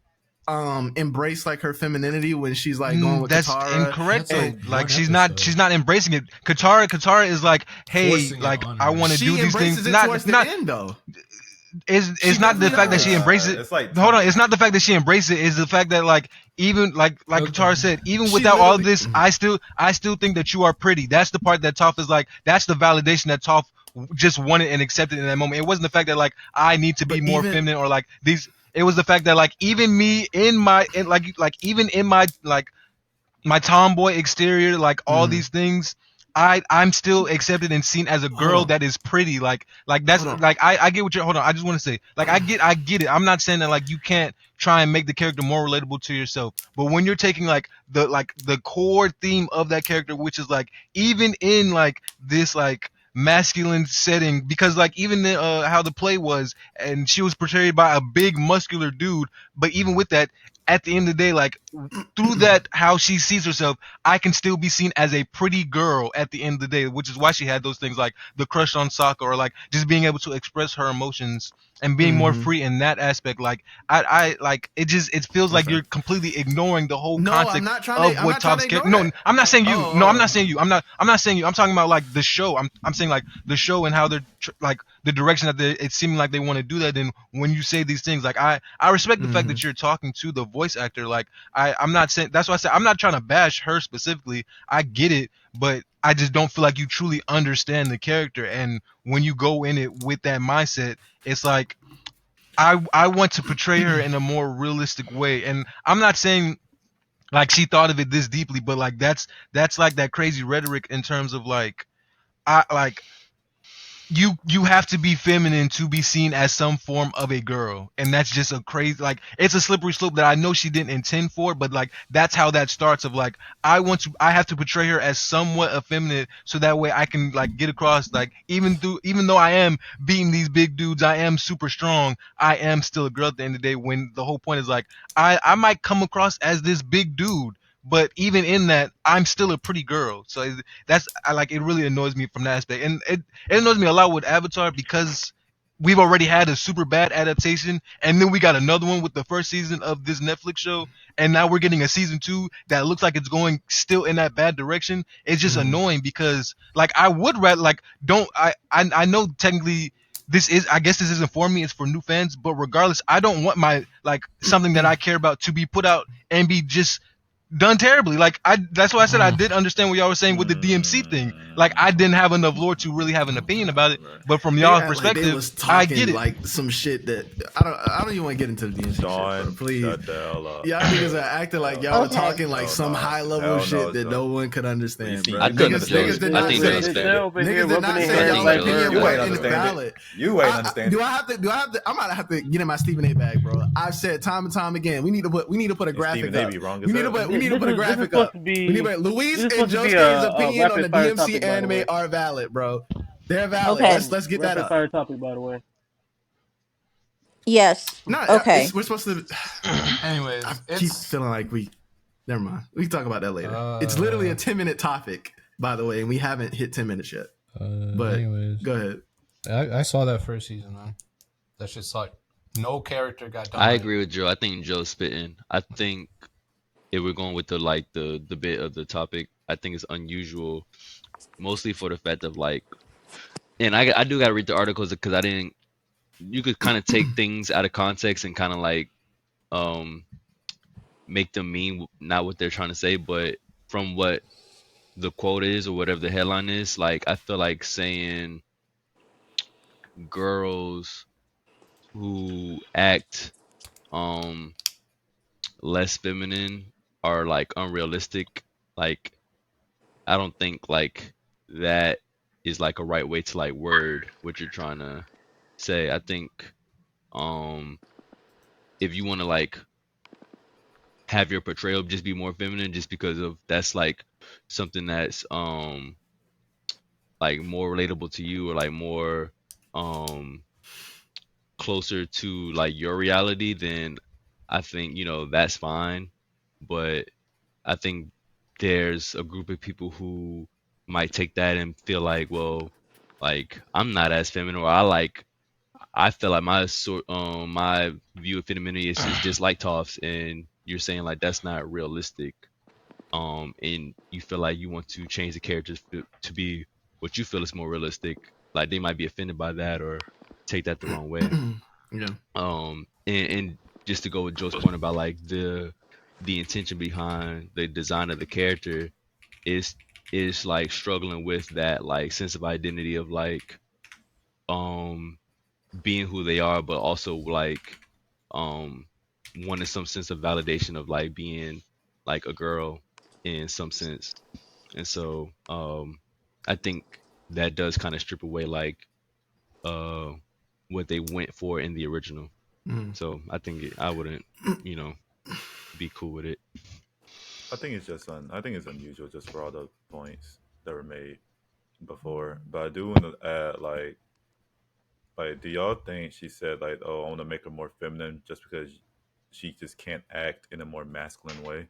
embrace like her femininity when she's like going with That's Katara. incorrect That's though. a Like one she's episode. not embracing it. Katara is like, hey, Forcing it like on I her. want to do She these things. embraces it towards the end though. It's She not the definitely fact that she does. embraces it. It's like Hold on, it's not the fact that she embraces it. It's the fact that like even like Okay. Katara said, even She without all of literally- this, I still think that you are pretty. That's the part that Toph is like. That's the validation that Toph just wanted and accepted in that moment. It wasn't the fact that like I need to be But more even- feminine or like these. It was the fact that like even me in my even in my like my tomboy exterior, like all these things, I'm still accepted and seen as a girl on. that is pretty. Like that's Hold on. like I get what you're. Hold on, I just want to say like I get it. I'm not saying that like you can't try and make the character more relatable to yourself, but when you're taking like the core theme of that character, which is like even in like this like masculine setting, because like even how the play was, and she was portrayed by a big muscular dude, but even with that, at the end of the day, like through that how she sees herself, I can still be seen as a pretty girl at the end of the day, which is why she had those things like the crush on Sokka, or like just being able to express her emotions and being more free in that aspect. Like I like it feels like you're completely ignoring the whole No, I'm context not trying of to. I'm what not trying to Toph's ignore character. No, that. I'm not saying you. Oh, No, I'm oh. not saying you. I'm not saying you. I'm talking about like the show. I'm saying like the show and how they're like the direction that it's seeming like they want to do that. And when you say these things, like I respect the fact that you're talking to the voice actor. Like I'm not saying, that's why I said I'm not trying to bash her specifically. I get it, but I just don't feel like you truly understand the character. And when you go in it with that mindset, it's like I want to portray her in a more realistic way. And I'm not saying like she thought of it this deeply, but like that's like that crazy rhetoric in terms of like I like you have to be feminine to be seen as some form of a girl, and that's just a crazy, like it's a slippery slope that I know she didn't intend for, but like that's how that starts of like I have to portray her as somewhat effeminate so that way I can like get across like even though I am beating these big dudes, I am super strong, I am still a girl at the end of the day, when the whole point is like I might come across as this big dude, but even in that I'm still a pretty girl. So that's I like it really annoys me from that aspect, and it annoys me a lot with Avatar because we've already had a super bad adaptation, and then we got another one with the first season of this Netflix show, and now we're getting a season 2 that looks like it's going still in that bad direction. It's just annoying because like I would rather like don't I know technically this is, I guess this isn't for me, it's for new fans, but regardless, I don't want my like something that I care about to be put out and be just done terribly. Like that's why I said I did understand what y'all were saying with the DMC thing. Like I didn't have enough lore to really have an opinion about it, but from They y'all's act like they perspective, was I talking get it. like some shit that I don't even want to get into the DMC shit, Sean, bro. Please. shut the hell up. Y'all niggas are acting like y'all were Okay. talking like some high level Hell shit no, that Sean. no one could understand, bro. I think Niggas Joe's- did I not think say Joe's They're fair. over here niggas did rubbing not their say hands y'all like opinion You ain't wasn't understand invalid. it. You ain't understand Do it. I have to? I might have to get in my Stephen A bag, bro. I've said time and time again. We need to put a graphic Stephen A up. be wrong as We need to hell. put a graphic supposed up. to be- We need to Luis this is and supposed to be Josuke's a opinion on the rapid fire DMC topic, by the anime way. are valid, bro. They're valid. Okay. Let's get that Rapid up. fire topic, by the way. Yes. No, Okay. we're supposed to. Anyways, I keep it's feeling like never mind. We can talk about that later. It's literally a 10-minute topic, by the way, and we haven't hit 10 minutes yet. But anyways, go ahead. I saw that first season, man. That shit sucked. No character got done. I right. agree with Joe. I think Joe's spitting. I think if we're going with the bit of the topic, I think it's unusual, mostly for the fact of like, and I do gotta read the articles because I didn't. You could kind of take things out of context and kind of like um make them mean not what they're trying to say, but from what the quote is or whatever the headline is, like I feel like saying girls who act um less feminine are like unrealistic. Like I don't think like that is like a right way to like word what you're trying to say. I think um if you want to like have your portrayal just be more feminine just because of that's like something that's like more relatable to you or like more um closer to like your reality, then I think that's fine. But I think there's a group of people who might take that and feel like, well, like I'm not as feminine, or I feel like my view of femininity is just like Toph's, and you're saying like that's not realistic. And you feel like you want to change the characters to be what you feel is more realistic. Like they might be offended by that or take that the wrong way. Yeah. And just to go with Joe's point about like the intention behind the design of the character is like struggling with that like sense of identity of like being who they are, but also like wanting some sense of validation of like being like a girl in some sense. And so I think that does kind of strip away like uh what they went for in the original. So I think I wouldn't, you know, be cool with it. I think it's just I think it's unusual just for all the points that were made before. But I do want to add do y'all think she said like, oh, I want to make her more feminine just because she just can't act in a more masculine way?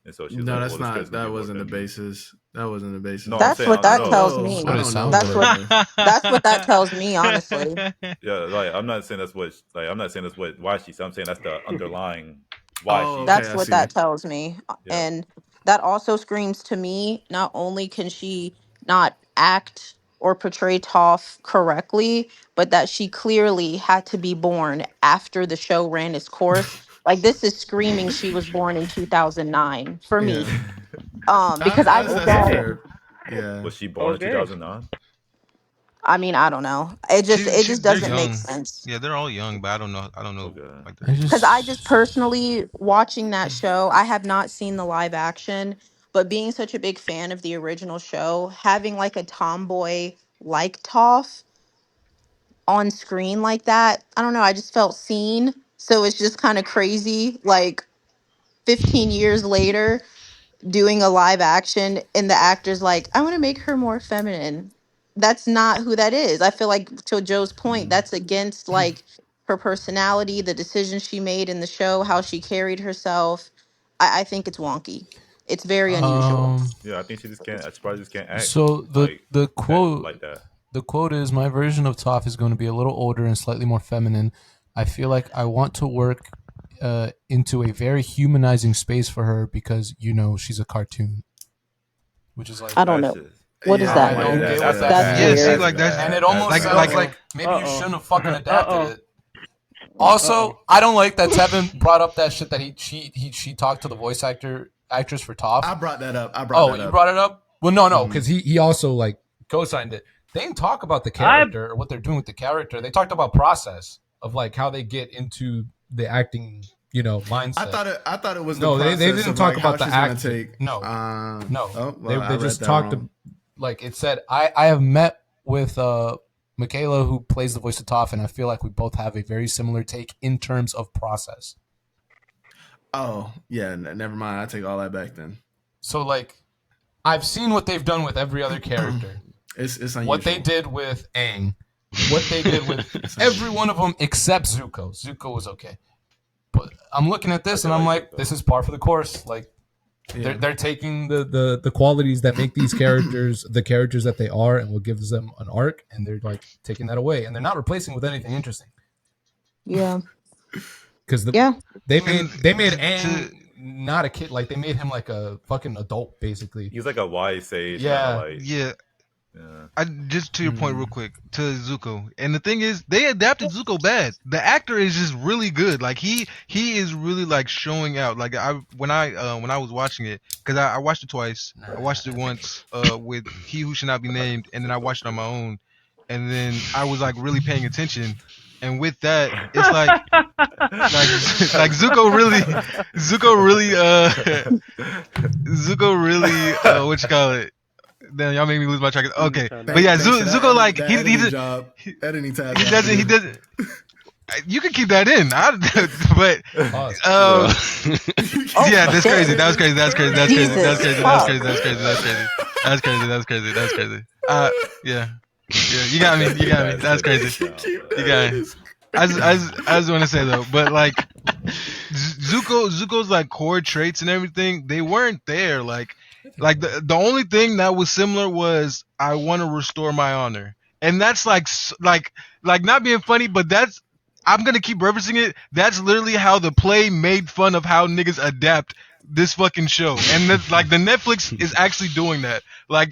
And so she's No, like, that's well, this not. character's gonna That be more wasn't the feminine. basis. That wasn't the basis. No, I'm That's saying what I that don't tells know. Oh, me. That's what it I don't know. sounds That's what like. that's what that tells me, honestly. Yeah, like I'm not saying that's what I'm not saying that's what why she said. I'm saying that's the underlying why Oh, she okay. That's I what see. that tells me. yeah. And that also screams to me, not only can she not act or portray Toph correctly, but that she clearly had to be born after the show ran its course. Like this is screaming she was born in 2009 for Yeah. me. Because I've That's said, Okay. fair. Yeah. Was she born in Okay. 2009? I mean, I don't know. It She's just they're doesn't make young. sense. Yeah, they're all young, but I don't know. I don't know Okay. like the I Because age. I just just personally watching that show, I have not seen the live action, but being such a big fan of the original show, having like a tomboy like Toph on screen like that, I don't know, I just felt seen. So it's just kind of crazy. Like 15 years later, doing a live action and the actor's like, I want to make her more feminine. That's not who that is. I feel like to Joe's point, that's against like her personality, the decisions she made in the show, how she carried herself. I think it's wonky. It's very unusual. Yeah, I think she just can't. She probably just can't act so like the quote like that. the quote is, my version of Toph is going to be a little older and slightly more feminine. I feel like I want to work into a very humanizing space for her because she's a cartoon, which is like I don't That's know. just What is Yeah, I that? like don't get what that's that That's Yeah, means. see, weird. like that's And it That's almost like sounds like like maybe you shouldn't have fucking adapted it. Uh-oh. Also, I don't like that Tevin brought up that shit that she talked to the voice actress for Toph. I brought that up. Oh, you brought it up? Well, no, Mhm. because he also like co-signed it. They didn't talk about the character or what they're doing with the character. They talked about process of like how they get into the acting, mindset. I thought it was No, the they process didn't of talk like how about the she's gonna acting. take. No. No, Oh, well, I they read just that talked wrong. like it said. I have met with Michaela, who plays the voice of Toph, and I feel like we both have a very similar take in terms of process. Oh, yeah. Never mind. I take all that back then. So like, I've seen what they've done with every other character. It's unusual. What they did with Aang, what they did with every one of them except Zuko. Zuko was okay, but I'm looking at this and I'm like, Zuko. this is par for the course. Like, Yeah. they're taking the qualities that make these characters the characters that they are, and what gives them an arc, and they're like taking that away, and they're not replacing with anything interesting. Yeah. Because Yeah. they made to- Aang not a kid, like they made him like a fucking adult basically. He's like a wise sage. Yeah. Like, yeah. yeah. I just to your point real quick to Zuko, and the thing is they adapted Zuko bad. The actor is just really good. Like he is really like showing out. Like when I was watching it, because I watched it twice. I watched it once with He Who Should Not Be Named, and then I watched it on my own, and then I was like really paying attention. And with that, it's like like Zuko really what you call it. Damn, y'all made me lose my track. Okay, but yeah, Zuko like he job editing tab. he doesn't. You can keep that in, but yeah, that's crazy. That was crazy. That's crazy. That's crazy. That's crazy. That's crazy. That's crazy. That's crazy. That's crazy. That's crazy. That's crazy. Yeah, you got me. You got me. That's crazy. You got me. I just want to say though, but like Zuko's like core traits and everything, they weren't there. Like the only thing that was similar was I want to restore my honor, and that's like not being funny, but that's I'm gonna keep referencing it. That's literally how the play made fun of how niggas adapt this fucking show, and like the Netflix is actually doing that. Like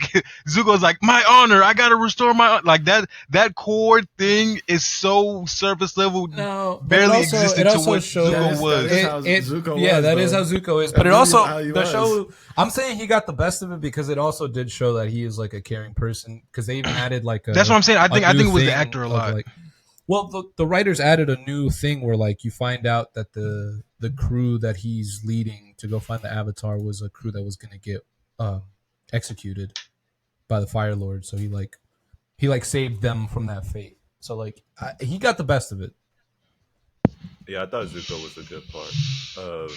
Zuko's like, my honor, I gotta restore my like that core thing is so surface level, No, but barely it existed to also what shows Zuko was. That is how Zuko yeah, was, that is bro. how Zuko is. That's But it really also how he the was. show. I'm saying he got the best of it because it also did show that he is like a caring person. Because they even added like a. That's what I'm saying. I think new it was the thing actor a of, lot. like, well, the writers added a new thing where like you find out that the crew that he's leading to go find the Avatar was a crew that was going to get executed by the Fire Lord. So he saved them from that fate. So like he got the best of it. Yeah, I thought Zuko was a good part of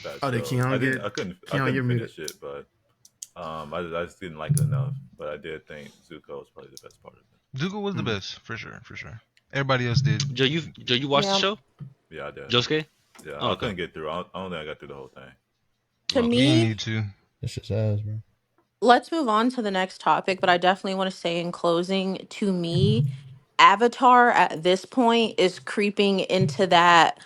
that Oh, show. did Keon I get? couldn't Keon, you're muted. finish it, but I just didn't like it enough. But I did think Zuko was probably the best part of it. Zuko was the best for sure. Everybody else did. Joe, you watched the show? Yeah, I did. Josuke? Yeah, Oh, I okay. couldn't get through. I don't think I got through the whole thing. To You me, need to. It's just ass, bro. let's move on to the next topic, but I definitely want to say in closing, to me, Avatar at this point is creeping into that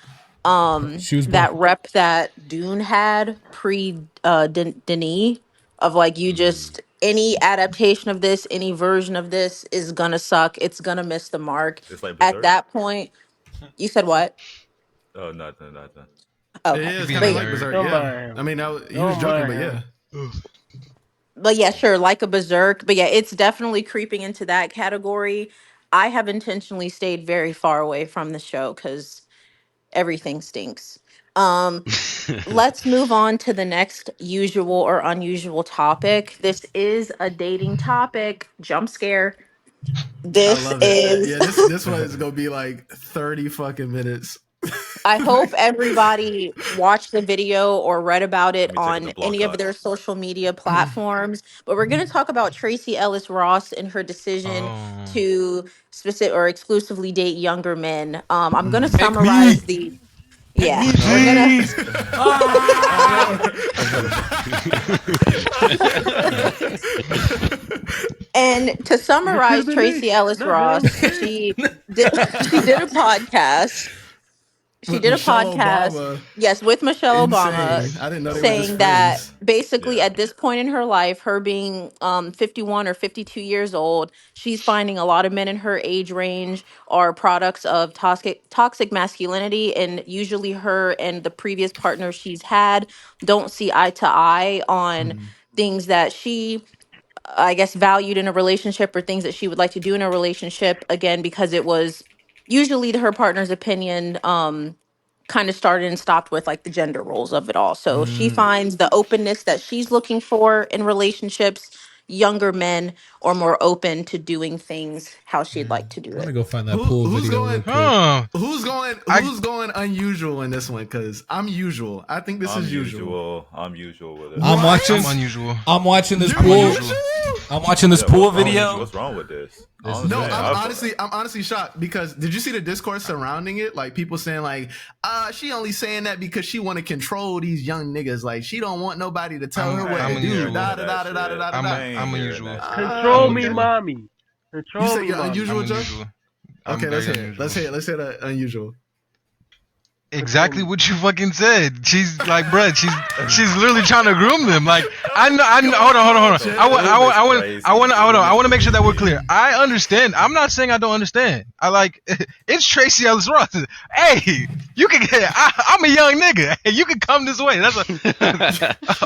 Shoes, bro. that rep that Dune had pre Denis of like you just any adaptation of this, any version of this is gonna suck. It's gonna miss the mark. It's like At Berserk. that point, you said what? Oh, nothing. It Okay. is being kind of But like hilarious. Berserk. Don't Yeah, mind him. I mean, he Don't was joking, but mind yeah. him. but yeah, sure, like a berserk. But yeah, it's definitely creeping into that category. I have intentionally stayed very far away from the show because everything stinks. Let's move on to the next usual or unusual topic. This is a dating topic. Jump scare. I This love it. is Yeah, this one is gonna be like 30 fucking minutes. I hope everybody watched the video or read about it Let me take on the block any of out. their social media platforms. But we're going to talk about Tracee Ellis Ross and her decision Oh. to specific or exclusively date younger men. I'm going to Pick me. summarize the Pick yeah, me, we're gonna please. and to summarize Tracee Ellis Ross, she did a podcast. She With did a Michelle podcast, Obama. yes, with Michelle Obama, Insane. I didn't know they were just saying that friends. basically Yeah. at this point in her life, her being 51 or 52 years old, she's finding a lot of men in her age range are products of toxic masculinity, and usually her and the previous partner she's had don't see eye to eye on things that she I guess valued in a relationship or things that she would like to do in a relationship, again because it was usually her partner's opinion kind of started and stopped with like the gender roles of it all. So she finds the openness that she's looking for in relationships, younger men are more open to doing things how she'd like to do I'm gonna it. go find that pool Who's video going? real quick. Huh. Who's going unusual in this one? Because I'm usual. I think this I'm is usual. I'm usual with it. I'm watching. I'm unusual. I'm watching this You're pool. unusual? I'm watching this Yeah, pool what's wrong with you? video. What's wrong with this? This I don't is- No, understand. I'm honestly shocked because did you see the discourse surrounding it? Like people saying like, she only saying that because she want to control these young niggas. Like she don't want nobody to tell her what I'm to do. unusual. Da da da da da da da. I'm unusual. Control okay. me, mommy. You Control said me, you're mommy. unusual, I'm Joe? unusual. I'm Okay, let's very hear it. unusual. Let's hear the unusual. Exactly what you fucking said. She's like, bruh, she's literally trying to groom them. Like, I know. Hold on. I want to make sure that we're clear. I understand. I'm not saying I don't understand. I like, it's Tracee Ellis Ross. Hey, you can get. I'm a young nigga. Hey, you can come this way. That's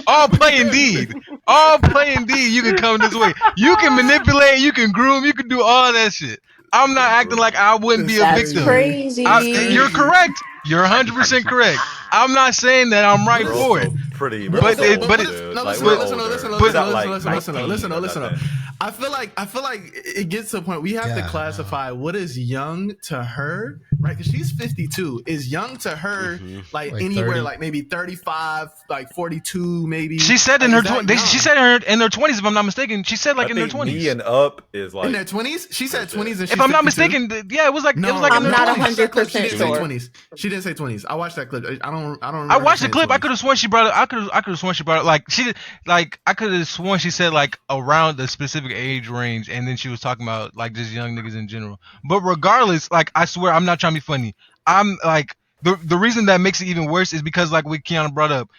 all play indeed. All play indeed. You can come this way. You can manipulate. You can groom. You can do all that shit. I'm not acting like I wouldn't be a That's victim. crazy. You're correct. You're 100% correct. I'm not saying that I'm right for it. Pretty, But we're it- older, but it- dude. No, Like, listen, we're listen, older. listen, We're listen, not, listen, like, listen, listen, 19 listen, or listen. nothing. I feel like it gets to a point we have to Yeah. classify what is young to her, right? Because she's 52. Is young to her like Like anywhere 30? like maybe 35, like 42, maybe. She said in Like, her is that 20s. young? She said in her 20s, if I'm not mistaken. She said like I in her think 20s. me and up is like in their 20s. She said 20s, and If I'm not 52? mistaken, yeah, it was like No, in I'm her not 20s. 100% She didn't say sure. 20s. She didn't say 20s. I watched that clip. I don't don't remember. I watched the her clip. I saying could have sworn she brought it. I could have sworn she brought it. I could have sworn she said like around the specific age range, and then she was talking about like just young niggas in general. But regardless, like I swear, I'm not trying to be funny. I'm like the reason that makes it even worse is because like what Kiana brought up,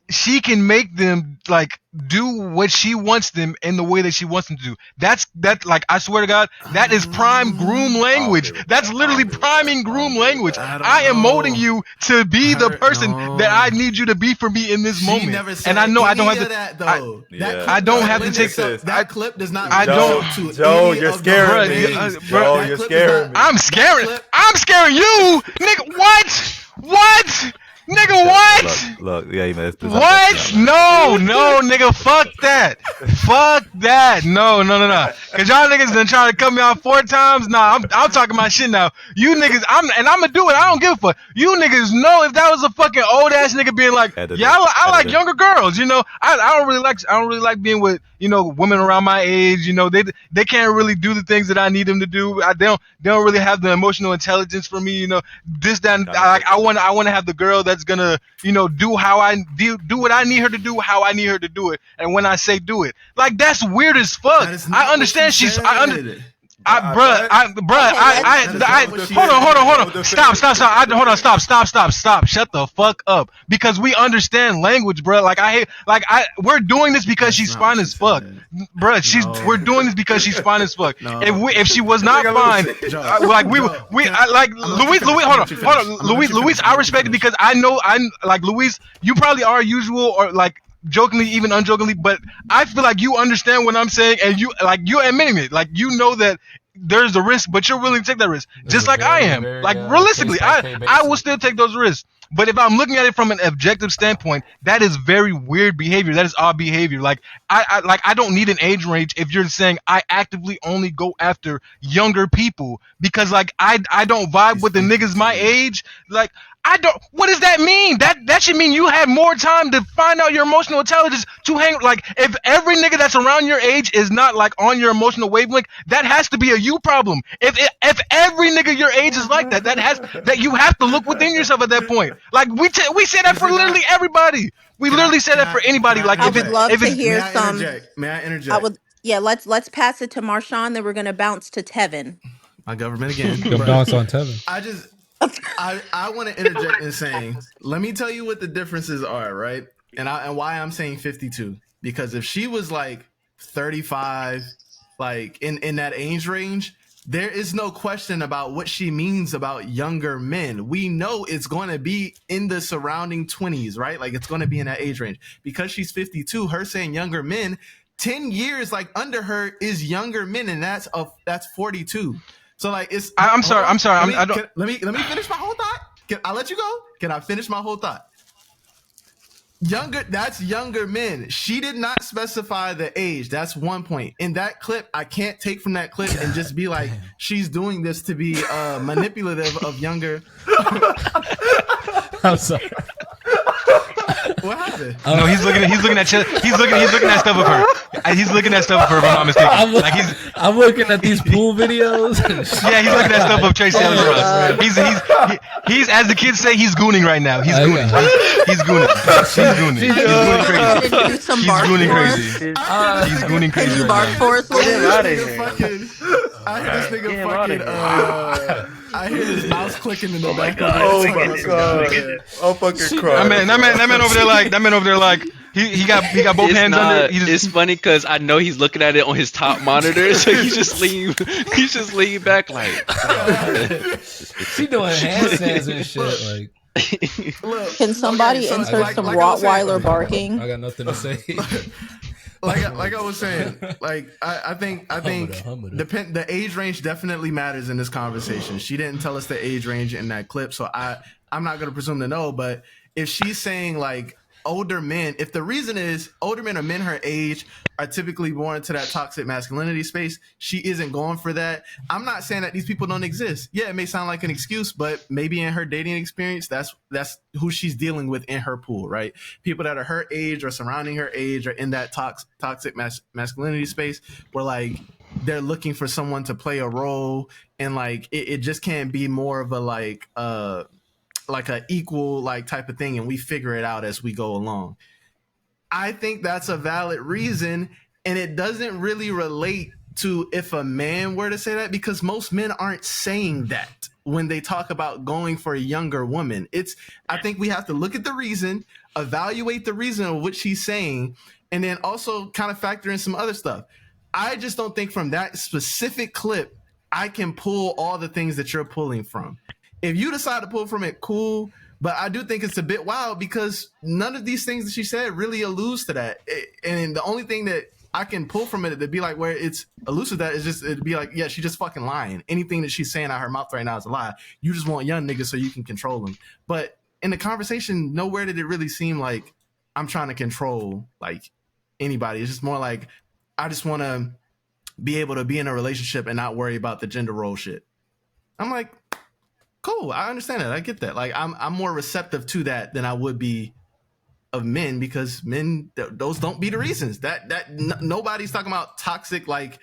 she can make them like do what she wants them in the way that she wants them to do. That like I swear to God, that is prime groom language. That's literally priming groom language. I am molding you to be the person that I need you to be for me in this moment. Never said and I know I don't have to. that though. I don't have to take that clip does not. I don't. Joe, you're scaring me. Joe, you're scaring me. I'm scaring you, nigga. What? Nigga, what? Look, yeah, man. What? No, nigga, fuck that. No. Cause y'all niggas done trying to cut me off 4 times. Nah, I'm talking my shit now. You niggas, I'm gonna do it. I don't give a fuck. You niggas know if that was a fucking old ass nigga being like, yeah, I like younger girls. You know, I don't really like being with, you know, women around my age. You know, they can't really do the things that I need them to do. They don't really have the emotional intelligence for me. You know, this, that, and, like I want to have the girl that's gonna, you know, do what I need her to do, how I need her to do it, and when I say do it, like that's weird as fuck. I understand Hold on. Stop. Shut the fuck up. Because we understand language, bro. We're doing this because she's fine as fuck, bro. We're doing this because she's fine as fuck. If she was not fine, Luis, I respect it because I know Luis. You probably are usual or like jokingly, even unjokingly, but I feel like you understand what I'm saying, and you're admitting it. Like you know that there's a risk, but you're willing to take that risk, just like I am. Like realistically, I will still take those risks. But if I'm looking at it from an objective standpoint, that is very weird behavior. That is odd behavior. Like I don't need an age range if you're saying I actively only go after younger people because like I don't vibe with the niggas my age. Like I don't. What does that mean? That should mean you had more time to find out your emotional intelligence to hang. Like if every nigga that's around your age is not like on your emotional wavelength, that has to be a you problem. If every nigga your age is like that you have to look within yourself at that point. Like we say that for literally everybody. We literally say that for anybody. Like I would love to hear some. May I interject? I would. Yeah, let's pass it to Marshawn. Then we're gonna bounce to Tevin. My government again. Bounce on Tevin. I want to interject in saying, let me tell you what the differences are, right? And why I'm saying 52. Because if she was like 35, like in that age range, there is no question about what she means about younger men. We know it's going to be in the surrounding 20s, right? Like it's going to be in that age range. Because she's 52, her saying younger men, 10 years like under her is younger men, and that's 42. So like it's. I'm sorry. Let me finish my whole thought. I'll let you go. Can I finish my whole thought? That's younger men. She did not specify the age. That's one point. In that clip, I can't take from that clip and just be like, she's doing this to be manipulative of younger. I'm sorry. What happened? No, he's looking at stuff of her. He's looking at stuff of her, if I'm not mistaken. I'm looking at these pool videos. Yeah, he's looking at stuff of Tracee Ellis. He's as the kids say, he's gooning right now. He's gooning. He's gooning. He's gooning crazy. He's gooning crazy. Can you bark for us? I hear this nigga fucking. I hear this mouse clicking in the back. Oh my god! I'm fucking crying. That man over there like he got both hands under. It's funny because I know he's looking at it on his top monitor, so he's just leaning back like. She doing handstands and shit like. Look, can somebody insert some Rottweiler barking? I got nothing to say. like I was saying, like I think the age range definitely matters in this conversation. She didn't tell us the age range in that clip, so I'm not gonna presume to know. But if she's saying like older men, if the reason is older men or men her age are typically born into that toxic masculinity space, she isn't going for that. I'm not saying that these people don't exist. Yeah, it may sound like an excuse, but maybe in her dating experience, that's who she's dealing with in her pool, right? People that are her age or surrounding her age or in that toxic masculinity space where like they're looking for someone to play a role, and like it just can't be more of a like like a equal like type of thing, and we figure it out as we go along. I think that's a valid reason, and it doesn't really relate to if a man were to say that, because most men aren't saying that when they talk about going for a younger woman. I think we have to look at the reason, evaluate the reason of which he's saying, and then also kind of factor in some other stuff. I just don't think from that specific clip I can pull all the things that you're pulling from. If you decide to pull from it, cool. But I do think it's a bit wild because none of these things that she said really alludes to that. And the only thing that I can pull from it to be like where it's elusive that is just, it'd be like, yeah, she's just fucking lying. Anything that she's saying out her mouth right now is a lie. You just want young niggas so you can control them. But in the conversation, nowhere did it really seem like I'm trying to control like anybody. It's just more like I just want to be able to be in a relationship and not worry about the gender role shit. I'm like, cool, I understand that. I get that. Like, I'm more receptive to that than I would be of men, because men, those don't be the reasons. Nobody's talking about toxic like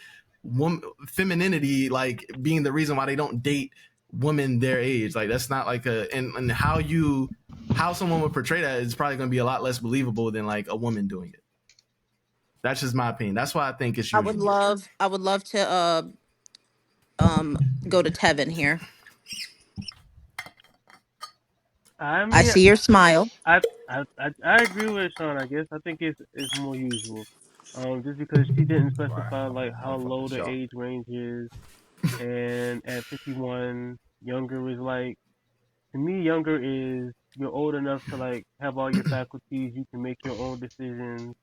femininity like being the reason why they don't date women their age. Like, that's not like and how someone would portray that is probably going to be a lot less believable than like a woman doing it. That's just my opinion. That's why I think it's usual. I would love to go to Tevin here. I mean, I see your smile. I agree with Sean. I guess I think it's more usual, just because she didn't specify like how low the age range is, and at 51, younger is like, to me, younger is you're old enough to like have all your faculties, you can make your own decisions,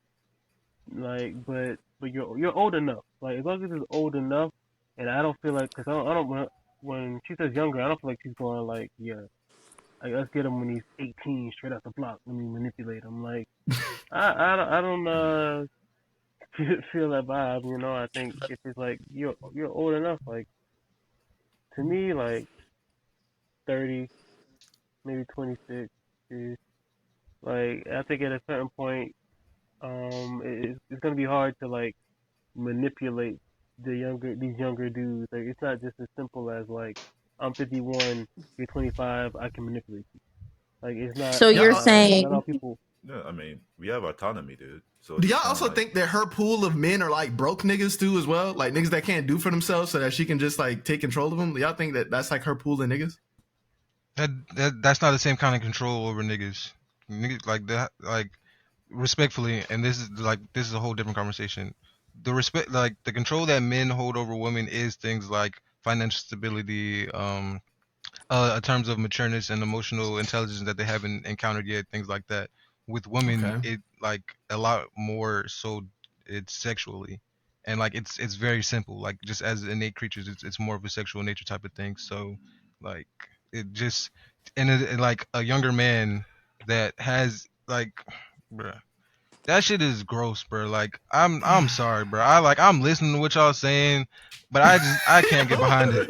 like, but you're old enough, like as long as it's old enough, and I don't feel like, because I don't when she says younger, I don't feel like she's going like, yeah. Like, let's get him when he's 18, straight out the block. Let me manipulate him. Like, I don't feel that vibe. You know, I think if it's like you're old enough, like to me, like 30, maybe 26 is like, I think at a certain point, it's gonna be hard to like manipulate these younger dudes. Like, it's not just as simple as like, I'm 51, you're 25, I can manipulate you. Like, it's not. So you're saying, not all people. Yeah, I mean, we have autonomy, dude. So do it's y'all kinda also like, think that her pool of men are like broke niggas too as well? Like niggas that can't do for themselves so that she can just like take control of them? Do y'all think that that's like her pool of niggas? That's not the same kind of control over niggas. Niggas like that, like respectfully, and this is a whole different conversation. The control that men hold over women is things like financial stability, in terms of matureness and emotional intelligence that they haven't encountered yet, things like that. With women, Okay. it like a lot more so it's sexually, and like it's very simple. Like, just as innate creatures, it's more of a sexual nature type of thing. So like it just, and like a younger man that has like, bruh, that shit is gross, bro. Like, I'm sorry, bro. I'm listening to what y'all saying, but I can't get behind it.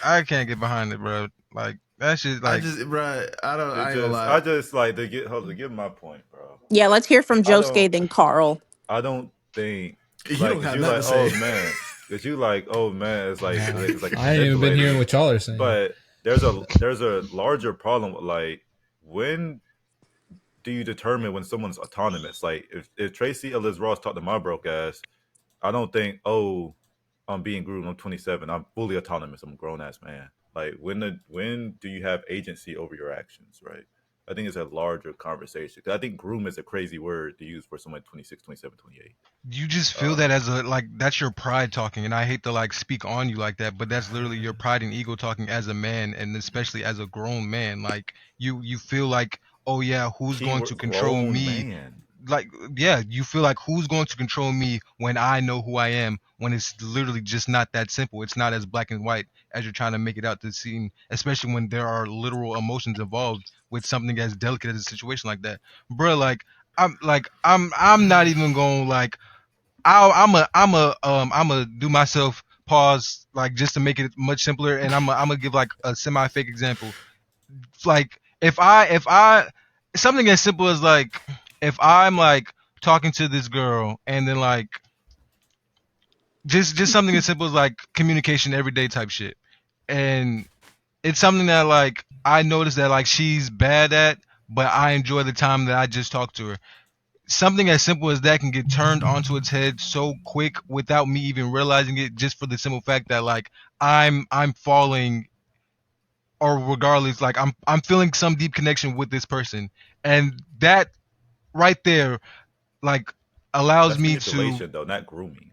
I can't get behind it, bro. Like, that shit, like, I ain't gonna lie. I just like to get my point, bro. yeah, let's hear from I Josuke don't then Carl. I don't think You like, don't cause have you nothing like, to oh say. man, cause you like, oh man, it's like I ain't even been hearing what y'all are saying. But there's a larger problem with like, when do you determine when someone's autonomous? Like, if Tracee Ellis Ross talked to my broke ass, I don't think, oh, I'm being groomed, I'm 27, I'm fully autonomous, I'm a grown ass man. Like, when do you have agency over your actions, right? I think it's a larger conversation. I think groom is a crazy word to use for someone 26, 27, 28. you just feel that as a, like, that's your pride talking, and I hate to like speak on you like that, but that's literally your pride and ego talking as a man, and especially as a grown man. Like, you feel like, oh yeah, who's going Keyword to control grown me? man. Like, yeah, you feel like, who's going to control me when I know who I am, when it's literally just not that simple. It's not as black and white as you're trying to make it out to seem, especially when there are literal emotions involved with something as delicate as a situation like that, bro. I'm not even going, like, I'm a do myself pause, like, just to make it much simpler, and I'm gonna give like a semi fake example. Like, if I something as simple as like, if I'm like talking to this girl, and then like, just something as simple as like communication, everyday type shit, and it's something that like I noticed that like she's bad at, but I enjoy the time that I just talked to her. Something as simple as that can get turned onto its head so quick without me even realizing it, just for the simple fact that like I'm falling, or regardless, like I'm feeling some deep connection with this person, and that right there like allows That's me to. manipulation, though, not grooming.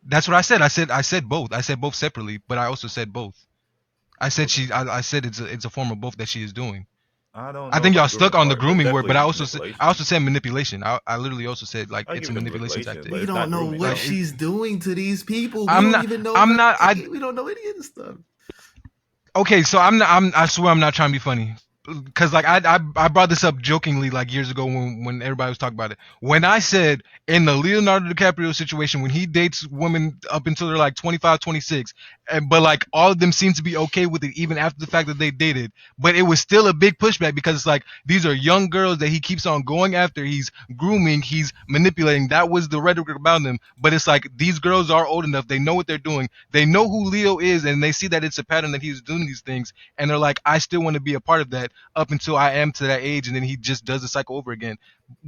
That's what I said. I said both. I said both separately, but I also said both. I said Okay. I said it's a form of both that she is doing. I don't I know think about y'all the grooming stuck on the part, but it's grooming word, but definitely I manipulation. also said manipulation. I literally also said like I it's give a it the manipulation manipulation, tactic. but We it's don't not know grooming. what Like she's doing to these people. We I'm don't not even know I'm her not I age. We don't know any of this stuff. okay, so I swear I'm not trying to be funny, because like I brought this up jokingly like years ago when everybody was talking about it. When I said in the Leonardo DiCaprio situation, when he dates women up until they're like 25, 26, but like all of them seem to be okay with it even after the fact that they dated, but it was still a big pushback because it's like these are young girls that he keeps on going after, he's grooming, he's manipulating. That was the rhetoric about them, but it's like these girls are old enough, they know what they're doing, they know who Leo is, and they see that it's a pattern that he's doing these things, and they're like, I still want to be a part of that up until I am to that age, and then he just does the cycle over again.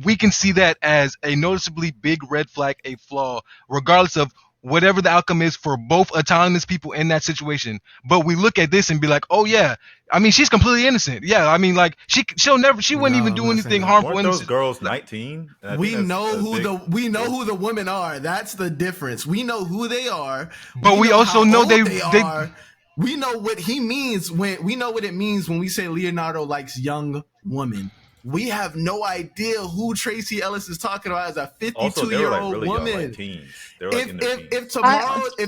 We can see that as a noticeably big red flag, a flaw, regardless of whatever the outcome is for both autonomous people in that situation. But we look at this and be like, oh yeah, I mean she's completely innocent. Yeah, I mean like she wouldn't No, even I'm do not saying anything that. harmful Weren't those innocent. girls Like, 19? And I think We that's know a who big the difference. women are. That's the difference. We know who they are. but We we know also how know old they they they are. We know what he means when we know what it means when we say Leonardo likes young women. We have no idea who Tracee Ellis is talking about as a Also, 52 they were year like old really young, like woman. teens. They were like If in their if if teens. I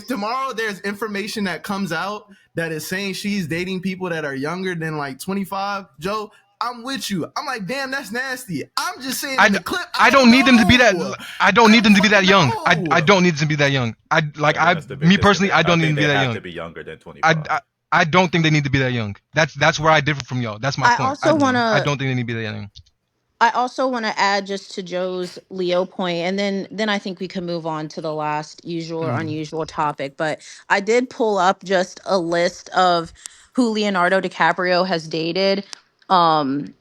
tomorrow there's information that comes out that is saying she's dating people that are younger than like 25, Joe, I'm with you. I'm like, damn, that's nasty. I'm just saying I, in the clip, I I don't don't need them to be that. know. I don't I need don't them to be that fucking young. I know. don't need them to be that young. I think that's the big Me personally, I disconnect. I don't need think them to be they that have young. to be younger than I, 25. I, I don't think they need to be that young. That's where I differ from y'all. That's my I point. also want I to don't think they need to be that young. I also want to add just to Joe's Leo point, and then I think we can move on to the last usual or Mm. unusual topic. But I did pull up just a list of who Leonardo DiCaprio has dated. Um,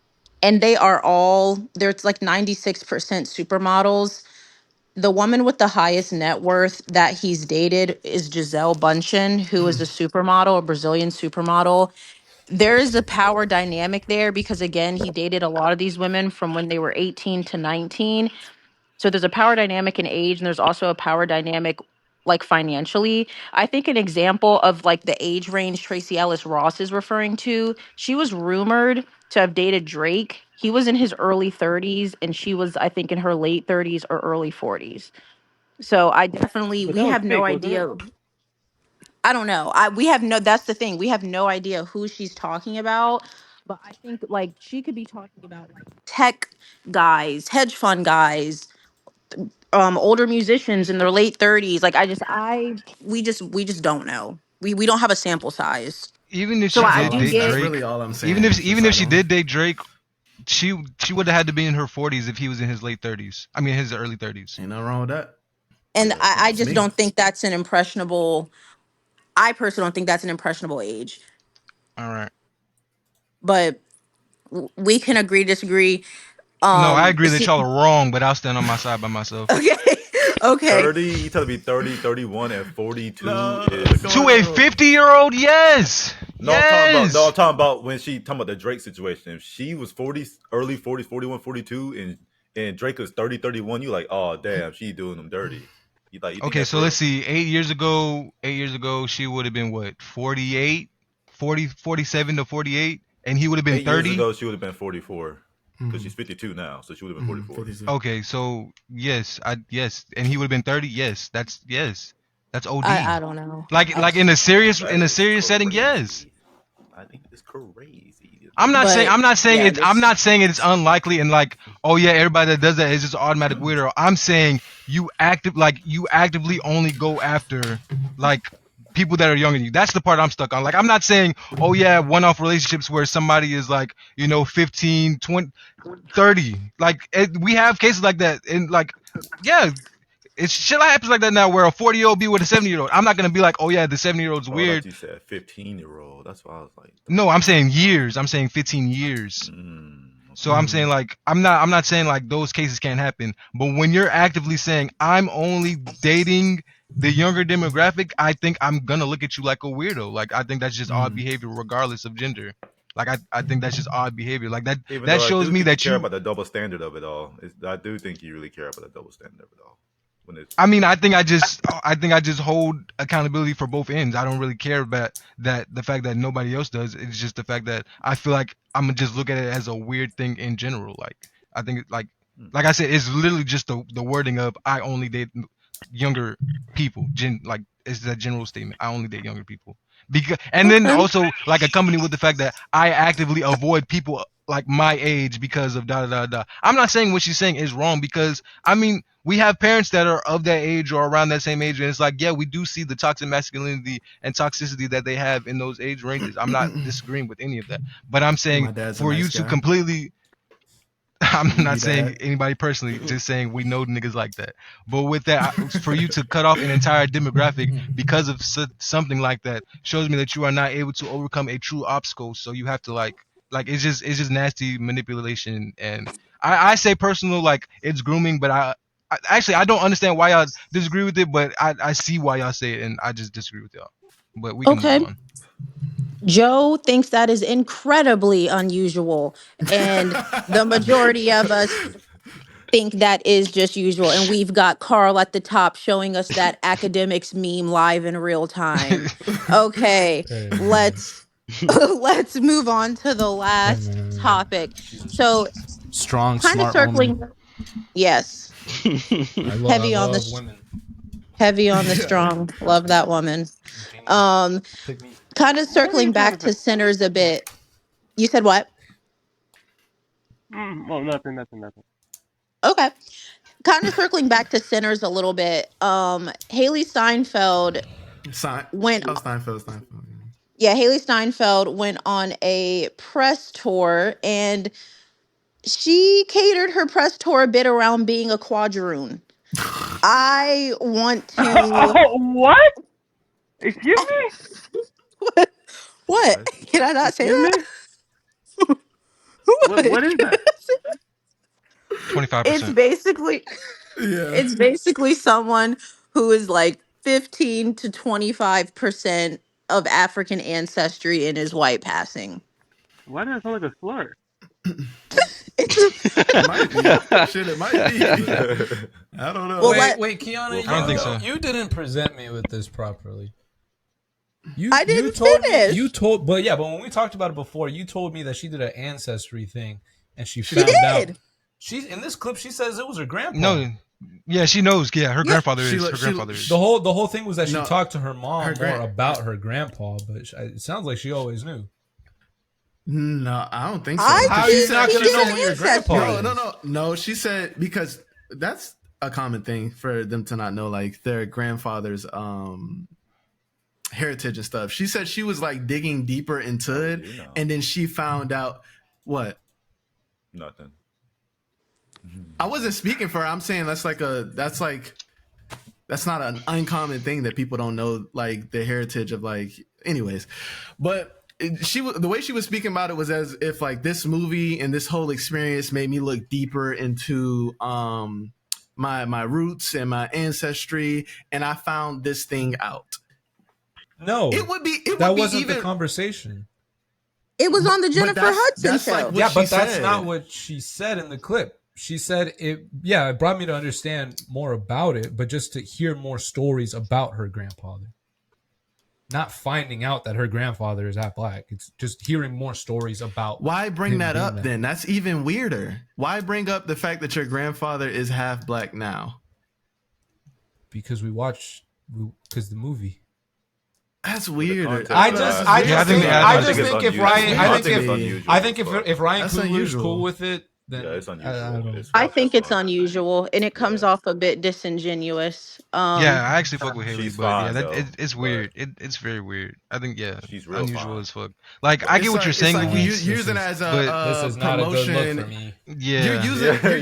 and they are all there's like 96% supermodels. The woman with the highest net worth that he's dated is Gisele Bundchen, who is a supermodel, a Brazilian supermodel. There is a power dynamic there because again, he dated a lot of these women from when they were 18 to 19. So there's a power dynamic in age, and there's also a power dynamic like financially. I think an example of like the age range Tracee Ellis Ross is referring to, she was rumored to have dated Drake. He was in his early 30s and she was I think in her late 30s or early 40s. So I definitely But we that was have no fake, wasn't it? idea. I don't know. We have no that's the thing. We have no idea who she's talking about, but I think like she could be talking about like tech guys, hedge fund guys, older musicians in their late 30s. Like I we just don't know. We don't have a sample size. Even if So she That's I all did do I'm. date That's get really Drake, all I'm saying. It's just even if like, she did date Drake, she would have had to be in her 40s if he was in his late 30s. I mean his early 30s. ain't nothing wrong with that. and Yeah, I It's just me. don't think that's an impressionable I personally don't think that's an impressionable age. All right. But we can agree disagree. No, I agree that See y'all are wrong, but I'll stand on my side by myself. okay. Okay. 30, you telling me 30, 31, and 42 No, is. come To on, a Joe. 50-year-old, yes. No, I'm talking about. No, I'm Yes. talking about when she talking about the Drake situation. If she was 40, early 40s, 41, 42, and Drake was 30, 31, you like, oh damn, she doing them dirty. You think Okay, that's so let's real? see. 8 years ago, she would have been what? 48, 40, 47 to 48, and he would have been 8 years 30. ago, she would have been 44 because Mm-hmm. she's 52 now, so she would have been Mm-hmm. 44. 52. Okay, so yes, and he would have been 30. Yes. That's OD. I don't know. Like in a serious That is setting, yes. crazy. I think it's crazy to think But yeah, I'm this not saying it's unlikely and like, oh yeah, everybody that does that is just automatic weirdo. I'm saying you actively only go after like people that are younger than you. That's the part I'm stuck on. Like I'm not saying, oh yeah, one-off relationships where somebody is like, 15, 20, 30. Like we have cases like that and like yeah, it's shit happens like that now where a 40-year-old be with a 70-year-old. I'm not gonna be like, oh yeah, the 70-year-old's weird. Like you said, 15-year-old. That's why I was like. No, I'm saying years. I'm saying 15 years. So I'm saying like I'm not saying like those cases can't happen. But when you're actively saying I'm only dating the younger demographic, I think I'm gonna look at you like a weirdo. Like I think that's just odd behavior regardless of gender. Like I think that's just odd behavior. Like that Even that though shows me that care you about the double standard of it all. I do think you really care about the double standard of it all. I mean, I think I just hold accountability for both ends. I don't really care about that the fact that nobody else does. It's just the fact that I feel like I'm gonna just look at it as a weird thing in general. Like I think like I said, it's literally just the wording of I only date younger people. Like it's that general statement. I only date younger people. Because and then also like accompanied with the fact that I actively avoid people like my age because of da da da da. I'm not saying what she's saying is wrong because I mean we have parents that are of that age or around that same age, and it's like, yeah, we do see the toxic masculinity and toxicity that they have in those age ranges. I'm not disagreeing with any of that, but I'm saying for you to completely. I'm not saying anybody personally, just saying we know niggas like that. But with that, for you to cut off an entire demographic because of something like that shows me that you are not able to overcome a true obstacle. So you have to like it's just nasty manipulation. And I say personal, like it's grooming, but I actually I don't understand why y'all disagree with it, but I see why y'all say it, and I just disagree with y'all. But we can move on. Joe thinks that is incredibly unusual, and the majority of us think that is just usual. And we've got Carl at the top showing us that academics meme live in real time. Okay, let's let's move on to the last topic. So strong, kind of smart circling. woman. Yes. Heavy on the women. Heavy on the strong. Love that woman. Kind of circling back to Sinners a bit. You said what? Oh, nothing. Okay. Kind of circling back to Sinners a little bit. Hailee Steinfeld went. Steinfeld. Yeah, Hailee Steinfeld went on a press tour, and she catered her press tour a bit around being a quadroon. I want to. What? Excuse me? What? Can I not say that? What is that? 25%. It's basically someone who is like 15 to 25% of African ancestry and is white passing. Why does it sound like a slur? It might be. Shit, it might be. I don't know. Well, wait, Kiana, I don't think so. You didn't present me with this properly. I didn't finish. But when we talked about it before, you told me that she did an ancestry thing, and she found out. She's in this clip. She says it was her grandpa. No, yeah, she knows. Yeah, her grandfather is. Her grandfather is. The whole thing was that she talked to her mom more about her grandpa, but it sounds like she always knew. No, I don't think so. How are you not going to know who your grandpa is? No. She said because that's a common thing for them to not know, like their grandfather's heritage and stuff. She said she was like digging deeper into it, and then she found out what? Nothing. I wasn't speaking for her. I'm saying that's not an uncommon thing that people don't know, like the heritage of like. Anyways, but. The way she was speaking about it was as if like this movie and this whole experience made me look deeper into my roots and my ancestry, and I found this thing out. No, that wasn't the conversation. It was on the Jennifer Hudson show. Like that's not what she said in the clip. She said it brought me to understand more about it, but just to hear more stories about her grandfather. Not finding out that her grandfather is half black. It's just hearing more stories about. Why bring that up then? That's even weirder. Why bring up the fact that your grandfather is half black now? Because the movie. That's weird. I think if Ryan Coogler is cool with it, then Yeah, it's I unusual. don't know. It's I rough as think it's fuck. unusual, and it comes Yeah, off a bit disingenuous. Yeah, I actually fuck with Hailee, she's but yeah, fine though, it's but weird. It's very weird. I think yeah, she's real unusual fine. as fuck. Like I get what you're It's saying, like Uh, you Luis, this using it is as but this a is not a good look for promotion. me. yeah, You're Yeah.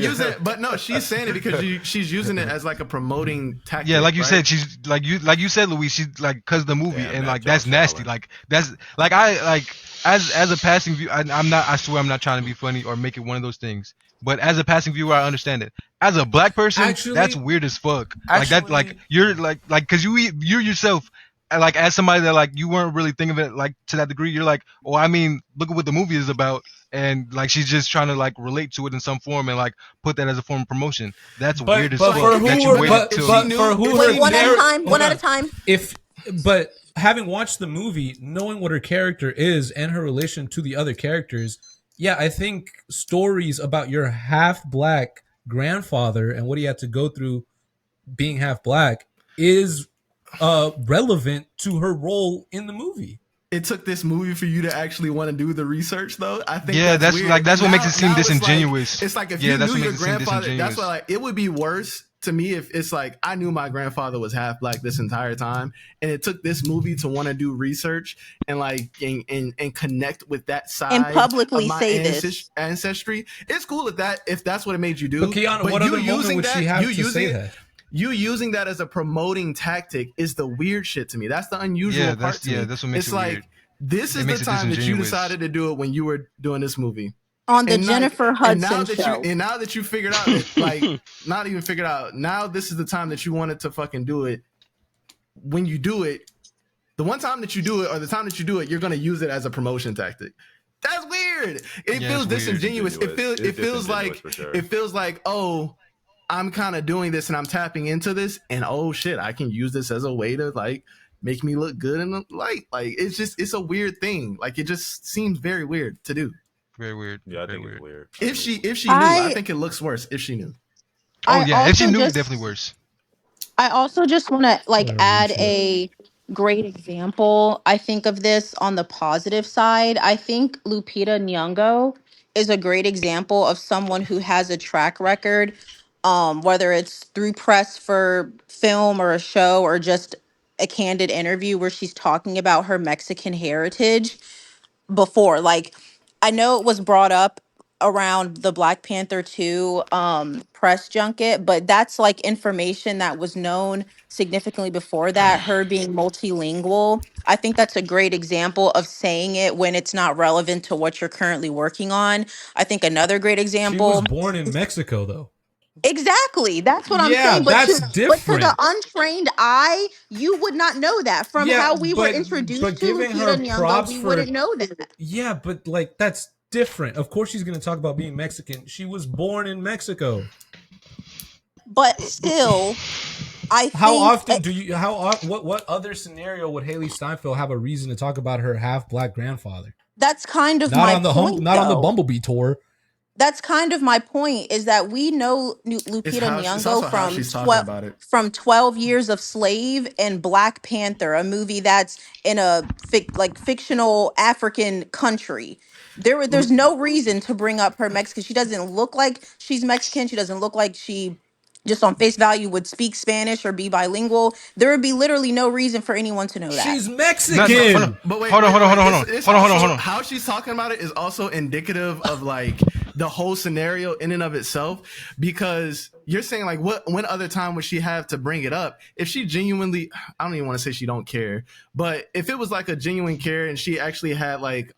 using, but no, she's saying it because she's using it as like a promoting yeah, tactic, like you right? said, she's like you said, Luis, she's like cause the movie Damn and that like that's Josh nasty. Allen. Like that's like I like as a passing view, I'm not. I swear I'm not trying to be funny or make it one of those things. But as a passing viewer, I understand it. As a black person, that's Actually, weird as fuck. Like that, like actually, you're like, cause you yourself, like as somebody that like you weren't really thinking of it like to that degree. You're like, oh, I mean, look at what the movie is about, and like she's just trying to like relate to it in some form and like put that as a form of promotion. That's weird as but Like for fuck. if That who you her but waited if till. she but knew for who if her Wait, she one at a knew time. One hold at a on. time. If but having watched the movie, knowing what her character is and her relation to the other characters, yeah, I think stories about your half black grandfather and what he had to go through being half black is relevant to her role in the movie. it took this movie for you to actually want to do the research, though, I think Yeah, that's that's weird. like that's And what makes it seem now disingenuous. it's like if Yeah, you that's knew what your makes it seem grandfather, that's disingenuous. why like it would be worse to me if it's like I knew my grandfather was half black this entire time, and it took this movie to want to do research and like and connect with that And side of publicly my say this. ancestry. It's cool if that's what it made you But do. Kiana, But what you other moment using would she that, have to say that? you using that as a promoting tactic is the weird shit to me. That's the unusual Yeah, part to me. that's what makes It's it like weird. this It is the makes it time that you disingenuous. decided to do it when you were doing this movie. On the And like Jennifer Hudson show. now that you figured out that like not even figured out, now this is the time that you wanted to fucking do it. When you do it, the one time that you do it or the time that you do it, you're gonna use it as a promotion tactic. That's weird. It Yeah, feels it's weird. disingenuous. It feels It's like disingenuous for sure. it feels like, oh, I'm kind of doing this and I'm tapping into this, and oh shit, I can use this as a way to like make me look good in the light. Like it's a weird thing. Like it just seems very weird to do. Very weird. Yeah, I Very think it's weird. weird. If she knew, I I think it looks worse if she knew. Oh I yeah, if she also knew, just definitely worse. I also just want to like Whatever, add shit. a great example. I think of this on the positive side. I think Lupita Nyong'o is a great example of someone who has a track record, whether it's through press for film or a show or just a candid interview where she's talking about her Mexican heritage before. Like, I know it was brought up around the Black Panther 2 press junket, but that's like information that was known significantly before that, her being multilingual. I think that's a great example of saying it when it's not relevant to what you're currently working on. I think another great She was example. born in Mexico, though. Exactly. That's what I'm Yeah, saying. that's But to the different. untrained eye, you would not know that. From Yeah, how we were but introduced to giving Lupita her Nyong'o, props we for wouldn't know that. yeah, but like that's different. Of course, she's gonna talk about being Mexican. She was born in Mexico. But still, I How think often do you? What other scenario would Hailee Steinfeld have a reason to talk about her half black grandfather? that's kind of Not my on the point, not on the though. Bumblebee tour. That's kind of my point is that we know Lupita It's Nyong'o also how from she's talking about it. 12 Years of Slave and Black Panther, a movie that's in a fictional African country. There's no reason to bring up her Mexican. She doesn't look like she's Mexican. She doesn't look like she just on face value would speak Spanish or be bilingual. There would be literally no reason for anyone to know that. She's No, no, hold on, Mexican. But wait, hold on, wait, hold on, wait. hold on, It's hold on, hold on, also- hold on. How she's talking about it is also indicative of like the whole scenario in and of itself. Because you're saying like, when other time would she have to bring it up? If she genuinely, I don't even want to say she don't care, but if it was like a genuine care and she actually had like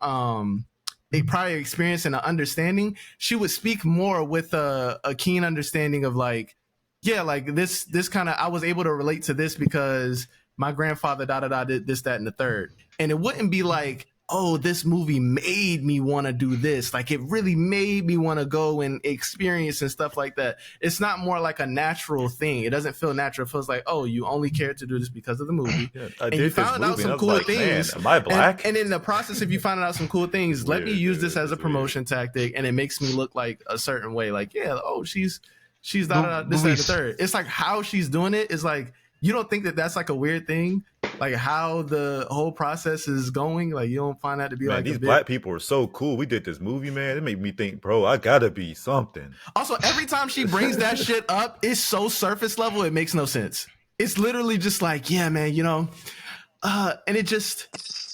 a prior experience and an understanding, she would speak more with a keen understanding of like, yeah, like this kind of, I was able to relate to this because my grandfather did this, that, and the third. And it wouldn't be like, oh, this movie made me want to do this. Like it really made me want to go and experience and stuff like that. It's not more like a natural thing. It doesn't feel natural. It feels like, oh, you only cared to do this because of the movie. Yeah, I And did you this found out movie, some and I was cool like, things. man, am I black? And in the process of you finding out some cool things, let me Weird, use dude. this as a It's promotion tactic, and it makes me look like a certain way. Like, yeah, oh, she's this, that, and the Luis. third. It's like how she's doing it is like, you don't think that that's like a weird thing? like how the whole process is going. Like you don't find that to be Man, like a these bit. black people are so cool. We did this movie, man. It made me think, bro, I gotta be something. Also, every time she brings that shit up, it's so surface level. It makes no sense. It's literally just like, yeah, man, you know, and it just,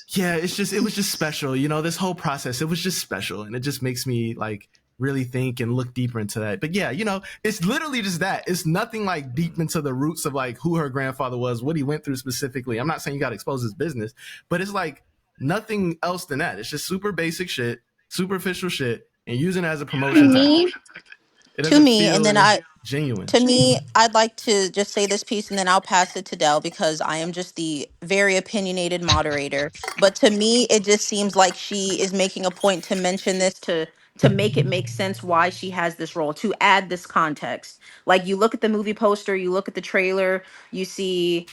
yeah, it's just, it was just special. You know, this whole process, it was just special, and it just makes me like really think and look deeper into that. But yeah, you know, it's literally just that. It's nothing like deep into the roots of like who her grandfather was, what he went through specifically. I'm not saying you got to expose his business, but it's like nothing else than that. It's just super basic shit, superficial shit, and using it as a promotion tactic. It To doesn't me, and then feel I genuine. to me, I'd like to just say this piece and then I'll pass it to Dell because I am just the very opinionated moderator. But to me, it just seems like she is making a point to mention this to make it make sense why she has this role, to add this context. Like you look at the movie poster, you look at the trailer, you see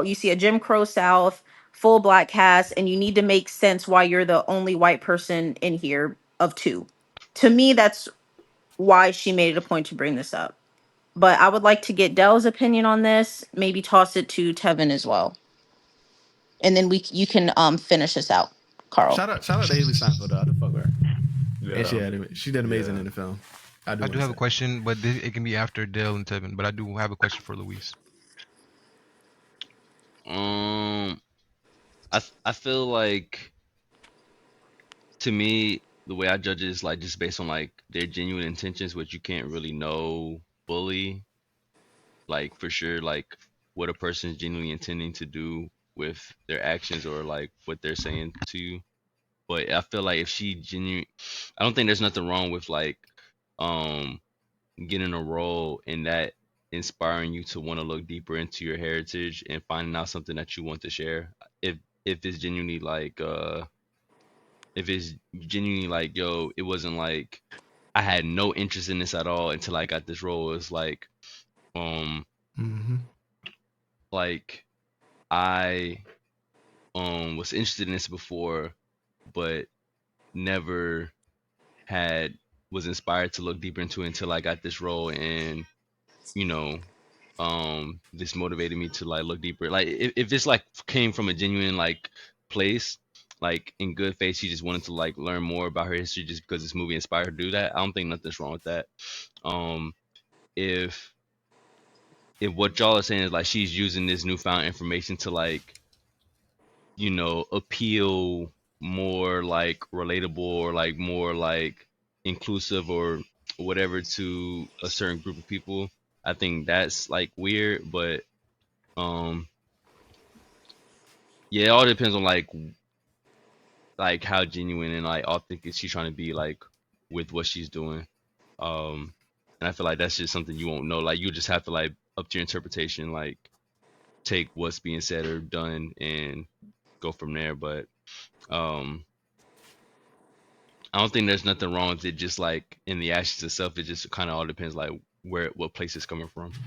you see a Jim Crow South, full black cast, and you need to make sense why you're the only white person in here of two. To me, that's why she made it a point to bring this up. But I would like to get Dell's opinion on this. Maybe toss it to Tevin as well, and then you can finish us out, Carl. Shout out to Hailee Steinfeld. I did fuck with her, and Yeah. she did amazing Yeah. in the film. I do I want do to have say. a question, but it can be after Dale and Tevin. But I do have a question for Luis. I feel like, to me, the way I judge it is like just based on like their genuine intentions, which you can't really know fully, like for sure, like what a person is genuinely intending to do with their actions or like what they're saying to you. But I feel like if she genuine, I don't think there's nothing wrong with like um getting a role in that inspiring you to want to look deeper into your heritage and finding out something that you want to share. If if it's genuinely like if it's genuinely like, yo, it wasn't like I had no interest in this at all until I got this role. It's um Mm-hmm. like I was interested in this before, but never had was inspired to look deeper into it until I got this role, and you know, this motivated me to like look deeper. Like if this like came from a genuine like place, like in good faith, she just wanted to like learn more about her history just because this movie inspired her to do that. I don't think nothing's wrong with that. Um, if if what y'all are saying is like she's using this newfound information to like, appeal more like relatable or like more like inclusive or whatever to a certain group of people, I think that's like weird. But um yeah, it all depends on like how genuine and like authentic is she trying to be like with what she's doing. um and I feel like that's just something you won't know. Like you just have to like up to your interpretation, like take what's being said or done and go from there. But um I don't think there's nothing wrong with it. Just like in the actions itself, it just kind of all depends like what place it's coming from.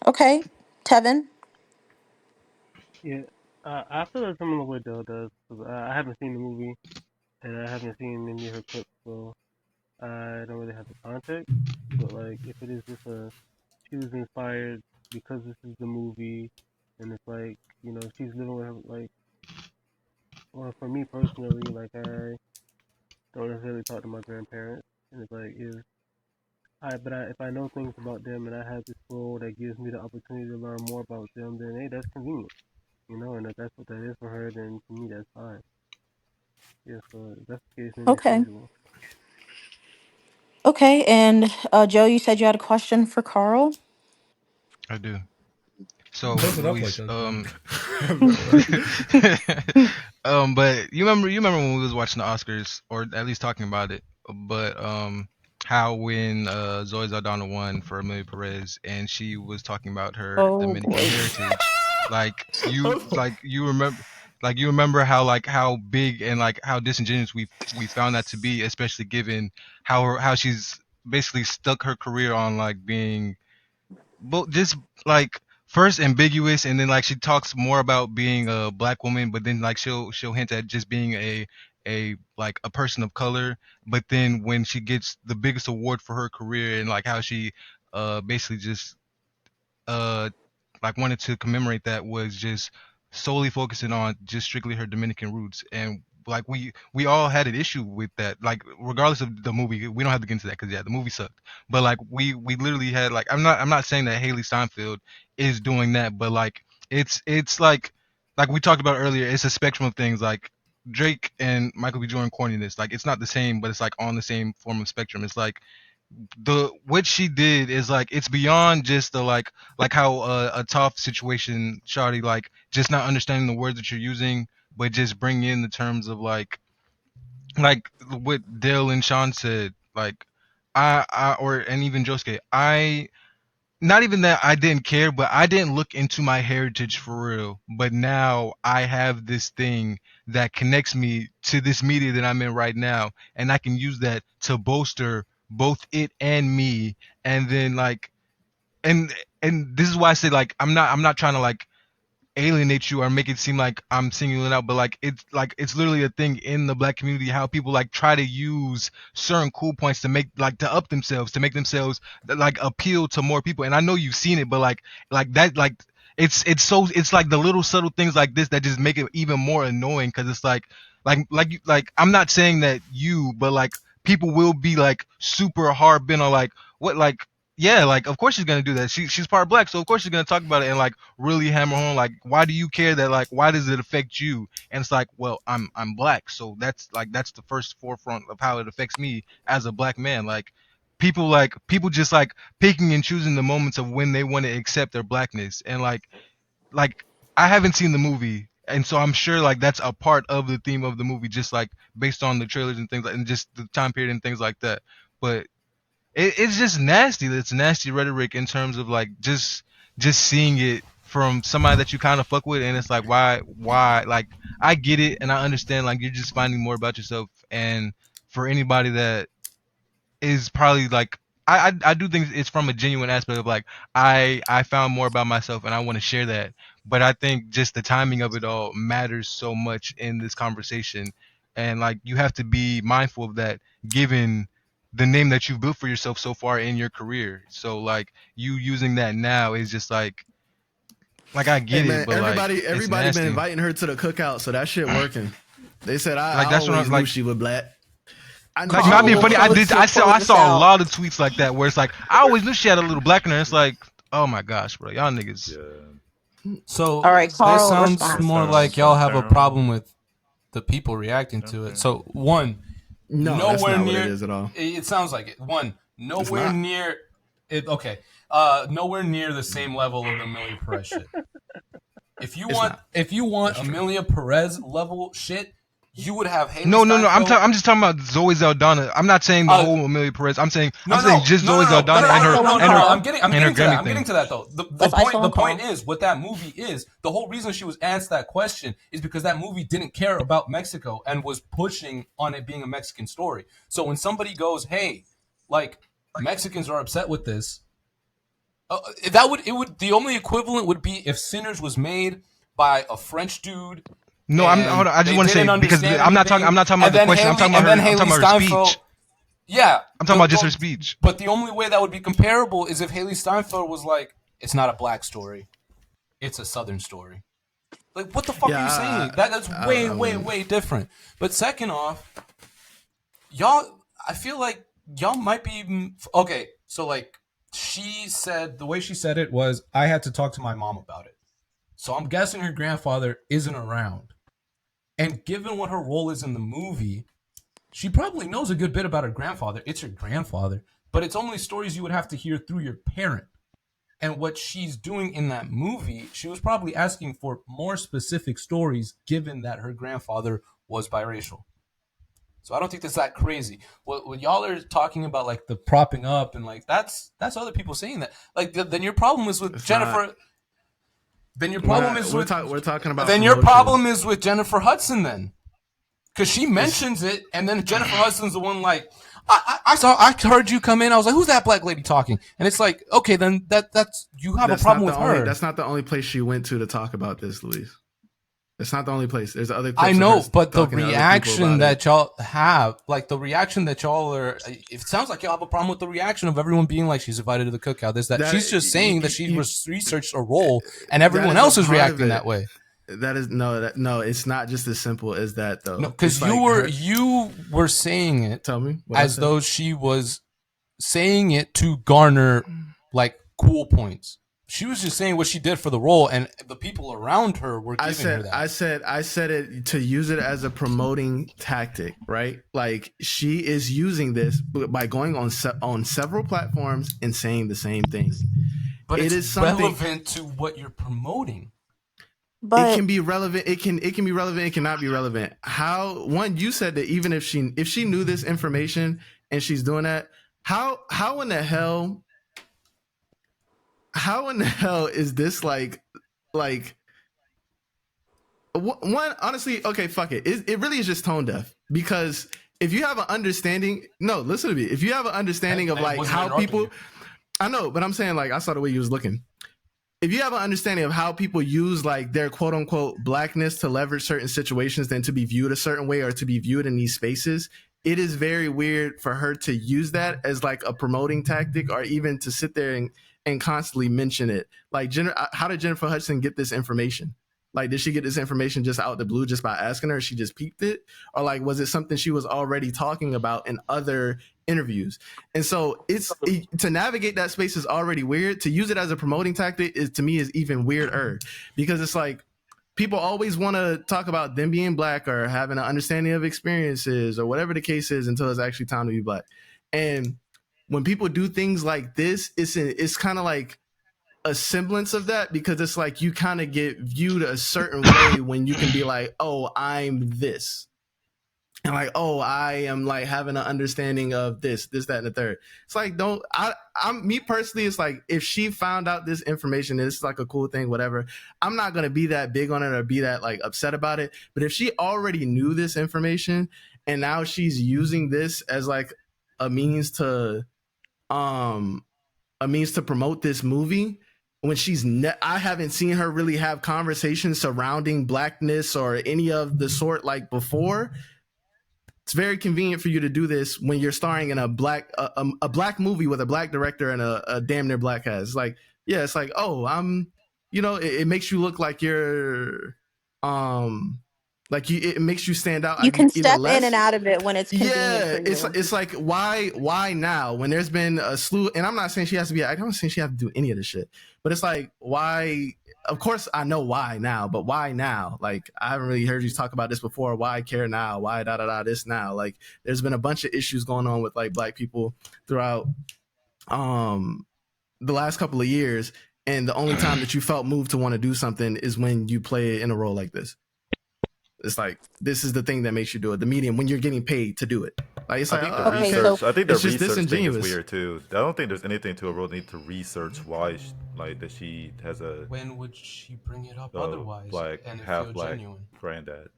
Okay, Tevin. Yeah, I feel like similar way Dell does. 'Cause I haven't seen the movie and I haven't seen any of her clips, so I don't really have the context. But like, if it is just she was inspired because this is the movie, and it's like, she's living with her, like, well, for me personally, like I don't necessarily talk to my grandparents, and it's like if I know things about them and I have this role that gives me the opportunity to learn more about them, then hey, that's convenient, and if that's what that is for her, then for me that's fine. Yeah, so if that's the case, then it's Okay. usual. Okay, and Joe, you said you had a question for Carl. I do. So Close enough like Luis, that. Man. but you remember when we was watching the Oscars, or at least talking about it, but how when Zoe Saldana won for Amelia Perez, and she was talking about her Oh Dominican boy. heritage, like you remember how big and like how disingenuous we found that to be, especially given how she's basically stuck her career on like being both just like first ambiguous, and then like she talks more about being a black woman, but then like she'll hint at just being a like a person of color. But then when she gets the biggest award for her career, and like how she basically just uh like wanted to commemorate that was just solely focusing on just strictly her Dominican roots. And like we all had an issue with that, like regardless of the movie. We don't have to get into that because the movie sucked, but like we literally had, like, I'm not saying that Hailee Steinfeld is doing that, but like it's like we talked about earlier, it's a spectrum of things. Like Drake and Michael B. Jordan corniness, like it's not the same, but it's like on the same form of spectrum. It's like what she did is like it's beyond just the like how a tough situation, Shawty, like just not understanding the words that you're using, but just bring in the terms of like what Dale and Sean said, like and even Josuke, not even that I didn't care, but I didn't look into my heritage for real. But now I have this thing that connects me to this media that I'm in right now, and I can use that to bolster both it and me. And then like, and this is why I say, like, I'm not trying to like alienate you or make it seem like I'm singling it out, but like it's literally a thing in the black community how people like try to use certain cool points to make like to up themselves, to make themselves like appeal to more people. And I know you've seen it, but like that, like it's like the little subtle things like this that just make it even more annoying, because it's like I'm not saying that you, but like people will be like super hard bent on like what, like, yeah, like of course she's gonna do that. She's part black, so of course she's gonna talk about it and like really hammer home like, why do you care that, like, why does it affect you? And it's like, well, I'm black, so that's the first forefront of how it affects me as a black man. Like people just like picking and choosing the moments of when they want to accept their blackness. And like I haven't seen the movie, and so I'm sure like that's a part of the theme of the movie, just like based on the trailers and things like, and just the time period and things like that. But it's just nasty. It's nasty rhetoric in terms of like just seeing it from somebody that you kind of fuck with, and it's like, why like I get it and I understand, like you're just finding more about yourself. And for anybody that is probably like, I do think it's from a genuine aspect of like I found more about myself and I want to share that. But I think just the timing of it all matters so much in this conversation, and like you have to be mindful of that given the name that you've built for yourself so far in your career. So like you using that now is just like I get Hey man, it, but everybody been inviting her to the cookout, so that shit working. They said I that's always what knew she was black. Like, not being funny, I saw a lot of tweets like that where it's like, I always knew she had a little black in her. It's like, oh my gosh, bro, y'all niggas. Yeah. So All right, Carl, this sounds response. more like y'all have a problem with the people reacting to it. So one, No, nowhere that's not near what it is at all. It sounds like it. One, nowhere not. near it. Okay, nowhere near the same level of Amelia Perez shit. If you want Amelia Perez level shit, you would have Hailee No. Steinfeld. I'm just talking about Zoe Saldana. I'm not saying the whole Amelia Perez. I'm saying just Zoe Saldana and her I'm getting Grammy to that. I'm thing. getting to that though. The point is, what that movie is, the whole reason she was asked that question is because that movie didn't care about Mexico and was pushing on it being a Mexican story. So when somebody goes, hey, like Mexicans are upset with this, the only equivalent would be if Sinners was made by a French dude. No, hold on, I just want to say, because I'm not talking about the question. I'm talking about her speech. Yeah, I'm talking about just her speech. But the only way that would be comparable is if Hailee Steinfeld was like, "It's not a black story, it's a Southern story." Like, what the fuck are you saying? That's way different. But second off, y'all, I feel like y'all might be okay. So like, she said, the way she said it was, "I had to talk to my mom about it." So I'm guessing her grandfather isn't around. And given what her role is in the movie, she probably knows a good bit about her grandfather. It's her grandfather, but it's only stories you would have to hear through your parent. And what she's doing in that movie, she was probably asking for more specific stories given that her grandfather was biracial. So I don't think that's that crazy. What y'all are talking about, like the propping up and like that's other people saying that. Like then your problem is with Jennifer. Then your problem is with we're talking about. Then your problem is with Jennifer Hudson then, because she mentions it, and then Jennifer Hudson's the one like, I heard you come in. I was like, who's that black lady talking? And it's like, okay, then that's you have a problem with her. That's not the only place she went to talk about this, Luis. It's not the only place. There's other clips I of know, her but the talking to other people reaction about that it. y'all have, like the reaction that y'all are, it sounds like y'all have a problem with the reaction of everyone being like, she's invited to the cookout. This, that. She's just saying that she researched a role, and everyone else is reacting that way. That is no. It's not just as simple as that, though. No, because you were saying it. Tell me as though she was saying it to garner like cool points. She was just saying what she did for the role, and the people around her were giving her that. I said it to use it as a promoting tactic, right? Like she is using this by going on several platforms and saying the same thing. But it is relevant to what you're promoting. But it can be relevant. It can be relevant. It cannot be relevant. You said that even if she knew this information and she's doing that, how in the hell is this like one, honestly, okay, fuck it. It really is just tone deaf, because if you have an understanding, listen to me. If you have an understanding of like how people, I know, but I'm saying, like, I saw the way you was looking. If you have an understanding of how people use like their quote unquote blackness to leverage certain situations, then to be viewed a certain way or to be viewed in these spaces, it is very weird for her to use that as like a promoting tactic, or even to sit there and constantly mention it. Like, how did Jennifer Hudson get this information? Like, did she get this information just out the blue just by asking her? She just peeped it? Or like, was it something she was already talking about in other interviews? And so to navigate that space is already weird. To use it as a promoting tactic to me is even weirder, because it's like people always want to talk about them being black or having an understanding of experiences or whatever the case is until it's actually time to be black. And when people do things like this, it's kind of like a semblance of that, because it's like you kind of get viewed a certain way when you can be like, oh, I'm this. And like, oh, I am like having an understanding of this, that, and the third. It's like, I'm me personally, it's like, if she found out this information, it's like a cool thing, whatever, I'm not going to be that big on it or be that like upset about it. But if she already knew this information and now she's using this as like a means to promote this movie, when I haven't seen her really have conversations surrounding blackness or any of the sort like before. It's very convenient for you to do this when you're starring in a black movie with a black director and a damn near black cast. It's like, yeah, it's like, oh, it makes you look like you're it makes you stand out. you can step in and out of it when it's convenient for you. It's like, why now when there's been a slew, and I'm not saying she has to be, I don't think she has to do any of this shit, but it's like, why? Of course I know why now, but why now? Like, I haven't really heard you talk about this before. Why care now? Why this now? Like, there's been a bunch of issues going on with like black people throughout the last couple of years, and the only time that you felt moved to want to do something is when you play in a role like this. It's like, this is the thing that makes you do it. The medium, when you're getting paid to do it. Like, it's like, I think the research thing is weird too. I don't think there's anything to a role need to research why, that she has a. When would she bring it up otherwise? Half black granddad.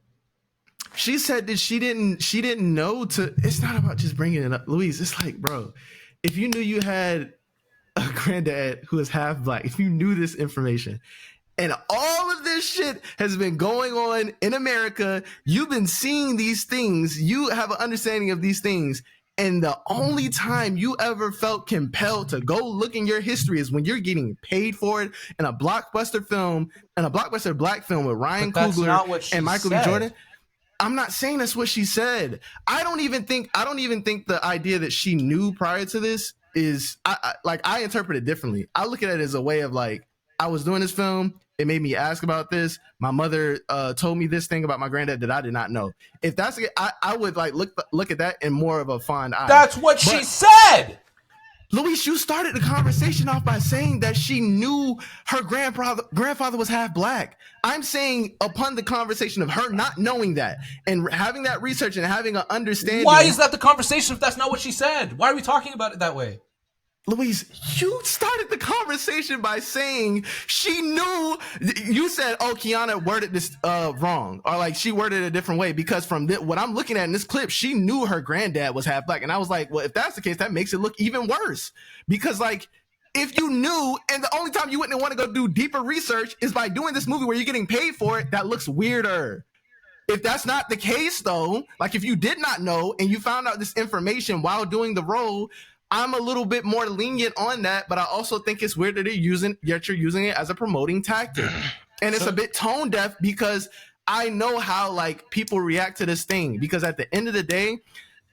She said that she didn't know to. It's not about just bringing it up, Louise. It's like, bro, if you knew you had a granddad who is half black, if you knew this information, and all of this shit has been going on in America, you've been seeing these things, you have an understanding of these things, and the only time you ever felt compelled to go look in your history is when you're getting paid for it in a blockbuster film, in a blockbuster black film with Ryan Coogler and Michael B. Jordan. I'm not saying that's what she said. I don't even think the idea that she knew prior to this is, I interpret it differently. I look at it as a way of like, I was doing this film, it made me ask about this. My mother told me this thing about my granddad that I did not know. If that's the case, I would like look at that in more of a fond eye. That's what she said. Luis, you started the conversation off by saying that she knew her grandfather was half black. I'm saying upon the conversation of her not knowing that and having that research and having an understanding. Why is that the conversation if that's not what she said? Why are we talking about it that way? Louise, you started the conversation by saying she knew. You said, oh, Kiana worded this wrong, or like she worded it a different way, because from what I'm looking at in this clip, she knew her granddad was half black. And I was like, well, if that's the case, that makes it look even worse, because like if you knew, and the only time you wouldn't want to go do deeper research is by doing this movie where you're getting paid for it, that looks weirder. If that's not the case, though, like if you did not know and you found out this information while doing the role, I'm a little bit more lenient on that, but I also think it's weird that you're using it as a promoting tactic. And it's a bit tone deaf because I know how like people react to this thing, because at the end of the day,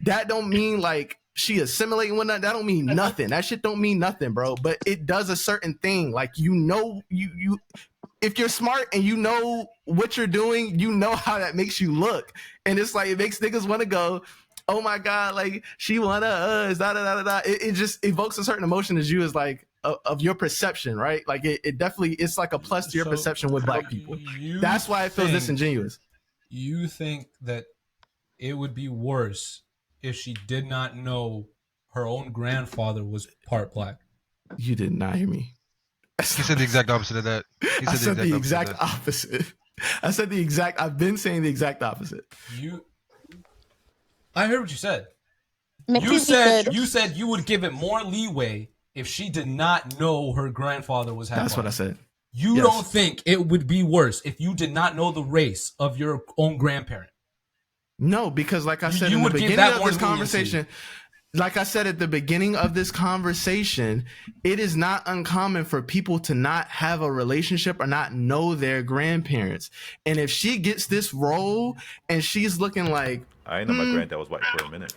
that don't mean like she assimilating with that. That don't mean nothing. That shit don't mean nothing, bro. But it does a certain thing. Like, you if you're smart and you know what you're doing, you know how that makes you look. And it's like, it makes niggas want to go, oh my God, like she wanna us, da da da da. It just evokes a certain emotion as you as like of your perception, right? Like it definitely, it's like a plus to your perception with black people. That's why it feels disingenuous. You think that it would be worse if she did not know her own grandfather was part black? You did not hear me. He said the exact opposite of that. I said the exact opposite. I said the exact. I've been saying the exact opposite. I heard what you said. You said you would give it more leeway if she did not know her grandfather was half. That's what I said. You don't think it would be worse if you did not know the race of your own grandparent? No, because like I said in the beginning of this conversation, like I said at the beginning of this conversation, it is not uncommon for people to not have a relationship or not know their grandparents. And if she gets this role and she's looking like, I know my granddad was white for a minute.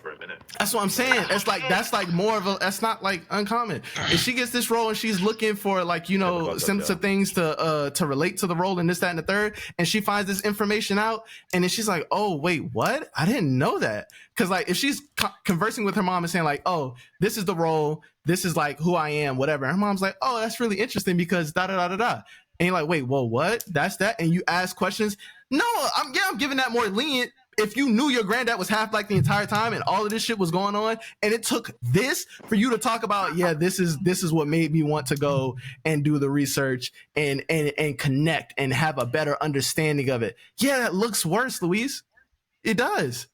That's what I'm saying. It's like, that's like more of a, that's not like uncommon. If she gets this role and she's looking for like, you know, similar things to relate to the role and this, that, and the third, and she finds this information out and then she's like, oh, wait, what? I didn't know that. Cause like if she's conversing with her mom and saying like, oh, this is the role, this is like who I am, whatever. And her mom's like, oh, that's really interesting because da da da da da. And you're like, wait, well, what? That's that. And you ask questions. No, I'm giving that more lenient. If you knew your granddad was half black the entire time and all of this shit was going on, and it took this for you to talk about, yeah, this is what made me want to go and do the research and connect and have a better understanding of it. Yeah, that looks worse, Luis. It does.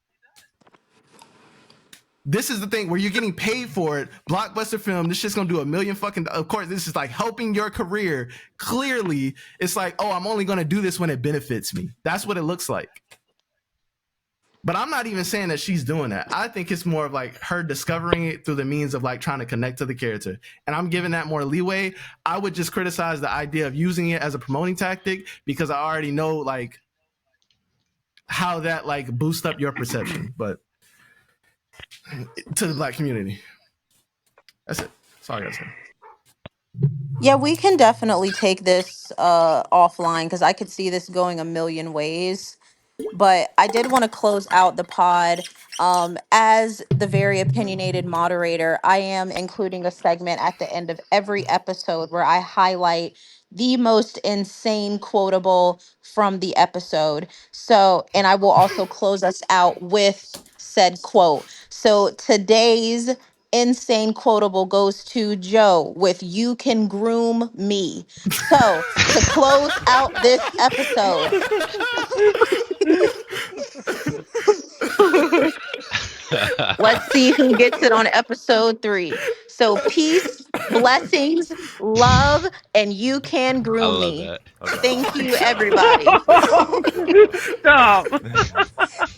This is the thing where you're getting paid for it. Blockbuster film, this shit's gonna do $1 million fucking. Of course, this is like helping your career. Clearly, it's like, oh, I'm only gonna do this when it benefits me. That's what it looks like. But I'm not even saying that she's doing that. I think it's more of like her discovering it through the means of like trying to connect to the character. And I'm giving that more leeway. I would just criticize the idea of using it as a promoting tactic because I already know like how that like boosts up your perception. But to the black community. That's it. That's all I gotta say. Yeah, we can definitely take this offline because I could see this going a million ways. But I did want to close out the pod. As the very opinionated moderator, I am including a segment at the end of every episode where I highlight the most insane quotable from the episode. So, and I will also close us out with said quote. So today's insane quotable goes to Joe with "You can groom me." So to close out this episode, let's see who gets it on episode 3. So peace, blessings, love, and you can groom me. That. Thank you, everybody. Stop.